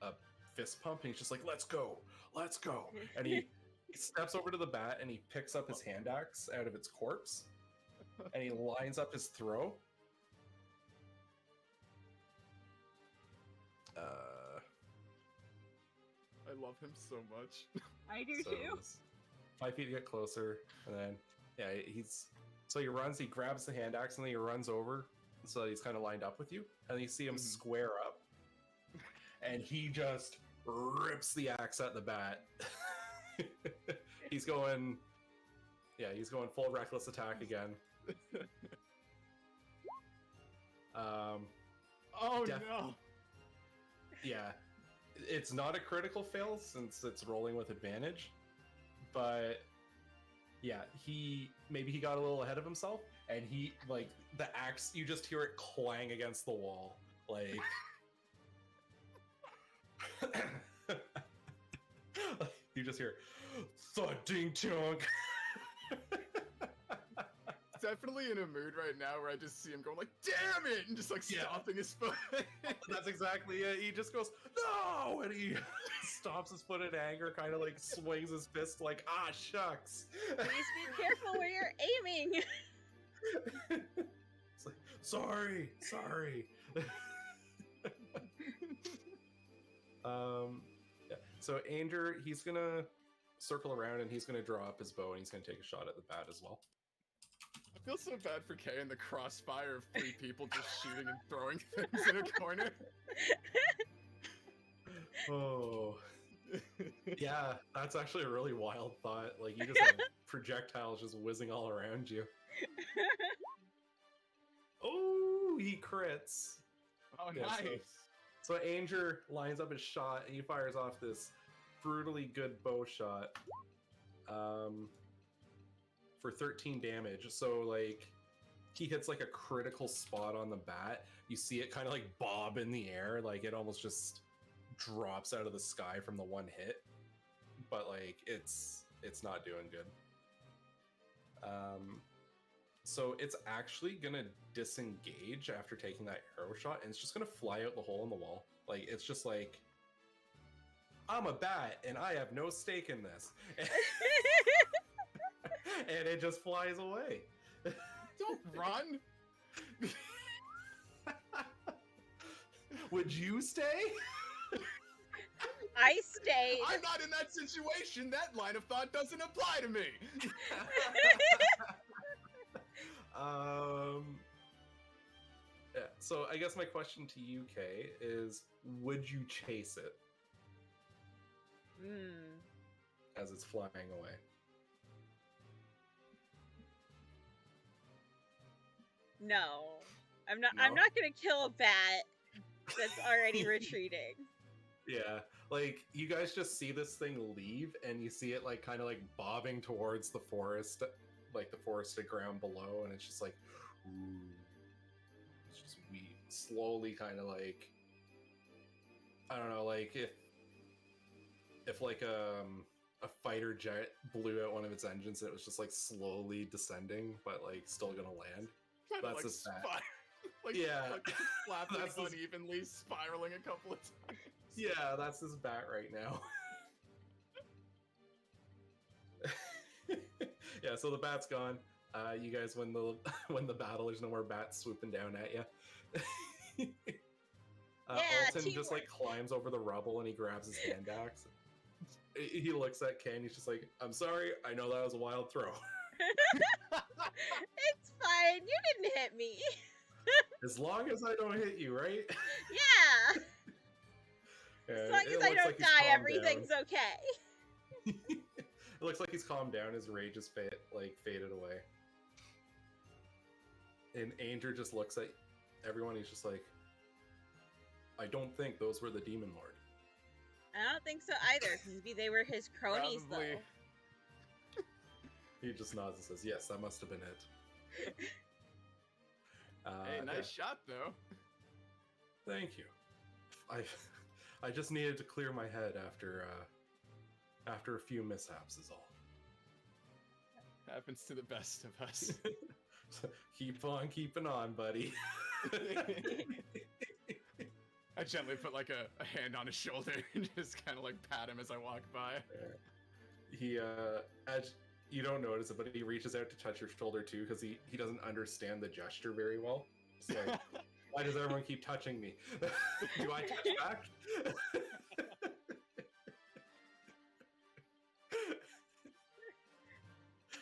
Speaker 1: a fist pump, and he's just like, let's go, and he steps over to the bat and he picks up his hand axe out of its corpse, and he lines up his throw.
Speaker 2: I love him so much.
Speaker 3: I do too.
Speaker 1: 5 feet to get closer, and then yeah, he runs, he grabs the hand axe, and then he runs over, so he's kind of lined up with you, and you see him square up, and he just rips the axe at the bat. he's going full reckless attack again.
Speaker 2: Oh no!
Speaker 1: Yeah, it's not a critical fail since it's rolling with advantage, but yeah, he got a little ahead of himself, and he like the axe, you just hear it clang against the wall, like you just hear thud ding chunk.
Speaker 2: Definitely in a mood right now where I just see him going like, damn it, and just like stomping his foot.
Speaker 1: That's exactly it. He just goes, no, and he stomps his foot in anger, kind of like swings his fist like, ah, shucks.
Speaker 3: Please be careful where you're aiming.
Speaker 1: It's like, sorry. Yeah. So Anger, he's gonna circle around and he's gonna draw up his bow and he's gonna take a shot at the bat as well.
Speaker 2: I feel so bad for Kay in the crossfire of 3 people just shooting and throwing things in a corner.
Speaker 1: Oh. Yeah, that's actually a really wild thought. Like, you just have projectiles just whizzing all around you. Oh, he crits.
Speaker 2: Oh,
Speaker 1: Yeah,
Speaker 2: nice.
Speaker 1: So Anger lines up his shot and he fires off this brutally good bow shot. For 13 damage. So like he hits like a critical spot on the bat. You see it kind of like bob in the air, like it almost just drops out of the sky from the one hit. But like it's not doing good. So it's actually gonna disengage after taking that arrow shot, and it's just gonna fly out the hole in the wall. Like it's just like, I'm a bat and I have no stake in this. And it just flies away.
Speaker 2: Don't run.
Speaker 1: Would you stay?
Speaker 3: I stayed.
Speaker 2: I'm not in that situation. That line of thought doesn't apply to me.
Speaker 1: Yeah, so I guess my question to you, Kay, is would you chase it as it's flying away?
Speaker 3: No. I'm not
Speaker 1: No?
Speaker 3: I'm not gonna kill a bat that's already retreating.
Speaker 1: Yeah, like you guys just see this thing leave and you see it like kind of like bobbing towards the forest, like the forested ground below, and it's just like, ooh, it's just slowly kind of like, I don't know, like if like a fighter jet blew out one of its engines and it was just like slowly descending but like still gonna land. That's
Speaker 2: like
Speaker 1: his bat.
Speaker 2: Like,
Speaker 1: Yeah.
Speaker 2: like flapping
Speaker 1: That's his-
Speaker 2: unevenly, spiraling a couple of times.
Speaker 1: Yeah, that's his bat right now. Yeah, so the bat's gone. You guys win the battle. There's no more bats swooping down at you.
Speaker 3: Yeah,
Speaker 1: Alton just like
Speaker 3: teamwork.
Speaker 1: climbs over the rubble and he grabs his hand axe. He looks at Ken. He's just like, "I'm sorry. I know that was a wild throw."
Speaker 3: hit me.
Speaker 1: As long as I don't hit you, right?
Speaker 3: Yeah. As long as I don't die, everything's okay.
Speaker 1: It looks like he's calmed down. His rage is faded away. And Anger just looks at everyone. He's just like, I don't think those were the Demon Lord.
Speaker 3: I don't think so either. Maybe they were his cronies,
Speaker 2: Probably.
Speaker 3: though.
Speaker 1: He just nods and says, yes, that must have been it.
Speaker 2: Hey, nice shot, though.
Speaker 1: Thank you. I just needed to clear my head after a few mishaps is all.
Speaker 2: Happens to the best of us.
Speaker 1: Keep on keeping on, buddy.
Speaker 2: I gently put like a hand on his shoulder and just kind of like pat him as I walk by.
Speaker 1: He as you don't notice it, but he reaches out to touch your shoulder too because he doesn't understand the gesture very well. It's like, why does everyone keep touching me? Do I touch back?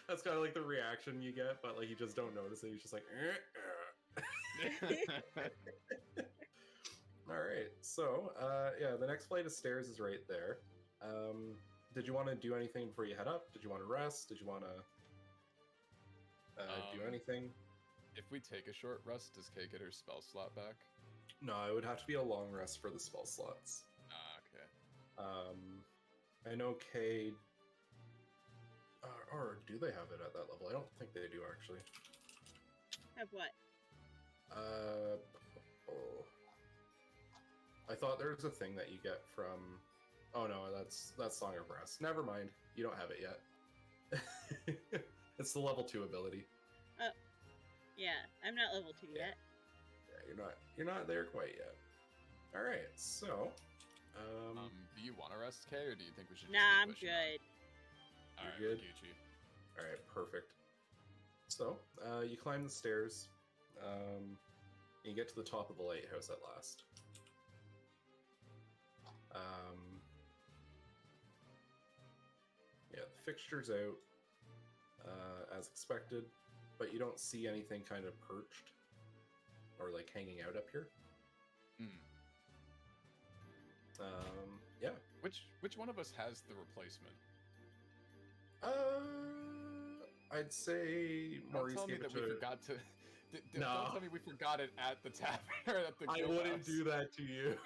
Speaker 1: That's kind of like the reaction you get, but like you just don't notice it. He's just like, all right. So, yeah, the next flight of stairs is right there. Did you want to do anything before you head up? Did you want to rest? Did you want to do anything?
Speaker 2: If we take a short rest, does Kay get her spell slot back?
Speaker 1: No, it would have to be a long rest for the spell slots.
Speaker 2: Ah, okay.
Speaker 1: I know Kay. Or do they have it at that level? I don't think they do, actually.
Speaker 3: Have what?
Speaker 1: I thought there was a thing that you get from... Oh no, that's Song of Rest. Never mind. You don't have it yet. It's the level 2 ability.
Speaker 3: Oh. Yeah, I'm not level 2 yet.
Speaker 1: Yeah, you're not there quite yet. Alright, so...
Speaker 2: do you want to rest, Kay, or do you think we should just
Speaker 3: Nah,
Speaker 2: keep
Speaker 3: I'm
Speaker 2: pushing
Speaker 3: good.
Speaker 2: on?
Speaker 1: You're
Speaker 2: Alright,
Speaker 1: good?
Speaker 2: Gucci.
Speaker 1: Alright, perfect. So, you climb the stairs. You get to the top of the lighthouse at last. Yeah, the fixture's out, as expected, but you don't see anything kind of perched or like hanging out up here. Yeah.
Speaker 2: Which one of us has the replacement?
Speaker 1: I'd say Maurice
Speaker 2: Don't tell me
Speaker 1: gave it
Speaker 2: that we
Speaker 1: to...
Speaker 2: forgot to...
Speaker 1: No.
Speaker 2: Don't tell me we forgot it at the tavern or at the
Speaker 1: I wouldn't do that to you.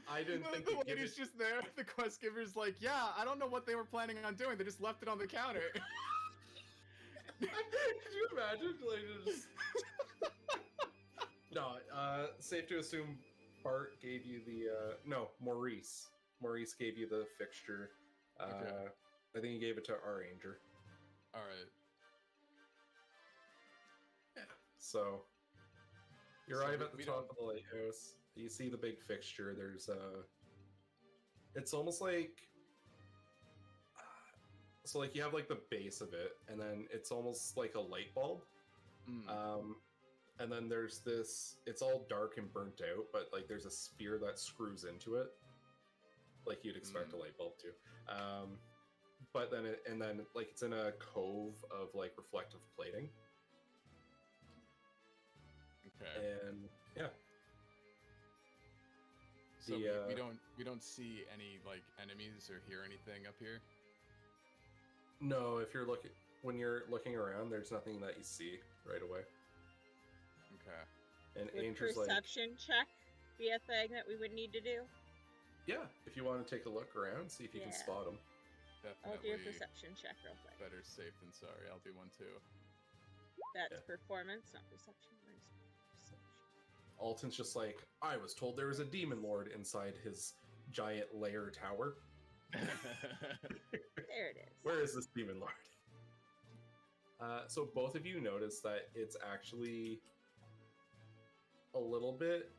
Speaker 1: I didn't think
Speaker 2: the lady's just there. The quest giver's like, yeah, I don't know what they were planning on doing. They just left it on the counter.
Speaker 1: Could you imagine? Like, just... No, safe to assume Bart gave you the... No, Maurice. Maurice gave you the fixture.
Speaker 2: Okay.
Speaker 1: I think he gave it to our Ranger.
Speaker 2: Alright.
Speaker 1: Yeah. So, you arrive at the top of the lighthouse. You see the big fixture. There's it's almost like... So, like, you have, like, the base of it, and then it's almost like a light bulb. And then there's this... It's all dark and burnt out, but, like, there's a sphere that screws into it. Like you'd expect a light bulb to. But then, like, it's in a cove of, like, reflective plating.
Speaker 2: Okay.
Speaker 1: And, yeah.
Speaker 2: So we don't see any like enemies or hear anything up here.
Speaker 1: No, when you're looking around, there's nothing that you see right away.
Speaker 2: Okay.
Speaker 1: And
Speaker 3: Would
Speaker 1: Anger's like,
Speaker 3: perception check be a thing that we would need to do?
Speaker 1: yeah, if you want to take a look around, see if you can spot them.
Speaker 3: I'll do a perception check real quick.
Speaker 2: Better safe than sorry. I'll do one too.
Speaker 3: That's performance, not perception. Where's perception?
Speaker 1: Alton's just like, I was told there was a demon lord inside his giant lair tower.
Speaker 3: There it is.
Speaker 1: Where is this demon lord? So both of you notice that it's actually a little bit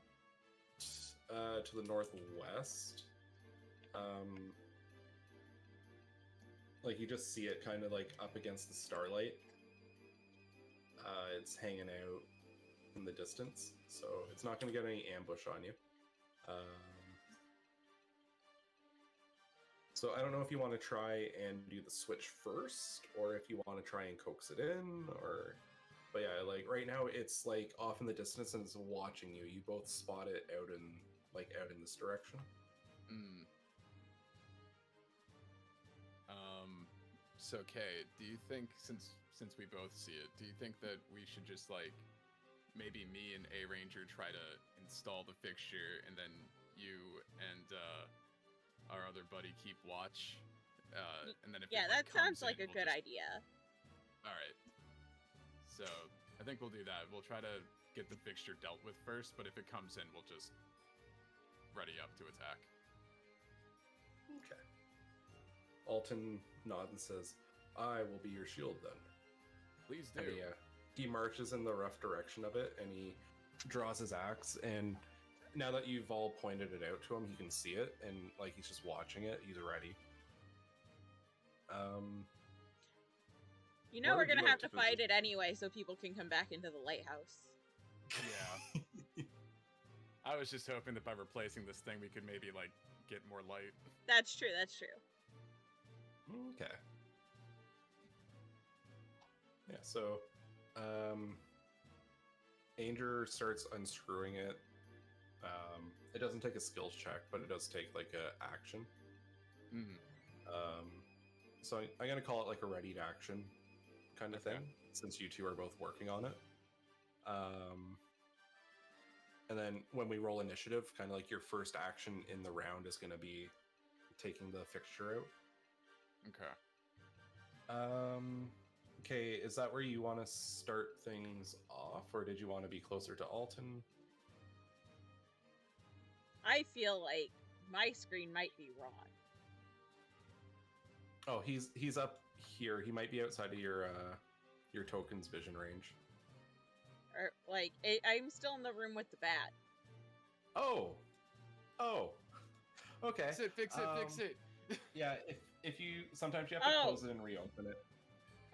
Speaker 1: to the northwest. Like you just see it kind of like up against the starlight. It's hanging out in the distance, so it's not going to get any ambush on you. So I don't know if you want to try and do the switch first, or if you want to try and coax it in, or But yeah, like right now it's like off in the distance and it's watching you. You both spot it out in this direction.
Speaker 2: Mm. So Kay, do you think since we both see it, do you think that we should just like maybe me and A Ranger try to install the fixture and then you and our other buddy keep watch? And then if
Speaker 3: Yeah,
Speaker 2: it,
Speaker 3: that sounds like a
Speaker 2: we'll
Speaker 3: good
Speaker 2: just...
Speaker 3: idea.
Speaker 2: All right. So I think we'll do that. We'll try to get the fixture dealt with first, but if it comes in, we'll just ready up to attack.
Speaker 1: Okay. Alton nods and says, "I will be your shield then."
Speaker 2: Please do.
Speaker 1: And he marches in the rough direction of it, and he draws his axe. And now that you've all pointed it out to him, he can see it, and like he's just watching it. He's ready.
Speaker 3: You know we're gonna have to fight it anyway, so people can come back into the lighthouse.
Speaker 2: Yeah. I was just hoping that by replacing this thing, we could maybe like get more light.
Speaker 3: That's true. That's true.
Speaker 1: Okay. Yeah, so Anger starts unscrewing it. It doesn't take a skills check, but it does take like a action.
Speaker 2: Mm-hmm.
Speaker 1: So I'm gonna call it like a readied action kind of thing, since you two are both working on it. And then when we roll initiative, kind of like your first action in the round is gonna be taking the fixture out.
Speaker 2: Okay.
Speaker 1: Okay, is that where you want to start things off, or did you want to be closer to Alton?
Speaker 3: I feel like my screen might be wrong.
Speaker 1: Oh, he's up here. He might be outside of your token's vision range.
Speaker 3: Or like I'm still in the room with the bat.
Speaker 1: Oh, okay.
Speaker 2: Fix it.
Speaker 1: Yeah, if you sometimes you have to close it and reopen it.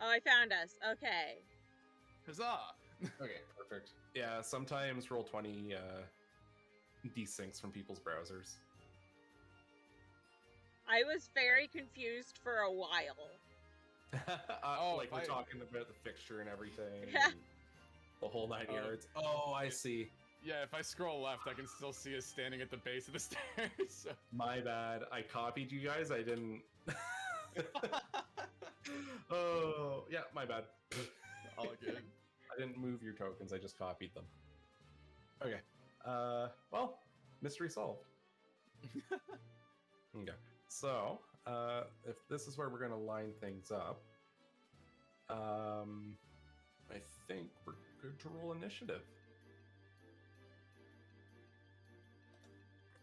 Speaker 3: Oh, I found us. Okay.
Speaker 2: Huzzah!
Speaker 1: Okay, perfect. Yeah, sometimes Roll20 desyncs from people's browsers.
Speaker 3: I was very confused for a while.
Speaker 1: Like we're talking about the fixture and everything. And the whole 9 yards. Oh, I see.
Speaker 2: Yeah, if I scroll left, I can still see us standing at the base of the stairs. So.
Speaker 1: My bad. I copied you guys. I didn't. Oh, yeah, my bad.
Speaker 2: All good.
Speaker 1: I didn't move your tokens. I just copied them. Okay. Well, mystery solved. Okay. So, if this is where we're going to line things up, I think we're good to roll initiative.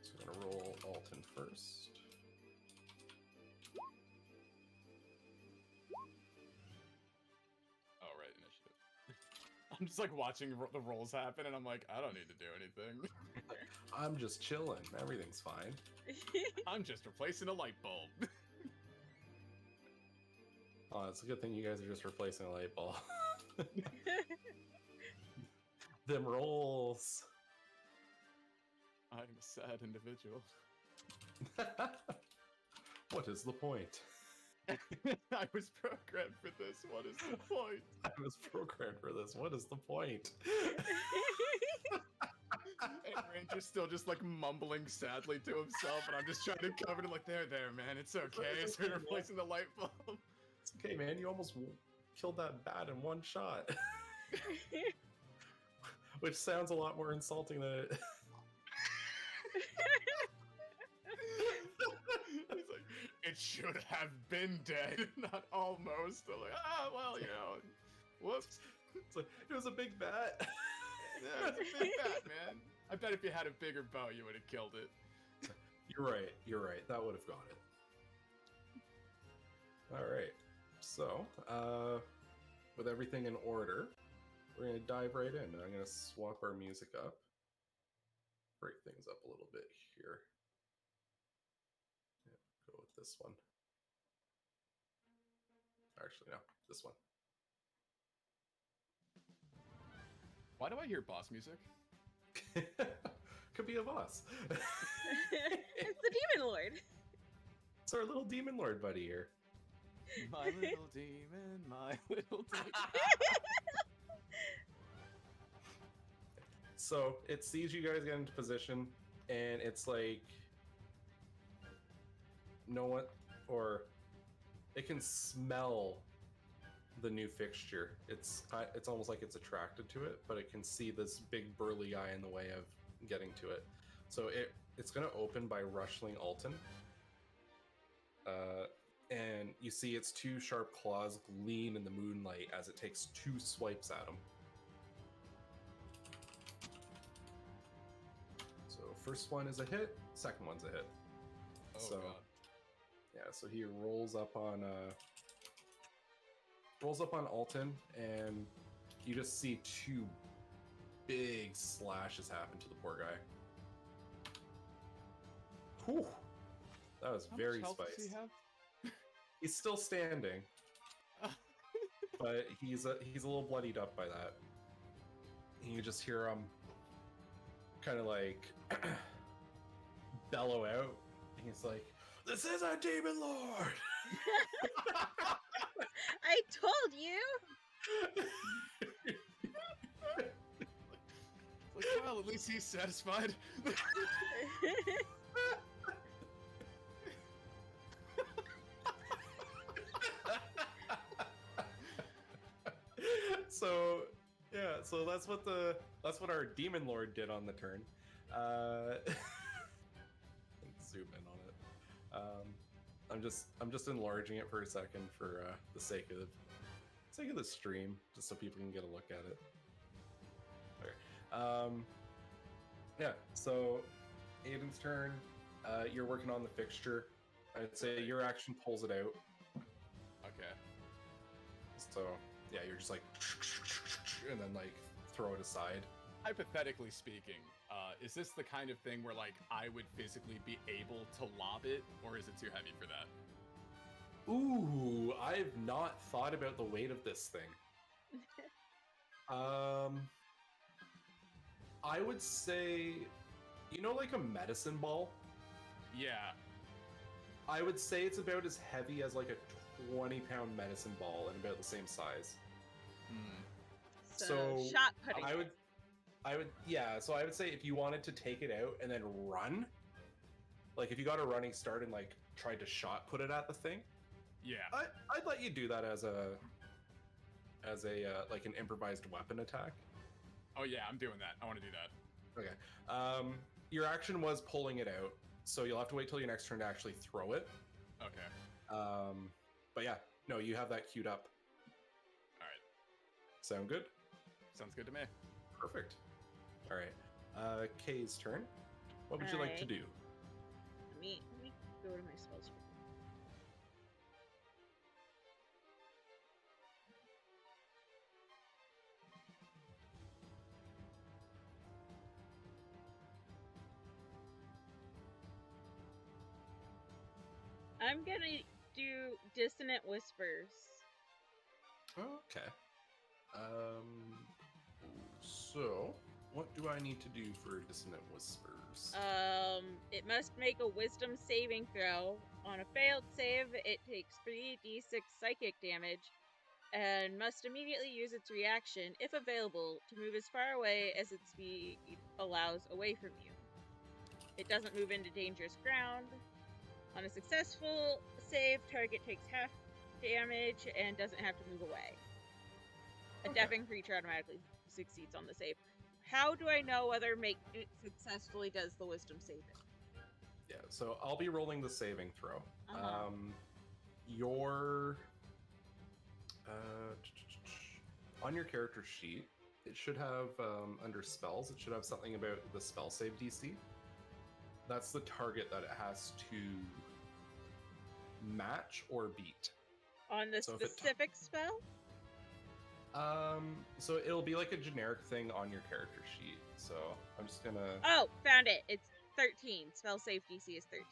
Speaker 1: So we're going to roll Alton first.
Speaker 2: Oh, right, initiative. I'm just like watching the rolls happen, and I'm like, I don't need to do anything.
Speaker 1: I'm just chilling. Everything's fine.
Speaker 2: I'm just replacing a light bulb.
Speaker 1: Oh, it's a good thing you guys are just replacing a light bulb. Them rolls.
Speaker 2: I'm a sad individual.
Speaker 1: What is the point?
Speaker 2: I was programmed for this. What is the point?
Speaker 1: I was programmed for this. What is the point?
Speaker 2: And Ranger's still just like mumbling sadly to himself, and I'm just trying to cover it like, there, man, it's okay. So we're replacing the light bulb.
Speaker 1: It's okay, man. You almost killed that bat in one shot. Which sounds a lot more insulting than it.
Speaker 2: He's like, it should have been dead, not almost. I'm like, well, you know, whoops.
Speaker 1: It's like, it was a big bat.
Speaker 2: Yeah, it's a big bat, man. I bet if you had a bigger bow, you would have killed it.
Speaker 1: You're right. That would have got it. All right. So, with everything in order, we're going to dive right in. I'm going to swap our music up. Break things up a little bit here. Yeah, go with this one. Actually, no, this one.
Speaker 2: Why do I hear boss music?
Speaker 1: Could be a boss.
Speaker 3: It's the Demon Lord.
Speaker 1: It's our little Demon Lord buddy here.
Speaker 2: My little demon, my little demon.
Speaker 1: So it sees you guys get into position, and it's like no one, or it can smell the new fixture. It's almost like it's attracted to it, but it can see this big burly guy in the way of getting to it. So it's going to open by rustling Alton. And you see its two sharp claws gleam in the moonlight as it takes 2 swipes at him. So first one is a hit, second one's a hit.
Speaker 2: Oh,
Speaker 1: so
Speaker 2: God.
Speaker 1: yeah, so he rolls up on Alton, and you just see 2 big slashes happen to the poor guy. Whew. That was
Speaker 2: How
Speaker 1: very
Speaker 2: much health does
Speaker 1: spiced.
Speaker 2: he have?
Speaker 1: He's still standing, but he's a little bloodied up by that. And you just hear him kind of like bellow out. And he's like, "This is a demon lord!"
Speaker 3: I told you.
Speaker 2: Like, well, at least he's satisfied.
Speaker 1: So yeah, so that's what our demon lord did on the turn. Zoom in on it. I'm just enlarging it for a second for the sake of the stream, just so people can get a look at it. Okay. Yeah. So Aiden's turn. You're working on the fixture. I'd say your action pulls it out.
Speaker 2: Okay.
Speaker 1: So yeah, you're just like, and then like throw it aside.
Speaker 2: Hypothetically speaking, is this the kind of thing where like I would physically be able to lob it, or is it too heavy for that?
Speaker 1: Ooh, I've not thought about the weight of this thing. I would say, like a medicine ball?
Speaker 2: Yeah.
Speaker 1: I would say it's about as heavy as like a 20-pound medicine ball and about the same size.
Speaker 3: So shot putting.
Speaker 1: So I would say if you wanted to take it out and then run, like if you got a running start and like tried to shot put it at the thing,
Speaker 2: Yeah.
Speaker 1: I'd let you do that as a like an improvised weapon attack.
Speaker 2: Oh yeah, I'm doing that. I want to do that.
Speaker 1: Okay. Your action was pulling it out, so you'll have to wait till your next turn to actually throw it.
Speaker 2: Okay.
Speaker 1: But yeah, no, you have that queued up.
Speaker 2: All right.
Speaker 1: Sound good?
Speaker 2: Sounds good to me.
Speaker 1: Perfect. All right. Kay's turn. What would you like to do?
Speaker 3: Let me go to my spells. I'm gonna do Dissonant Whispers.
Speaker 1: Okay. So, what do I need to do for Dissonant Whispers?
Speaker 3: It must make a Wisdom saving throw. On a failed save, it takes 3d6 psychic damage, and must immediately use its reaction, if available, to move as far away as its speed allows away from you. It doesn't move into dangerous ground. On a successful save, target takes half damage and doesn't have to move away. A deafening creature automatically succeeds on the save. How do I know whether it successfully does the wisdom saving?
Speaker 1: Yeah, so I'll be rolling the saving throw.
Speaker 3: Uh-huh.
Speaker 1: Your on your character sheet, it should have under spells, it should have something about the spell save DC. That's the target that it has to match or beat.
Speaker 3: On the specific spell?
Speaker 1: So it'll be like a generic thing on your character sheet. So I'm just gonna...
Speaker 3: Oh, found it. It's 13. Spell save DC is 13.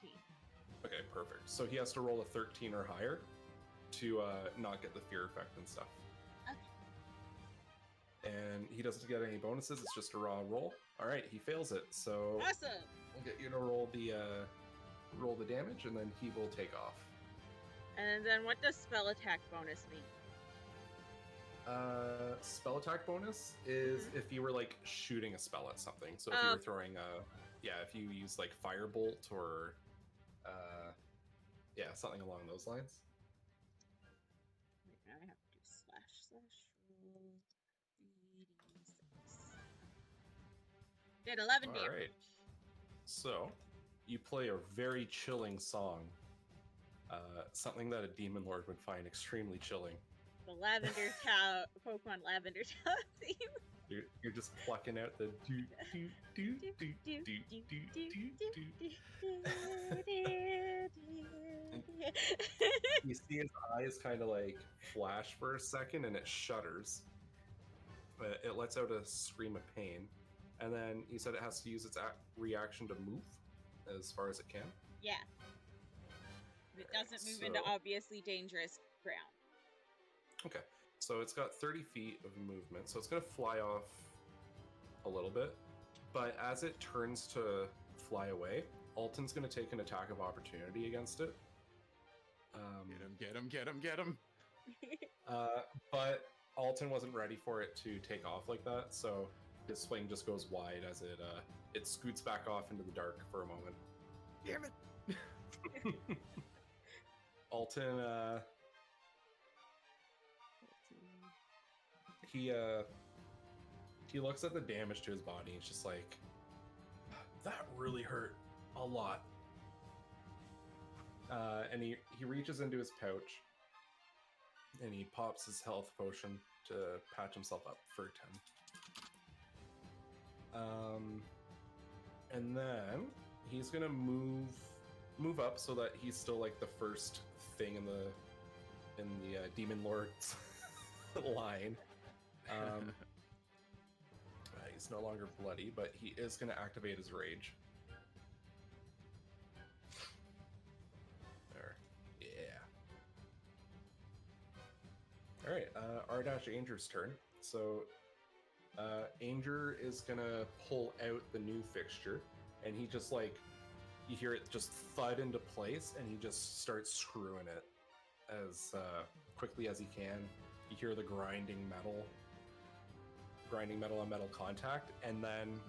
Speaker 1: Okay, perfect. So he has to roll a 13 or higher to not get the fear effect and stuff.
Speaker 3: Okay.
Speaker 1: And he doesn't get any bonuses, it's just a raw roll. Alright, he fails it, so...
Speaker 3: Awesome!
Speaker 1: We'll get you to roll the damage, and then he will take off.
Speaker 3: And then what does spell attack bonus mean?
Speaker 1: Spell attack bonus is if you were like shooting a spell at something. So if you were throwing if you use like firebolt or something along those lines.
Speaker 3: Wait, now I have to do // roll 3d6. Did 11 damage.
Speaker 1: All right. So you play a very chilling song. Something that a demon lord would find extremely chilling.
Speaker 3: The Lavender Town, Pokemon Lavender Town theme.
Speaker 1: You're just plucking out the do do do do do do do do. You see his eyes kind of like flash for a second, and it shudders. It lets out a scream of pain, and then he said it has to use its reaction to move as far as it can.
Speaker 3: Yeah. It doesn't move into obviously dangerous ground.
Speaker 1: Okay, so it's got 30 feet of movement, so it's going to fly off a little bit. But as it turns to fly away, Alton's going to take an attack of opportunity against it.
Speaker 2: Get him.
Speaker 1: But Alton wasn't ready for it to take off like that, so his swing just goes wide as it scoots back off into the dark for a moment.
Speaker 2: Damn it!
Speaker 1: Alton, he looks at the damage to his body and it's just like, that really hurt a lot. And he reaches into his pouch and he pops his health potion to patch himself up for 10. And then he's gonna move up so that he's still like the first thing in the Demon Lord's line. He's no longer bloody, but he is going to activate his rage. There. Yeah. Alright, R-Anger's turn. So, Anger is going to pull out the new fixture, and he just like, you hear it just thud into place, and he just starts screwing it as quickly as he can. You hear the grinding metal on metal contact, and then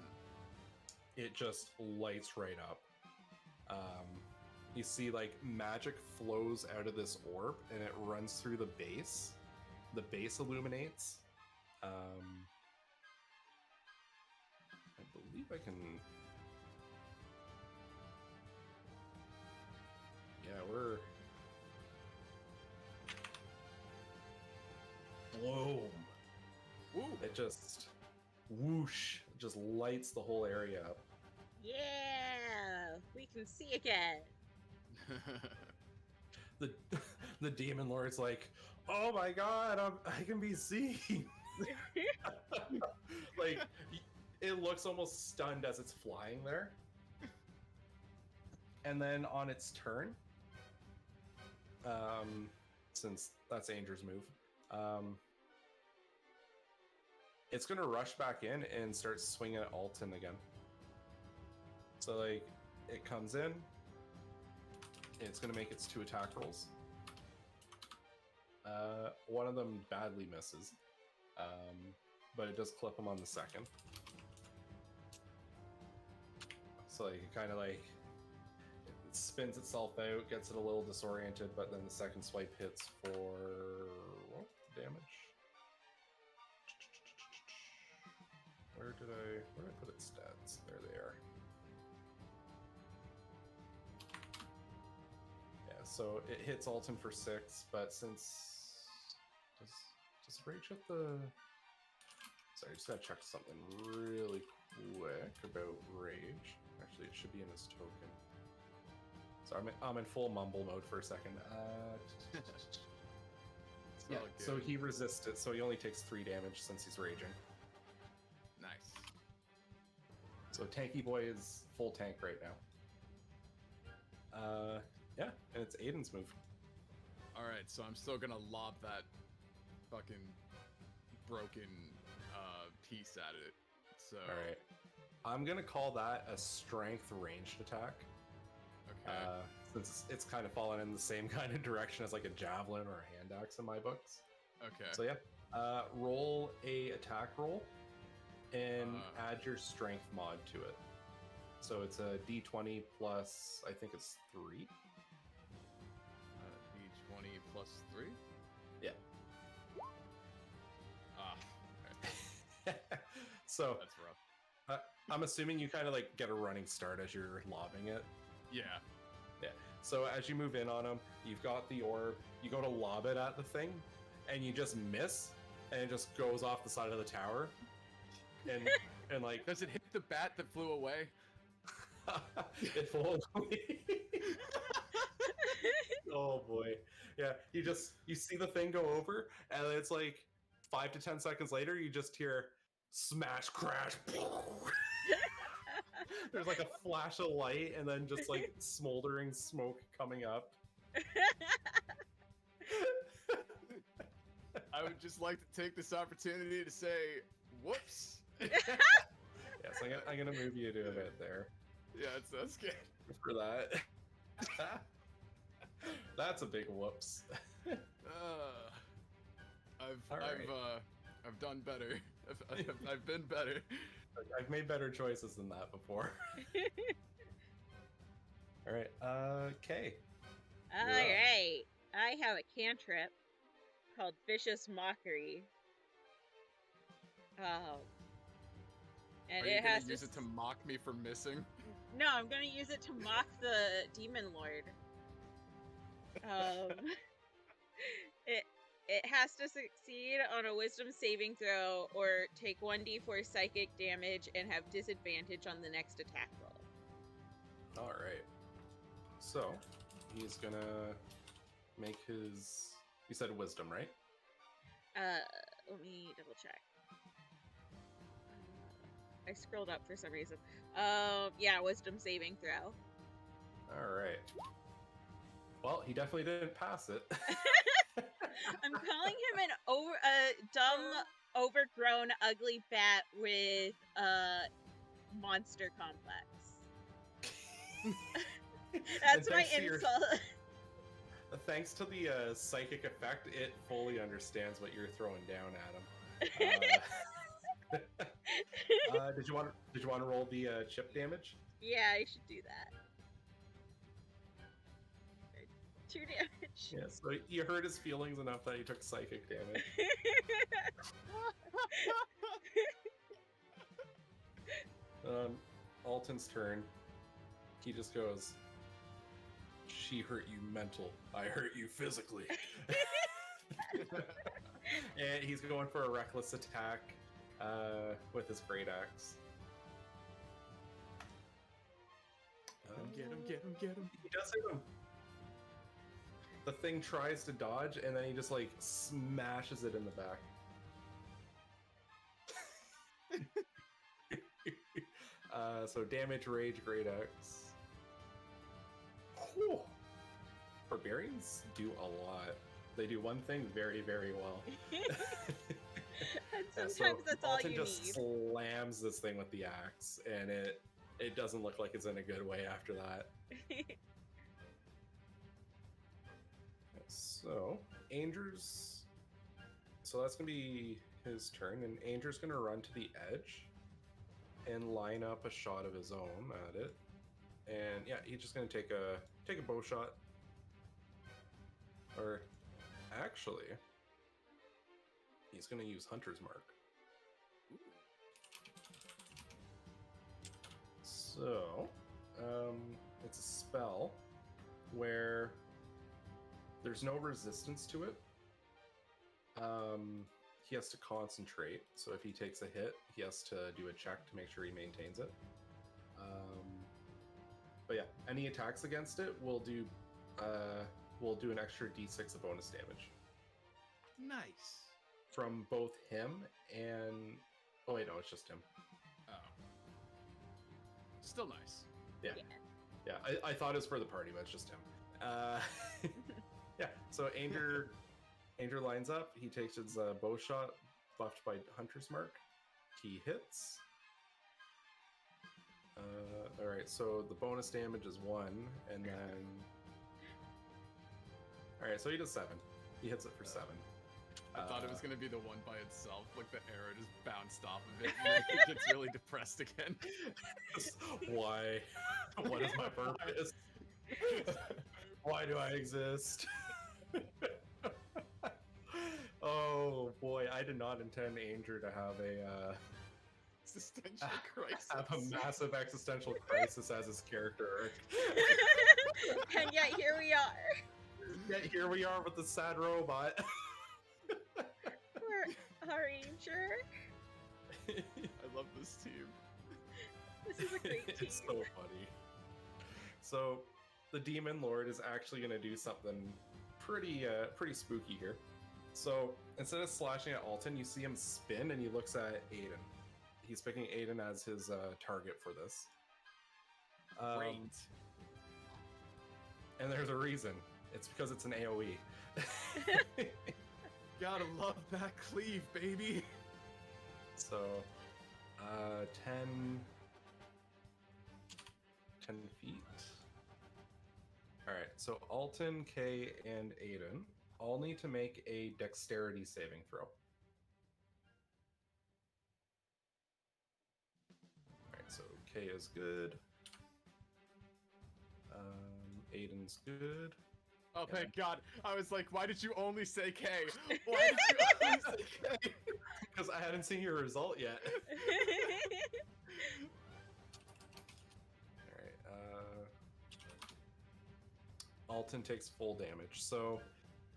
Speaker 1: it just lights right up. You see like magic flows out of this orb, and it runs through the base. The base illuminates. I believe I can... Yeah, we're... Boom!
Speaker 2: Woo.
Speaker 1: It just whoosh, just lights the whole area up.
Speaker 3: Yeah, we can see again.
Speaker 1: The demon lord's like, oh my god, I can be seen. Like, it looks almost stunned as it's flying there. And then on its turn, since that's Anger's move, it's going to rush back in and start swinging at Alton again. So, like, it comes in. It's going to make its 2 attack rolls. One of them badly misses. But it does clip him on the second. So, like, it kind of, like, it spins itself out, gets it a little disoriented, but then the second swipe hits for... damage? Where did I put its stats? There they are. Yeah, so it hits Alton for 6, but since does Rage hit the... Sorry, I just gotta check something really quick about Rage. Actually, it should be in his token. So I'm in full mumble mode for a second. Yeah, so he resists it, so he only takes 3 damage since he's raging.
Speaker 2: Nice.
Speaker 1: So Tanky Boy is full tank right now. Yeah, and it's Aiden's move.
Speaker 2: Alright, so I'm still gonna lob that fucking broken piece at it. So
Speaker 1: Alright. I'm gonna call that a strength ranged attack.
Speaker 2: Okay.
Speaker 1: Since it's kind of fallen in the same kind of direction as like a javelin or a hand axe in my books.
Speaker 2: Okay.
Speaker 1: So yeah, Roll a attack roll and
Speaker 2: Uh.
Speaker 1: add your strength mod to it. So it's a d20 plus, I think it's 3.
Speaker 2: D20 plus 3?
Speaker 1: Yeah.
Speaker 2: Ah, okay.
Speaker 1: So
Speaker 2: That's rough.
Speaker 1: I'm assuming you kind of like get a running start as you're lobbing it.
Speaker 2: Yeah.
Speaker 1: Yeah. So as you move in on him, you've got the orb. You go to lob it at the thing, and you just miss, and it just goes off the side of the tower. And like,
Speaker 2: Does it hit the bat that flew away?
Speaker 1: it falls away. Oh boy. Yeah. You see the thing go over, and it's like 5 to 10 seconds later, you just hear smash, crash. There's like a flash of light, and then just like smoldering smoke coming up.
Speaker 2: I would just like to take this opportunity to say, whoops.
Speaker 1: Yes, I'm gonna move you to a bit there
Speaker 2: Yeah, that's good.
Speaker 1: for that. That's a big whoops.
Speaker 2: I've done better. I've been better.
Speaker 1: I've made better choices than that before. All right, Kay.
Speaker 3: All right. I have a cantrip called Vicious Mockery. And
Speaker 2: Are you
Speaker 3: it
Speaker 2: gonna
Speaker 3: has
Speaker 2: use it to mock me for missing?
Speaker 3: No, I'm gonna use it to mock the Demon Lord. It has to succeed on a Wisdom saving throw or take 1d4 psychic damage and have disadvantage on the next attack roll.
Speaker 1: All right. So he's gonna make his. You said wisdom, right?
Speaker 3: Let me double check. I scrolled up for some reason. Yeah, wisdom saving throw.
Speaker 1: All right. Well, he definitely didn't pass it.
Speaker 3: I'm calling him a dumb, overgrown, ugly bat with a monster complex. That's my insult.
Speaker 1: Thanks to the psychic effect, it fully understands what you're throwing down at him. Did you want to roll the chip damage?
Speaker 3: Yeah, I should do that. 2 damage.
Speaker 1: Yeah, so you hurt his feelings enough that he took psychic damage. Alton's turn. He just goes, "She hurt you mental. I hurt you physically." And he's going for a reckless attack with his great axe.
Speaker 2: Get him.
Speaker 1: He does hit him. The thing tries to dodge, and then he just like smashes it in the back. So damage, rage, great axe. Whew. Barbarians do a lot. They do one thing very, very well.
Speaker 3: And sometimes that's all
Speaker 1: Alton
Speaker 3: you
Speaker 1: just
Speaker 3: need.
Speaker 1: slams this thing with the axe, and it doesn't look like it's in a good way after that. So, Anger's... So that's going to be his turn, and Anger's going to run to the edge and line up a shot of his own at it. And yeah, he's just going to take a bow shot. Or, actually, he's going to use Hunter's Mark. So, it's a spell where there's no resistance to it. He has to concentrate, so if he takes a hit, he has to do a check to make sure he maintains it. But yeah, any attacks against it will do an extra d6 of bonus damage.
Speaker 2: Nice.
Speaker 1: From both him and... Oh wait, no, it's just him.
Speaker 2: Oh. Still nice.
Speaker 1: Yeah, I thought it was for the party, but it's just him. Yeah, so Anger lines up. He takes his bow shot, buffed by Hunter's Mark. He hits. All right, so the bonus damage is 1, and then... All right, so he does 7. He hits it for 7.
Speaker 2: I thought it was gonna be the one by itself, like the arrow just bounced off of it, and it gets really depressed again.
Speaker 1: Why? What is my purpose? Why do I exist? Oh boy, I did not intend Ainger to have a
Speaker 2: Existential crisis.
Speaker 1: have a massive existential crisis as his character arc.
Speaker 3: And yet here we are.
Speaker 1: Yet here we are with the sad robot.
Speaker 3: We're a ranger.
Speaker 2: I love this team.
Speaker 3: This is a great team.
Speaker 1: It's so funny. So, the Demon Lord is actually going to do something pretty spooky here. So, instead of slashing at Alton, you see him spin and he looks at Aiden. He's picking Aiden as his target for this.
Speaker 2: Great.
Speaker 1: And there's a reason. It's because it's an AoE.
Speaker 2: Gotta love that cleave, baby.
Speaker 1: So, 10 feet. Alright, so Alton, Kay, and Aiden all need to make a dexterity saving throw. Alright, so Kay is good. Aiden's good.
Speaker 2: Oh, thank God. I was like, why did you only say K? Why did you only say K?
Speaker 1: Because I hadn't seen your result yet. Alright, Alton takes full damage. So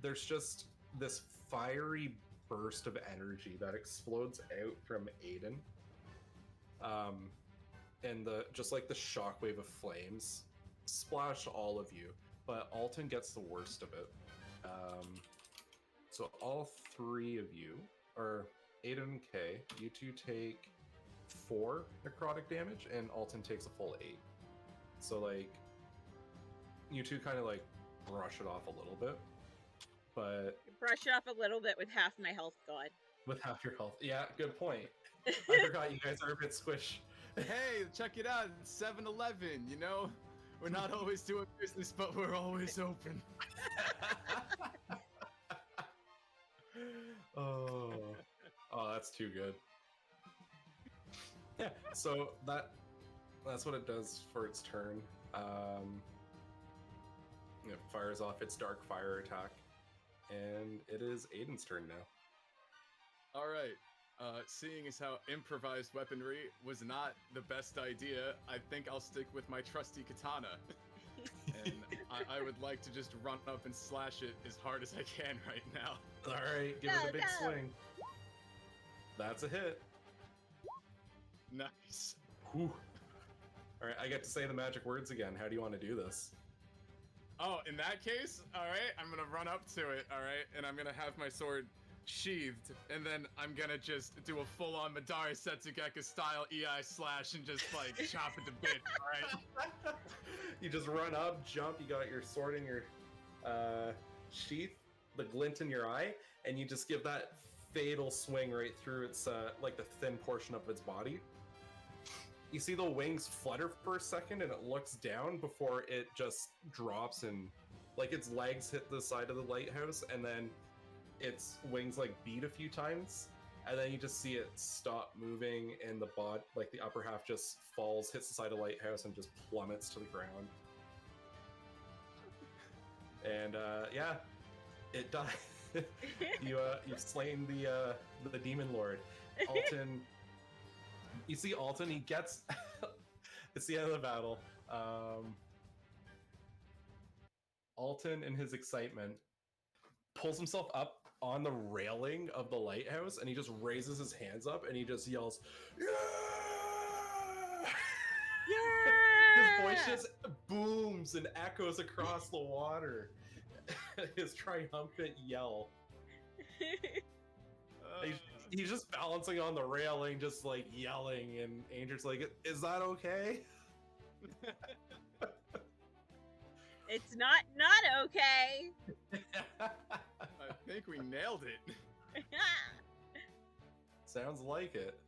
Speaker 1: there's just this fiery burst of energy that explodes out from Aiden. And just like the shockwave of flames splash all of you, but Alton gets the worst of it. So all three of you, or Aiden and Kay, you two take 4 necrotic damage, and Alton takes a full 8. So like, you two kind of like brush it off a little bit, but
Speaker 3: Brush it off a little bit with half my health gone.
Speaker 1: with half your health. Yeah, good point. I forgot you guys are a bit squish.
Speaker 2: Hey, check it out. It's 7-Eleven, you know? We're not always doing business, but we're always open.
Speaker 1: Oh, that's too good. Yeah, so that's what it does for its turn. It fires off its dark fire attack, and it is Aiden's turn now.
Speaker 2: All right. Seeing as how improvised weaponry was not the best idea, I think I'll stick with my trusty katana. And I would like to just run up and slash it as hard as I can right now.
Speaker 1: All right, give it a big swing. That's a hit.
Speaker 2: Nice.
Speaker 1: Whew. All right, I get to say the magic words again. How do you want to do this?
Speaker 2: Oh, in that case, all right, I'm gonna run up to it, all right, and I'm gonna have my sword sheathed, and then I'm gonna just do a full-on Madara Setsugeka style EI slash and just like chop it to bits, alright?
Speaker 1: You just run up, jump, you got your sword in your sheath, the glint in your eye, and you just give that fatal swing right through its like the thin portion of its body. You see the wings flutter for a second and it looks down before it just drops, and like its legs hit the side of the lighthouse, and then its wings like beat a few times, and then you just see it stop moving, and the like the upper half just falls, hits the side of the lighthouse, and just plummets to the ground. And yeah, it dies. You've slain the Demon Lord. Alton. You see Alton, he gets it's the end of the battle. Alton, in his excitement, pulls himself up on the railing of the lighthouse, and he just raises his hands up and he just yells, "Yeah!"
Speaker 3: Yeah!
Speaker 1: His voice just booms and echoes across the water. His triumphant yell. He's just balancing on the railing, just like yelling, and Angel's like, "Is that okay?"
Speaker 3: It's not okay.
Speaker 2: I think we nailed it.
Speaker 1: Sounds like it.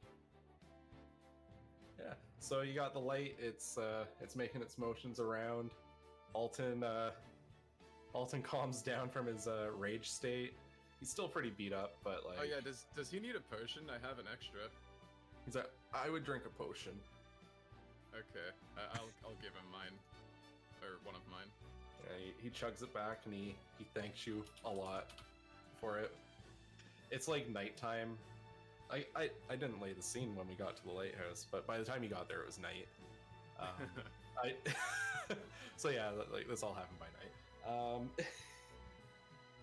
Speaker 1: Yeah. So you got the light. It's making its motions around. Alton calms down from his rage state. he's still pretty beat up, but like.
Speaker 2: Oh yeah, does he need a potion? I have an extra.
Speaker 1: He's like, I would drink a potion.
Speaker 2: Okay, I'll give him mine, or one of mine.
Speaker 1: He chugs it back and he thanks you a lot for it. It's like nighttime. I didn't lay the scene when we got to the lighthouse, but by the time you got there, it was night. So yeah, like this all happened by night.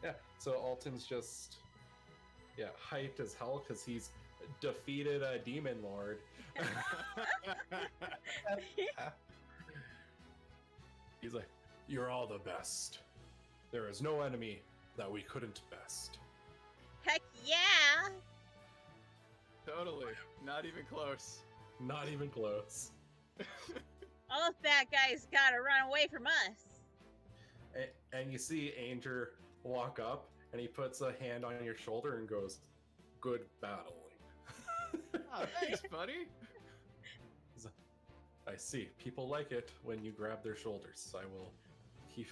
Speaker 1: Yeah, so Alton's just hyped as hell because he's defeated a demon lord. He's like, you're all the best. There is no enemy that we couldn't best.
Speaker 3: Heck yeah!
Speaker 2: Totally. Not even close.
Speaker 1: Not even close.
Speaker 3: All bad guys gotta run away from us.
Speaker 1: And you see Anger walk up, and he puts a hand on your shoulder and goes, good battling.
Speaker 2: Oh, thanks, buddy.
Speaker 1: I see. People like it when you grab their shoulders. I will keep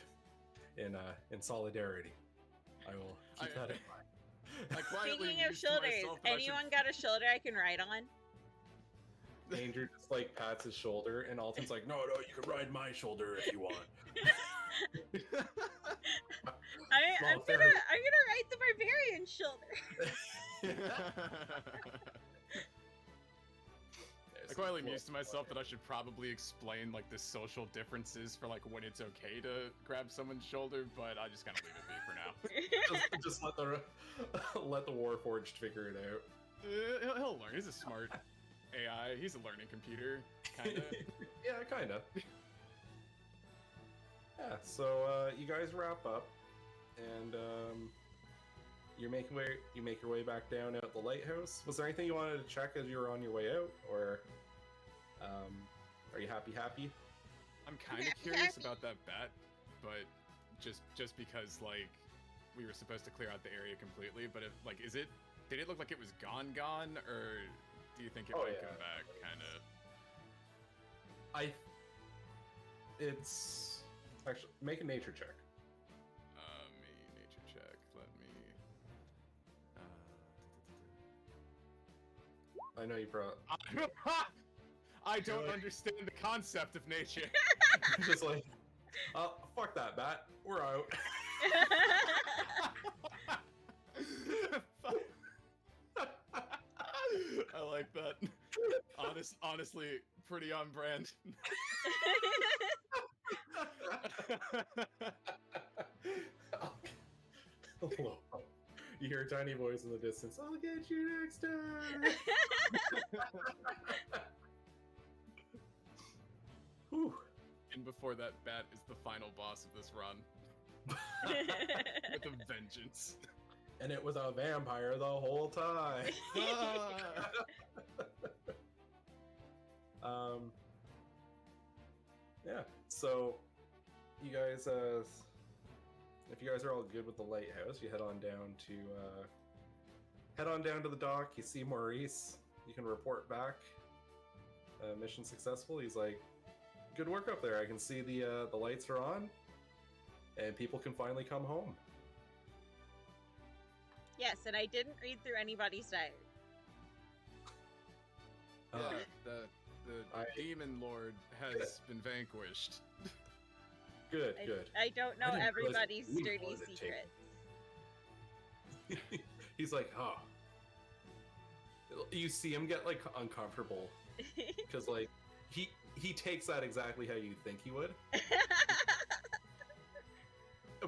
Speaker 1: in solidarity. I will keep that in mind.
Speaker 3: Speaking of shoulders, anyone got a shoulder I can ride on?
Speaker 1: Danger just like pats his shoulder, and Alton's like, no, you can ride my shoulder if you want.
Speaker 3: I'm gonna ride the barbarian shoulder.
Speaker 2: I quietly mused to myself that I should probably explain like the social differences for like when it's okay to grab someone's shoulder, but I just kind of leave it be for now.
Speaker 1: just let the Warforged figure it out.
Speaker 2: He'll learn. He's a smart AI. He's a learning computer, kind of.
Speaker 1: Yeah, kind of. Yeah. So you guys wrap up, and you make your way back down at the lighthouse. Was there anything you wanted to check as you were on your way out, or are you happy?
Speaker 2: I'm kind of curious about that bat, but just because like we were supposed to clear out the area completely, but if like did it look like it was gone, or do you think it might come back? Kind of.
Speaker 1: It's actually make a nature check.
Speaker 2: Nature check. Let me.
Speaker 1: I know you probably.
Speaker 2: I don't understand the concept of nature.
Speaker 1: Just like, fuck that bat. We're out.
Speaker 2: I like that. Honestly, pretty on brand.
Speaker 1: You hear a tiny voice in the distance. I'll get you next time. Whew.
Speaker 2: And before that, bat is the final boss of this run. With a vengeance.
Speaker 1: And it was a vampire the whole time. Yeah. So, you guys, if you guys are all good with the lighthouse, you head on down to the dock. You see Maurice. You can report back. Mission successful. He's like, good work up there. I can see the lights are on, and people can finally come home.
Speaker 3: Yes, and I didn't read through anybody's diary.
Speaker 2: The demon lord has been vanquished.
Speaker 1: Good.
Speaker 3: I don't know everybody's dirty secrets.
Speaker 1: He's like, oh. You see him get like uncomfortable because like he takes that exactly how you think he would.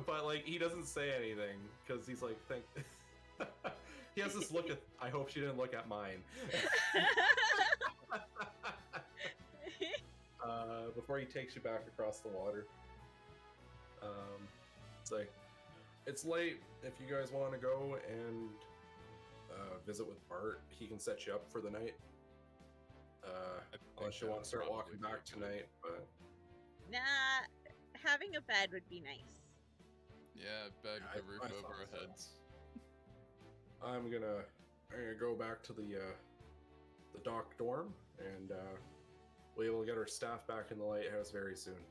Speaker 1: But like he doesn't say anything because he's like, he has this look at, I hope she didn't look at mine. Before he takes you back across the water. It's like, it's late. If you guys want to go and visit with Bart, he can set you up for the night. Unless you want to start walking back tonight, but...
Speaker 3: Nah, having a bed would be nice.
Speaker 2: Yeah, bed with the roof over our heads.
Speaker 1: I'm gonna go back to the dock dorm, and we will get our staff back in the lighthouse very soon.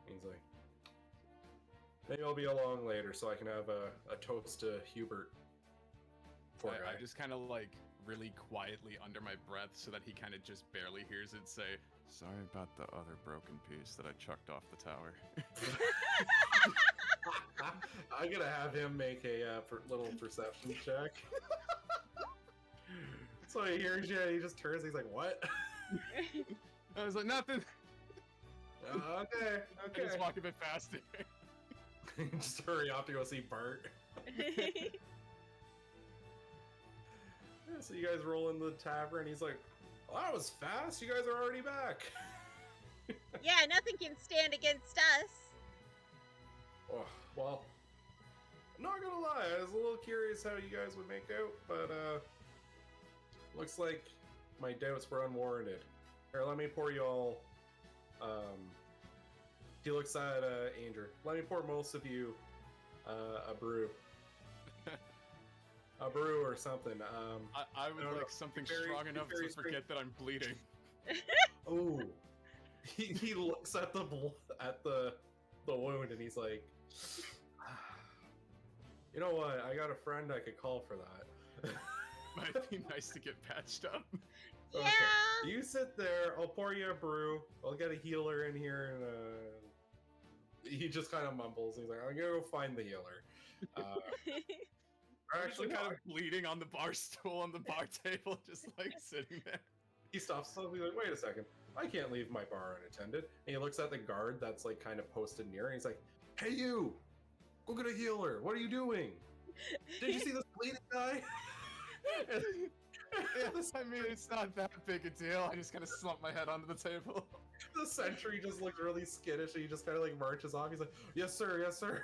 Speaker 1: He's like, Maybe I'll be along later so I can have a toast to Hubert. Poor guy.
Speaker 2: I just kind of like really quietly under my breath so that he kind of just barely hears it say, "Sorry about the other broken piece that I chucked off the tower."
Speaker 1: I'm gonna have him make a little perception check. So he hears you and he just turns and he's like, what?
Speaker 2: I was like, nothing.
Speaker 1: Okay.
Speaker 2: I just walk a bit faster.
Speaker 1: Just hurry off to go see Bart. Yeah, so you guys roll into the tavern. He's like, well, that was fast. You guys are already back.
Speaker 3: Yeah, nothing can stand against us.
Speaker 1: Oh, well, I'm not gonna lie. I was a little curious how you guys would make out, but looks like my doubts were unwarranted. Here, let me pour you all. He looks at Andrew. Let me pour most of you a brew. A brew or something.
Speaker 2: I would like something strong enough to forget that I'm bleeding.
Speaker 1: Oh, he looks at the wound and he's like, you know what? I got a friend I could call for that.
Speaker 2: Might be nice to get patched up.
Speaker 3: Yeah.
Speaker 1: Okay. You sit there. I'll pour you a brew. I'll get a healer in here, and he just kind of mumbles. He's like, "I'm gonna go find the healer."
Speaker 2: Actually, kind of bleeding on the bar stool on the bar table, just like sitting there.
Speaker 1: He stops. So he's like, "Wait a second. I can't leave my bar unattended." And he looks at the guard that's like kind of posted near, and he's like, "Hey, you! Go get a healer. What are you doing? Did you see this bleeding guy?"
Speaker 2: I mean, it's not that big a deal. I just kind of slump my head onto the table.
Speaker 1: The sentry just looks really skittish, and he just kind of like marches off. He's like, "Yes, sir. Yes, sir."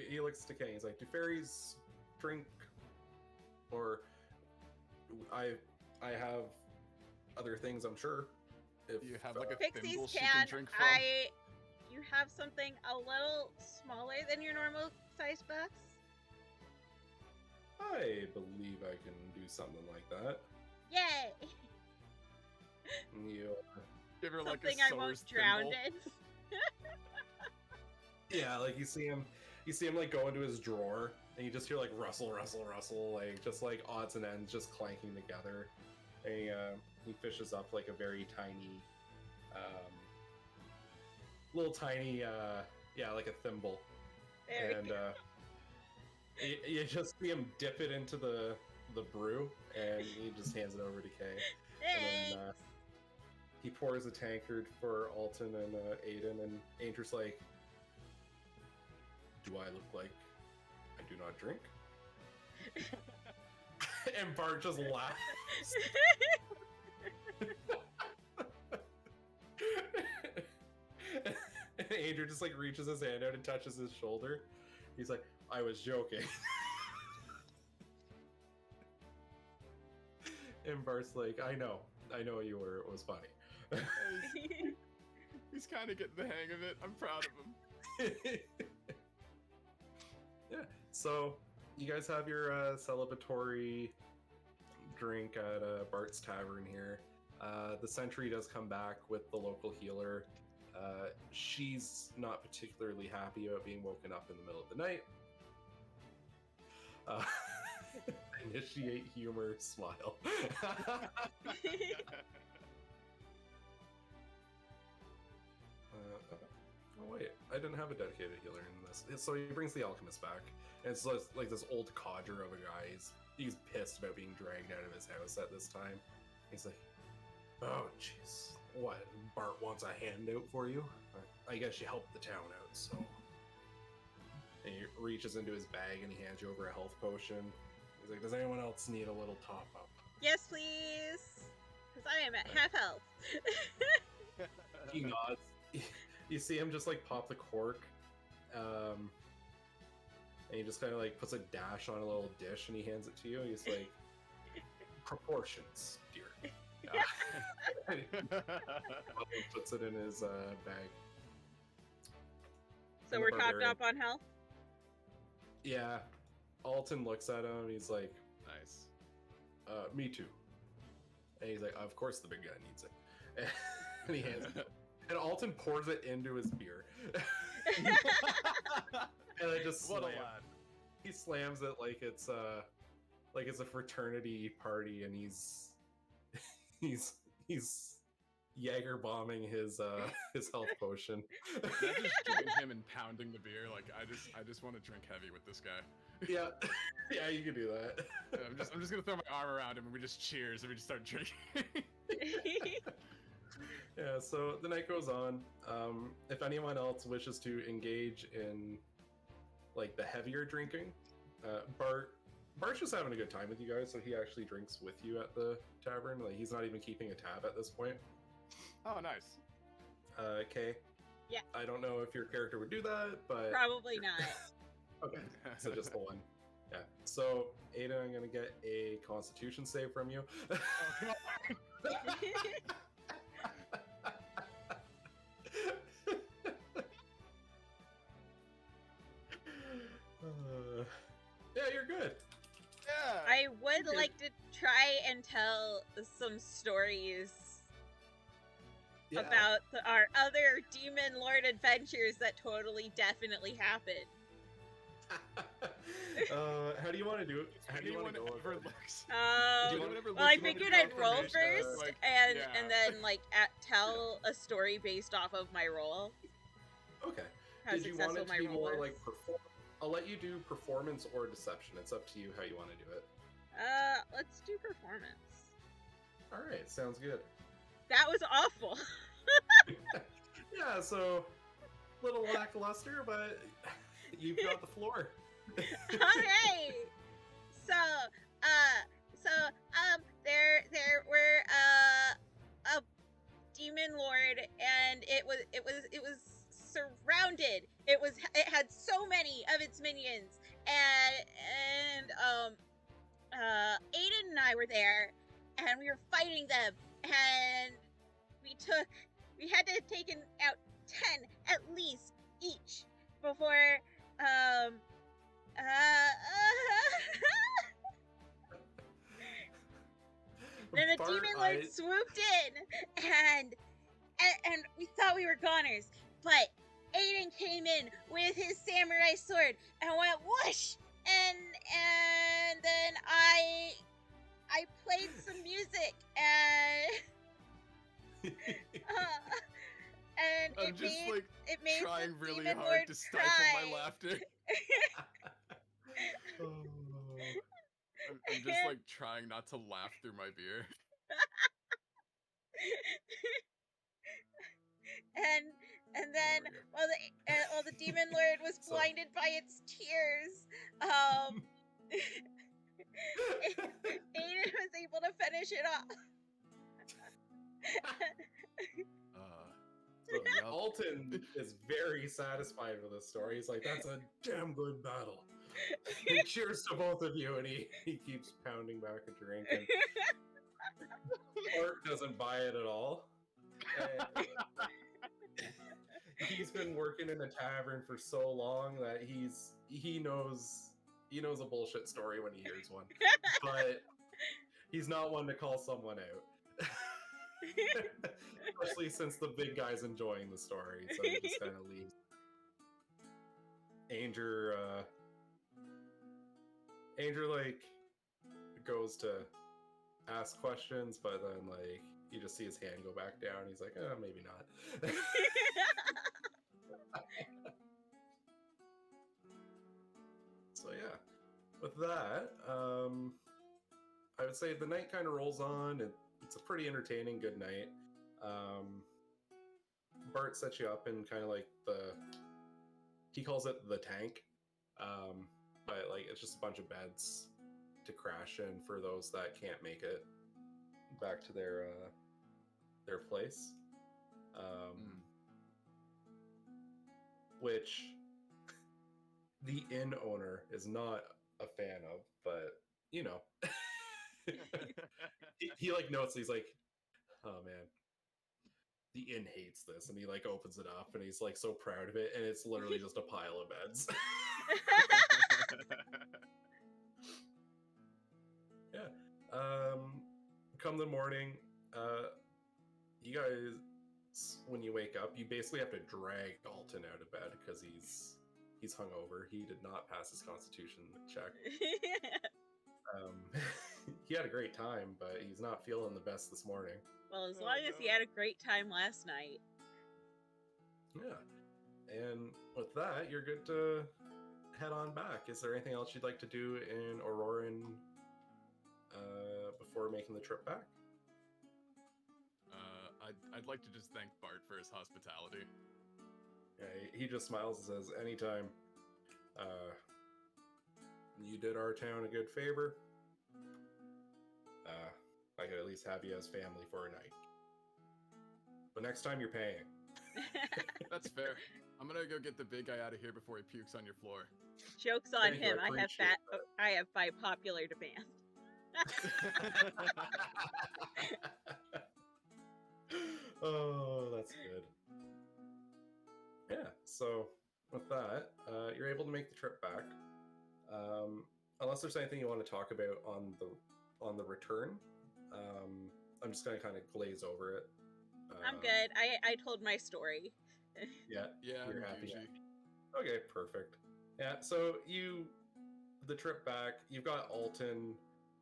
Speaker 1: He looks to Kane. He's like, "Do fairies drink? Or I have other things. I'm sure. If
Speaker 2: You have like a
Speaker 3: Pixies
Speaker 2: thimble she can
Speaker 3: can.
Speaker 2: drink from.
Speaker 3: You have something a little smaller than your normal size box?
Speaker 1: I believe I can do something like that.
Speaker 3: Yay!
Speaker 1: You,
Speaker 2: Give her like
Speaker 3: Something
Speaker 2: a
Speaker 3: I won't
Speaker 2: source
Speaker 3: drown
Speaker 2: thimble.
Speaker 3: in.
Speaker 1: yeah, like you see him like go into his drawer, and you just hear like rustle, like just like odds and ends just clanking together. And he fishes up like a very tiny, little tiny, like a thimble,
Speaker 3: There
Speaker 1: and
Speaker 3: we go.
Speaker 1: you just see him dip it into the brew, and he just hands it over to Kay. And then
Speaker 3: Thanks.
Speaker 1: he pours a tankard for Alton and Aiden, and Andrew's like, "Do I look like I do not drink?" And Bart just laughs. And Andrew just like reaches his hand out and touches his shoulder. He's like, "I was joking." And Bart's like, I know you were. It was funny."
Speaker 2: He's kind of getting the hang of it. I'm proud of him.
Speaker 1: Yeah. So you guys have your celebratory drink at Bart's Tavern here. The sentry does come back with the local healer. She's not particularly happy about being woken up in the middle of the night. Initiate humor, smile. Oh wait, I didn't have a dedicated healer in this. So he brings the alchemist back, and it's like this old codger of a guy. He's pissed about being dragged out of his house at this time. He's like, "Oh jeez, what? Bart wants a handout for you? I guess you helped the town out, so." And he reaches into his bag and he hands you over a health potion. He's like, "Does anyone else need a little top up?"
Speaker 3: Yes, please. Because I am at half health.
Speaker 1: He nods. You see him just like pop the cork, and he just kind of like puts a dash on a little dish and he hands it to you. He's like, "Proportions, dear." And he puts it in his bag.
Speaker 3: So
Speaker 1: And
Speaker 3: we're
Speaker 1: the
Speaker 3: topped
Speaker 1: barbarian-
Speaker 3: up on health?
Speaker 1: Yeah. Alton looks at him. He's like,
Speaker 2: Nice.
Speaker 1: "Me too." And he's like, "Of course the big guy needs it." And he hands it. And Alton pours it into his beer. And I just
Speaker 2: What a
Speaker 1: slam.
Speaker 2: lad.
Speaker 1: He slams it like it's a fraternity party, and he's Jaeger bombing his health potion.
Speaker 2: Not just join him in pounding the beer. Like I just want to drink heavy with this guy.
Speaker 1: Yeah, yeah, you can do that.
Speaker 2: I'm just gonna throw my arm around him and we just cheers and we just start drinking.
Speaker 1: Yeah, so the night goes on. If anyone else wishes to engage in like the heavier drinking, Bart's just having a good time with you guys, so he actually drinks with you at the tavern. Like he's not even keeping a tab at this point.
Speaker 2: Oh, nice.
Speaker 1: Kay.
Speaker 3: Yeah.
Speaker 1: I don't know if your character would do that, but
Speaker 3: Probably not.
Speaker 1: okay, so just the one. Yeah. So Aiden, I'm gonna get a Constitution save from you.
Speaker 2: Oh, come on.
Speaker 1: Yeah, you're good.
Speaker 2: Yeah.
Speaker 3: I would
Speaker 1: Okay.
Speaker 3: like to try and tell some stories
Speaker 1: Yeah.
Speaker 3: about our other demon lord adventures that totally definitely happened.
Speaker 1: How do you want to do it? How do you want
Speaker 2: Anyone
Speaker 1: to go
Speaker 2: ever
Speaker 1: over it?
Speaker 2: looks?
Speaker 1: Anyone ever
Speaker 3: Well, I
Speaker 1: looks at
Speaker 3: figured
Speaker 1: the
Speaker 3: I'd roll
Speaker 1: confirmation,
Speaker 3: first
Speaker 2: like,
Speaker 3: and
Speaker 2: yeah.
Speaker 3: then like tell a story based off of my roll.
Speaker 1: Okay.
Speaker 3: How
Speaker 1: Did you want
Speaker 3: successful
Speaker 1: it to
Speaker 3: my
Speaker 1: be
Speaker 3: roll
Speaker 1: more
Speaker 3: was.
Speaker 1: like I'll let you do performance or deception. It's up to you how you want to do it.
Speaker 3: Let's do performance.
Speaker 1: All right, sounds good.
Speaker 3: That was awful.
Speaker 1: Yeah, so little lackluster, but you've got the floor.
Speaker 3: Alright. There were a demon lord, and it was surrounded. It had so many of its minions, and Aiden and I were there, and we were fighting them, and we had to have taken out 10 at least each before then the
Speaker 1: Bart,
Speaker 3: demon lord swooped in, and we thought we were goners, but Aiden came in with his samurai sword and went whoosh, and then I played some music, and and
Speaker 2: I'm just like
Speaker 3: it made
Speaker 2: trying
Speaker 3: the
Speaker 2: really
Speaker 3: demon
Speaker 2: hard
Speaker 3: lord
Speaker 2: to stifle
Speaker 3: cry.
Speaker 2: my laughter.
Speaker 1: Oh.
Speaker 2: I'm just like trying not to laugh through my beer.
Speaker 3: and then
Speaker 2: There we
Speaker 3: while the demon lord was
Speaker 1: So-
Speaker 3: blinded by its tears, Aiden was able to finish it off.
Speaker 1: So
Speaker 2: Yep.
Speaker 1: Alton is very satisfied with this story. He's like, "That's a damn good battle." And cheers to both of you, and he keeps pounding back a drink. And Bart doesn't buy it at all. And he's been working in a tavern for so long that he knows a bullshit story when he hears one, but he's not one to call someone out. Especially since the big guy's enjoying the story, so he just kind of leaves. Anger like goes to ask questions, but then like you just see his hand go back down. He's like, maybe not. So yeah, with that, I would say the night kind of rolls on. It's a pretty entertaining good night. Bart sets you up in kind of like he calls it the tank, but like it's just a bunch of beds to crash in for those that can't make it back to their place. Which the inn owner is not a fan of, but you know, he like notes. He's like, "Oh man, the inn hates this," and he like opens it up, and he's like so proud of it, and it's literally just a pile of beds. Yeah. Come the morning, you guys, up. You basically have to drag Alton out of bed because he's hungover. He did not pass his constitution check. He had a great time, but he's not feeling the best this morning.
Speaker 3: Well, as long as he had a great time last night.
Speaker 1: Yeah. And with that, you're good to head on back. Is there anything else you'd like to do in Auroran before making the trip back?
Speaker 2: I'd like to just thank Bart for his hospitality.
Speaker 1: Yeah, he just smiles and says, anytime. You did our town a good favor. I could at least have you as family for a night. But next time you're paying.
Speaker 2: That's fair. I'm gonna go get the big guy out of here before he pukes on your floor.
Speaker 3: Joke's on
Speaker 1: Thank you,
Speaker 3: him.
Speaker 1: I
Speaker 3: I have by popular demand.
Speaker 1: Oh, that's good. Yeah, so with that, you're able to make the trip back. Unless there's anything you want to talk about on the return, I'm just gonna kind of glaze over it.
Speaker 3: I'm good. I told my story.
Speaker 1: Yeah,
Speaker 2: Yeah,
Speaker 1: you're
Speaker 2: I'm
Speaker 1: happy.
Speaker 2: Gucci.
Speaker 1: Okay, perfect. Yeah, so the trip back, you've got Alton.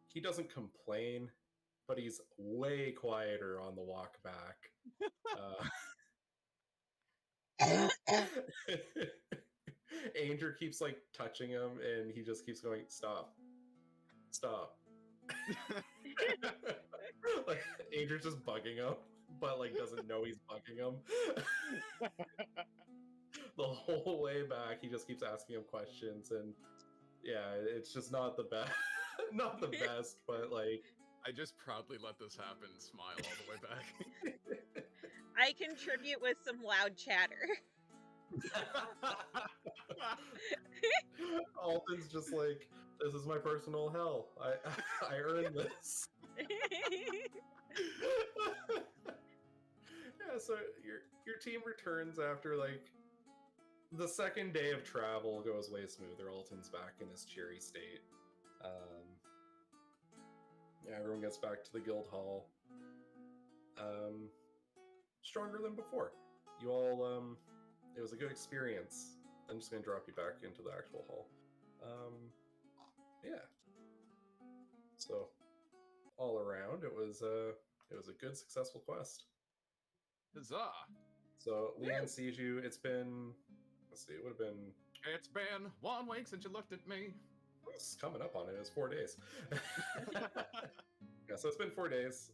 Speaker 1: He doesn't complain, but he's way quieter on the walk back. Anger keeps like touching him, and he just keeps going, "Stop, stop." Like Anger's just bugging him, but like doesn't know he's bugging him. The whole way back, he just keeps asking him questions, and yeah, it's just not the best. Not the best, but like
Speaker 2: I just proudly let this happen, smile all the way back.
Speaker 3: I contribute with some loud chatter.
Speaker 1: Alton's just like, this is my personal hell. I earned this. Yeah, so your team returns after like the second day of travel goes way smoother. Alton's back in his cheery state. Yeah, everyone gets back to the guild hall. Stronger than before. You all, it was a good experience. I'm just gonna drop you back into the actual hall. Yeah. So, all around, it was a good, successful quest.
Speaker 2: Huzzah!
Speaker 1: So Leanne sees you. It's been, let's see, it would have been.
Speaker 2: It's been 1 week since you looked at me.
Speaker 1: It's coming up on it. It was 4 days. Yeah, so it's been 4 days.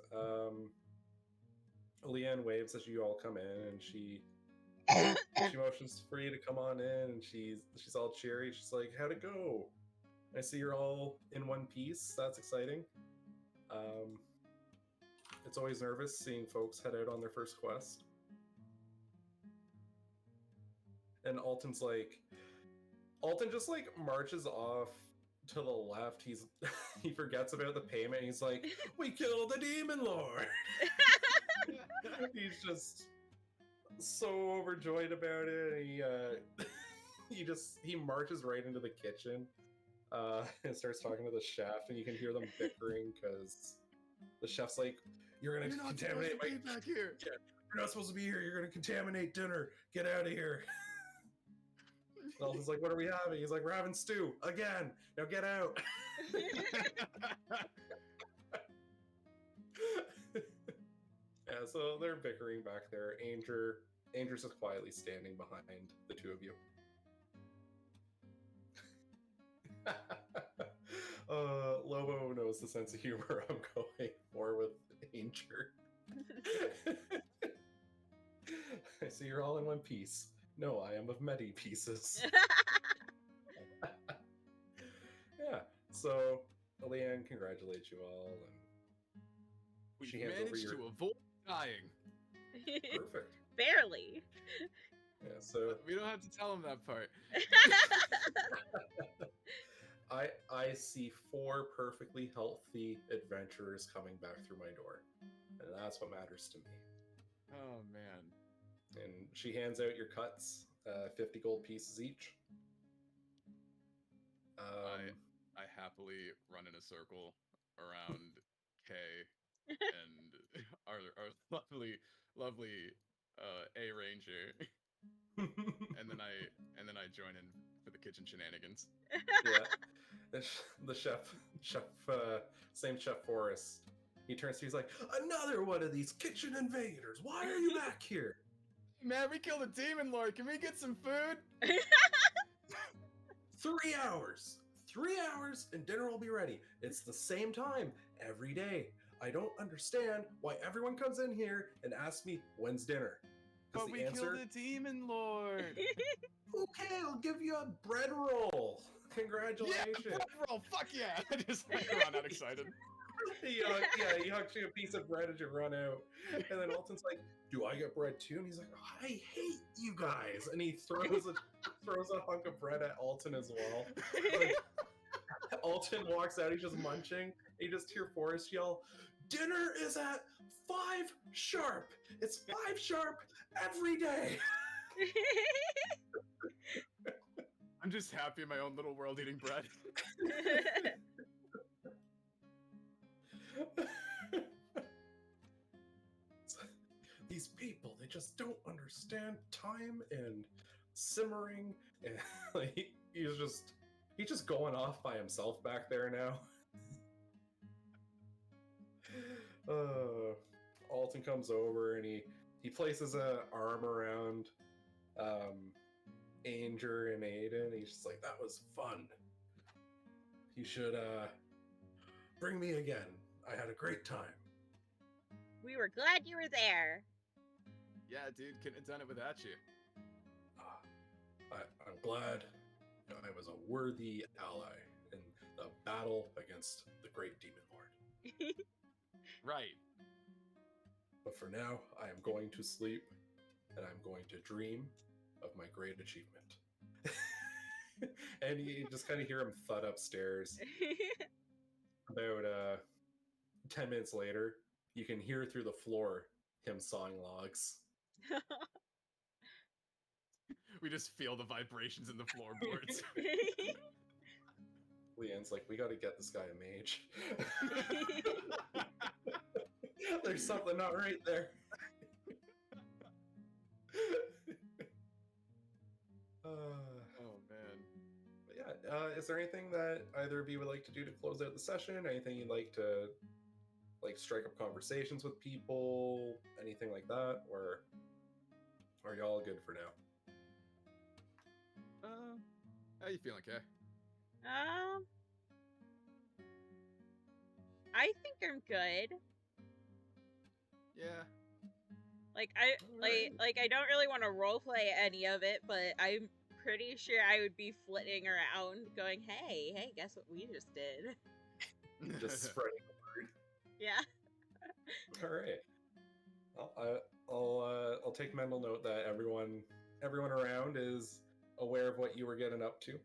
Speaker 1: Leanne waves as you all come in, and she motions for you to come on in, and she's all cheery. She's like, "How'd it go? I see you're all in one piece. That's exciting." It's always nervous seeing folks head out on their first quest. And Alton just like marches off to the left. He forgets about the payment. He's like, "We killed the demon lord." He's just so overjoyed about it. He marches right into the kitchen and starts talking to the chef, and you can hear them bickering because the chef's like, "You're gonna contaminate my
Speaker 2: back here.
Speaker 1: Yeah, you're not supposed to be here. You're gonna contaminate dinner. Get out of here." Alton's like, "What are we having?" He's like, "We're having stew again. Now get out." Yeah, so they're bickering back there. Anger's just quietly standing behind the two of you. Lobo knows the sense of humor I'm going for with Anger. I see you're all in one piece. No, I am of many pieces. Yeah, so Leanne congratulates you all, and
Speaker 2: We
Speaker 1: she hands over
Speaker 2: managed to avoid dying.
Speaker 1: Perfect.
Speaker 3: Barely.
Speaker 1: Yeah, so
Speaker 2: We don't have to tell him that part.
Speaker 1: I see 4 perfectly healthy adventurers coming back through my door, and that's what matters to me.
Speaker 2: Oh man.
Speaker 1: And she hands out your cuts, 50 gold pieces each.
Speaker 2: I happily run in a circle around Kay and our lovely A ranger, and then I join in for the kitchen shenanigans.
Speaker 1: Yeah. The same Chef Forrest. He turns to you, he's like, another one of these kitchen invaders. Why are you back here?
Speaker 2: Man, we killed a demon lord. Can we get some food?
Speaker 1: 3 hours. 3 hours and dinner will be ready. It's the same time every day. I don't understand why everyone comes in here and asks me when's dinner.
Speaker 2: But we killed a demon lord.
Speaker 1: Okay, I'll give you a bread roll. Congratulations.
Speaker 2: Yeah, bread roll. Fuck yeah. I just run out excited.
Speaker 1: He hugs you a piece of bread as you run out. And then Alton's like, do I get bread too? And he's like, oh, I hate you guys. And he throws a hunk of bread at Alton as well. Like, Alton walks out, he's just munching. You just hear Forrest yell, dinner is at 5 sharp. It's 5 sharp every day.
Speaker 2: I'm just happy in my own little world eating bread.
Speaker 1: These people, they just don't understand time and simmering, and like, he's just going off by himself back there now. Alton comes over and he places an arm around Anger and Aiden. He's just like, that was fun. You should bring me again. I had a great time.
Speaker 3: We were glad you were there.
Speaker 2: Yeah, dude, couldn't have done it without you.
Speaker 1: I'm glad I was a worthy ally in the battle against the great demon lord.
Speaker 2: Right.
Speaker 1: But for now, I am going to sleep, and I'm going to dream of my great achievement. And you just kind of hear him thud upstairs. About 10 minutes later, you can hear through the floor him sawing logs.
Speaker 2: We just feel the vibrations in the floorboards.
Speaker 1: Leanne's like, we got to get this guy a mage. There's something not right there.
Speaker 2: Oh man.
Speaker 1: But yeah, is there anything that either of you would like to do to close out the session? Anything you'd like to strike up conversations with people? Anything like that? Or are you all good for now?
Speaker 2: How you feeling, Kay?
Speaker 3: I think I'm good.
Speaker 2: Yeah.
Speaker 3: Like I don't really want to roleplay any of it, but I'm pretty sure I would be flitting around going, hey, guess what we just did?
Speaker 1: Just spreading the word.
Speaker 3: Yeah.
Speaker 1: All right. Well, I'll take mental note that everyone around is aware of what you were getting up to.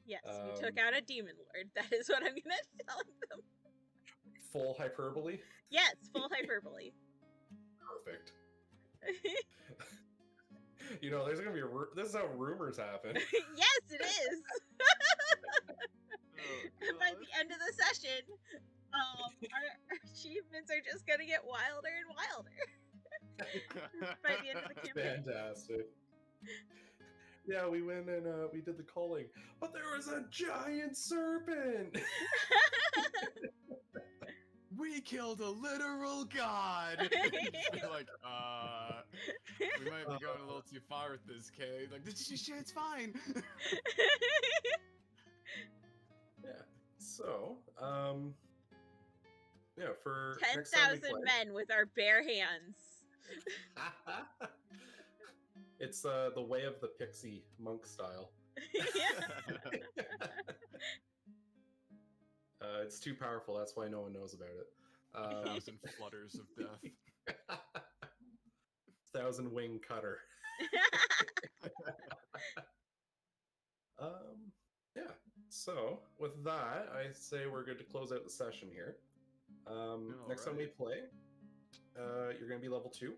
Speaker 3: Yes, we took out a demon lord. That is what I'm gonna tell them.
Speaker 1: Full hyperbole?
Speaker 3: Yes, full hyperbole.
Speaker 1: Perfect. You know, there's gonna be this is how rumors happen.
Speaker 3: Yes, it is.
Speaker 2: Oh,
Speaker 3: by the end of the session, our achievements are just gonna get wilder and wilder. By the end of the campaign.
Speaker 1: Fantastic. Yeah, we went and we did the calling, but there was a giant serpent.
Speaker 2: We killed a literal god. Like, we might be going a little too far with this, Kay. Like, it's fine.
Speaker 1: Yeah. So, yeah, for
Speaker 3: 10,000 men with our bare hands.
Speaker 1: It's the way of the pixie monk style. It's too powerful. That's why no one knows about it.
Speaker 2: 1,000 flutters of death.
Speaker 1: 1,000 wing cutter. Yeah. So with that, I say we're good to close out the session here. Next time we play, you're going to be level 2.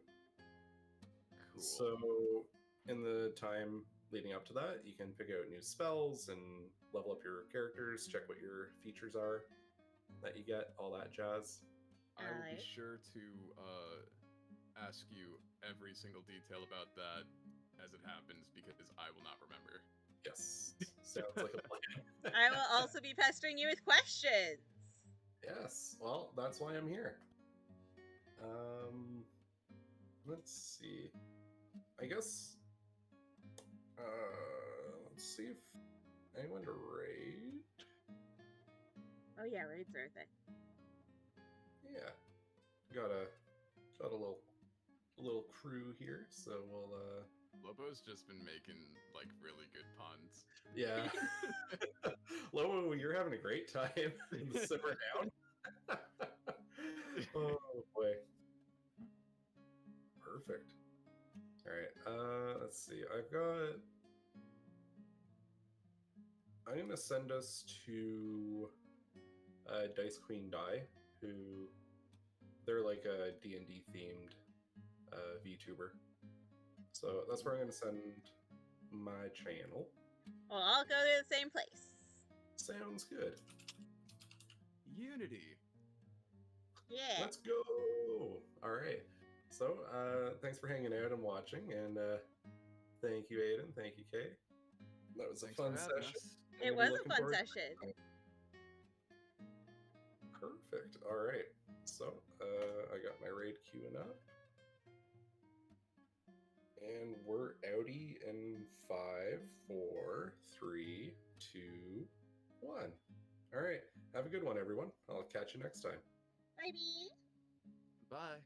Speaker 2: Cool.
Speaker 1: So in the time leading up to that, you can pick out new spells and level up your characters, check what your features are that you get, all that jazz.
Speaker 2: I will be sure to ask you every single detail about that as it happens because I will not remember.
Speaker 1: Yes. Sounds like a plan.
Speaker 3: I will also be pestering you with questions.
Speaker 1: Yes. Well, that's why I'm here. Let's see. I guess. Let's see if anyone to raid.
Speaker 3: Oh yeah, raids are a thing.
Speaker 1: Yeah. Got a little crew here, so we'll
Speaker 2: Lobo's just been making like really good puns.
Speaker 1: yeah. Lobo, you're having a great time in the simmer down. Oh boy. Perfect. All right. Let's see. I'm gonna send us to Dice Queen Die, who they're like a D&D themed VTuber. So that's where I'm gonna send my channel.
Speaker 3: Well, I'll go to the same place.
Speaker 1: Sounds good.
Speaker 2: Unity.
Speaker 3: Yeah.
Speaker 1: Let's go. All right. So thanks for hanging out and watching, and thank you, Aiden. Thank you, Kay. That was
Speaker 2: Thanks
Speaker 1: a fun
Speaker 2: for having
Speaker 1: session.
Speaker 2: us.
Speaker 1: I'm
Speaker 3: It
Speaker 1: gonna be
Speaker 3: was a
Speaker 1: looking
Speaker 3: fun
Speaker 1: forward to
Speaker 3: session.
Speaker 1: next time. Perfect. All right. So I got my raid queuing up. And we're outie in 5, 4, 3, 2, 1. All right. Have a good one, everyone. I'll catch you next time.
Speaker 3: Bye.
Speaker 2: Bye.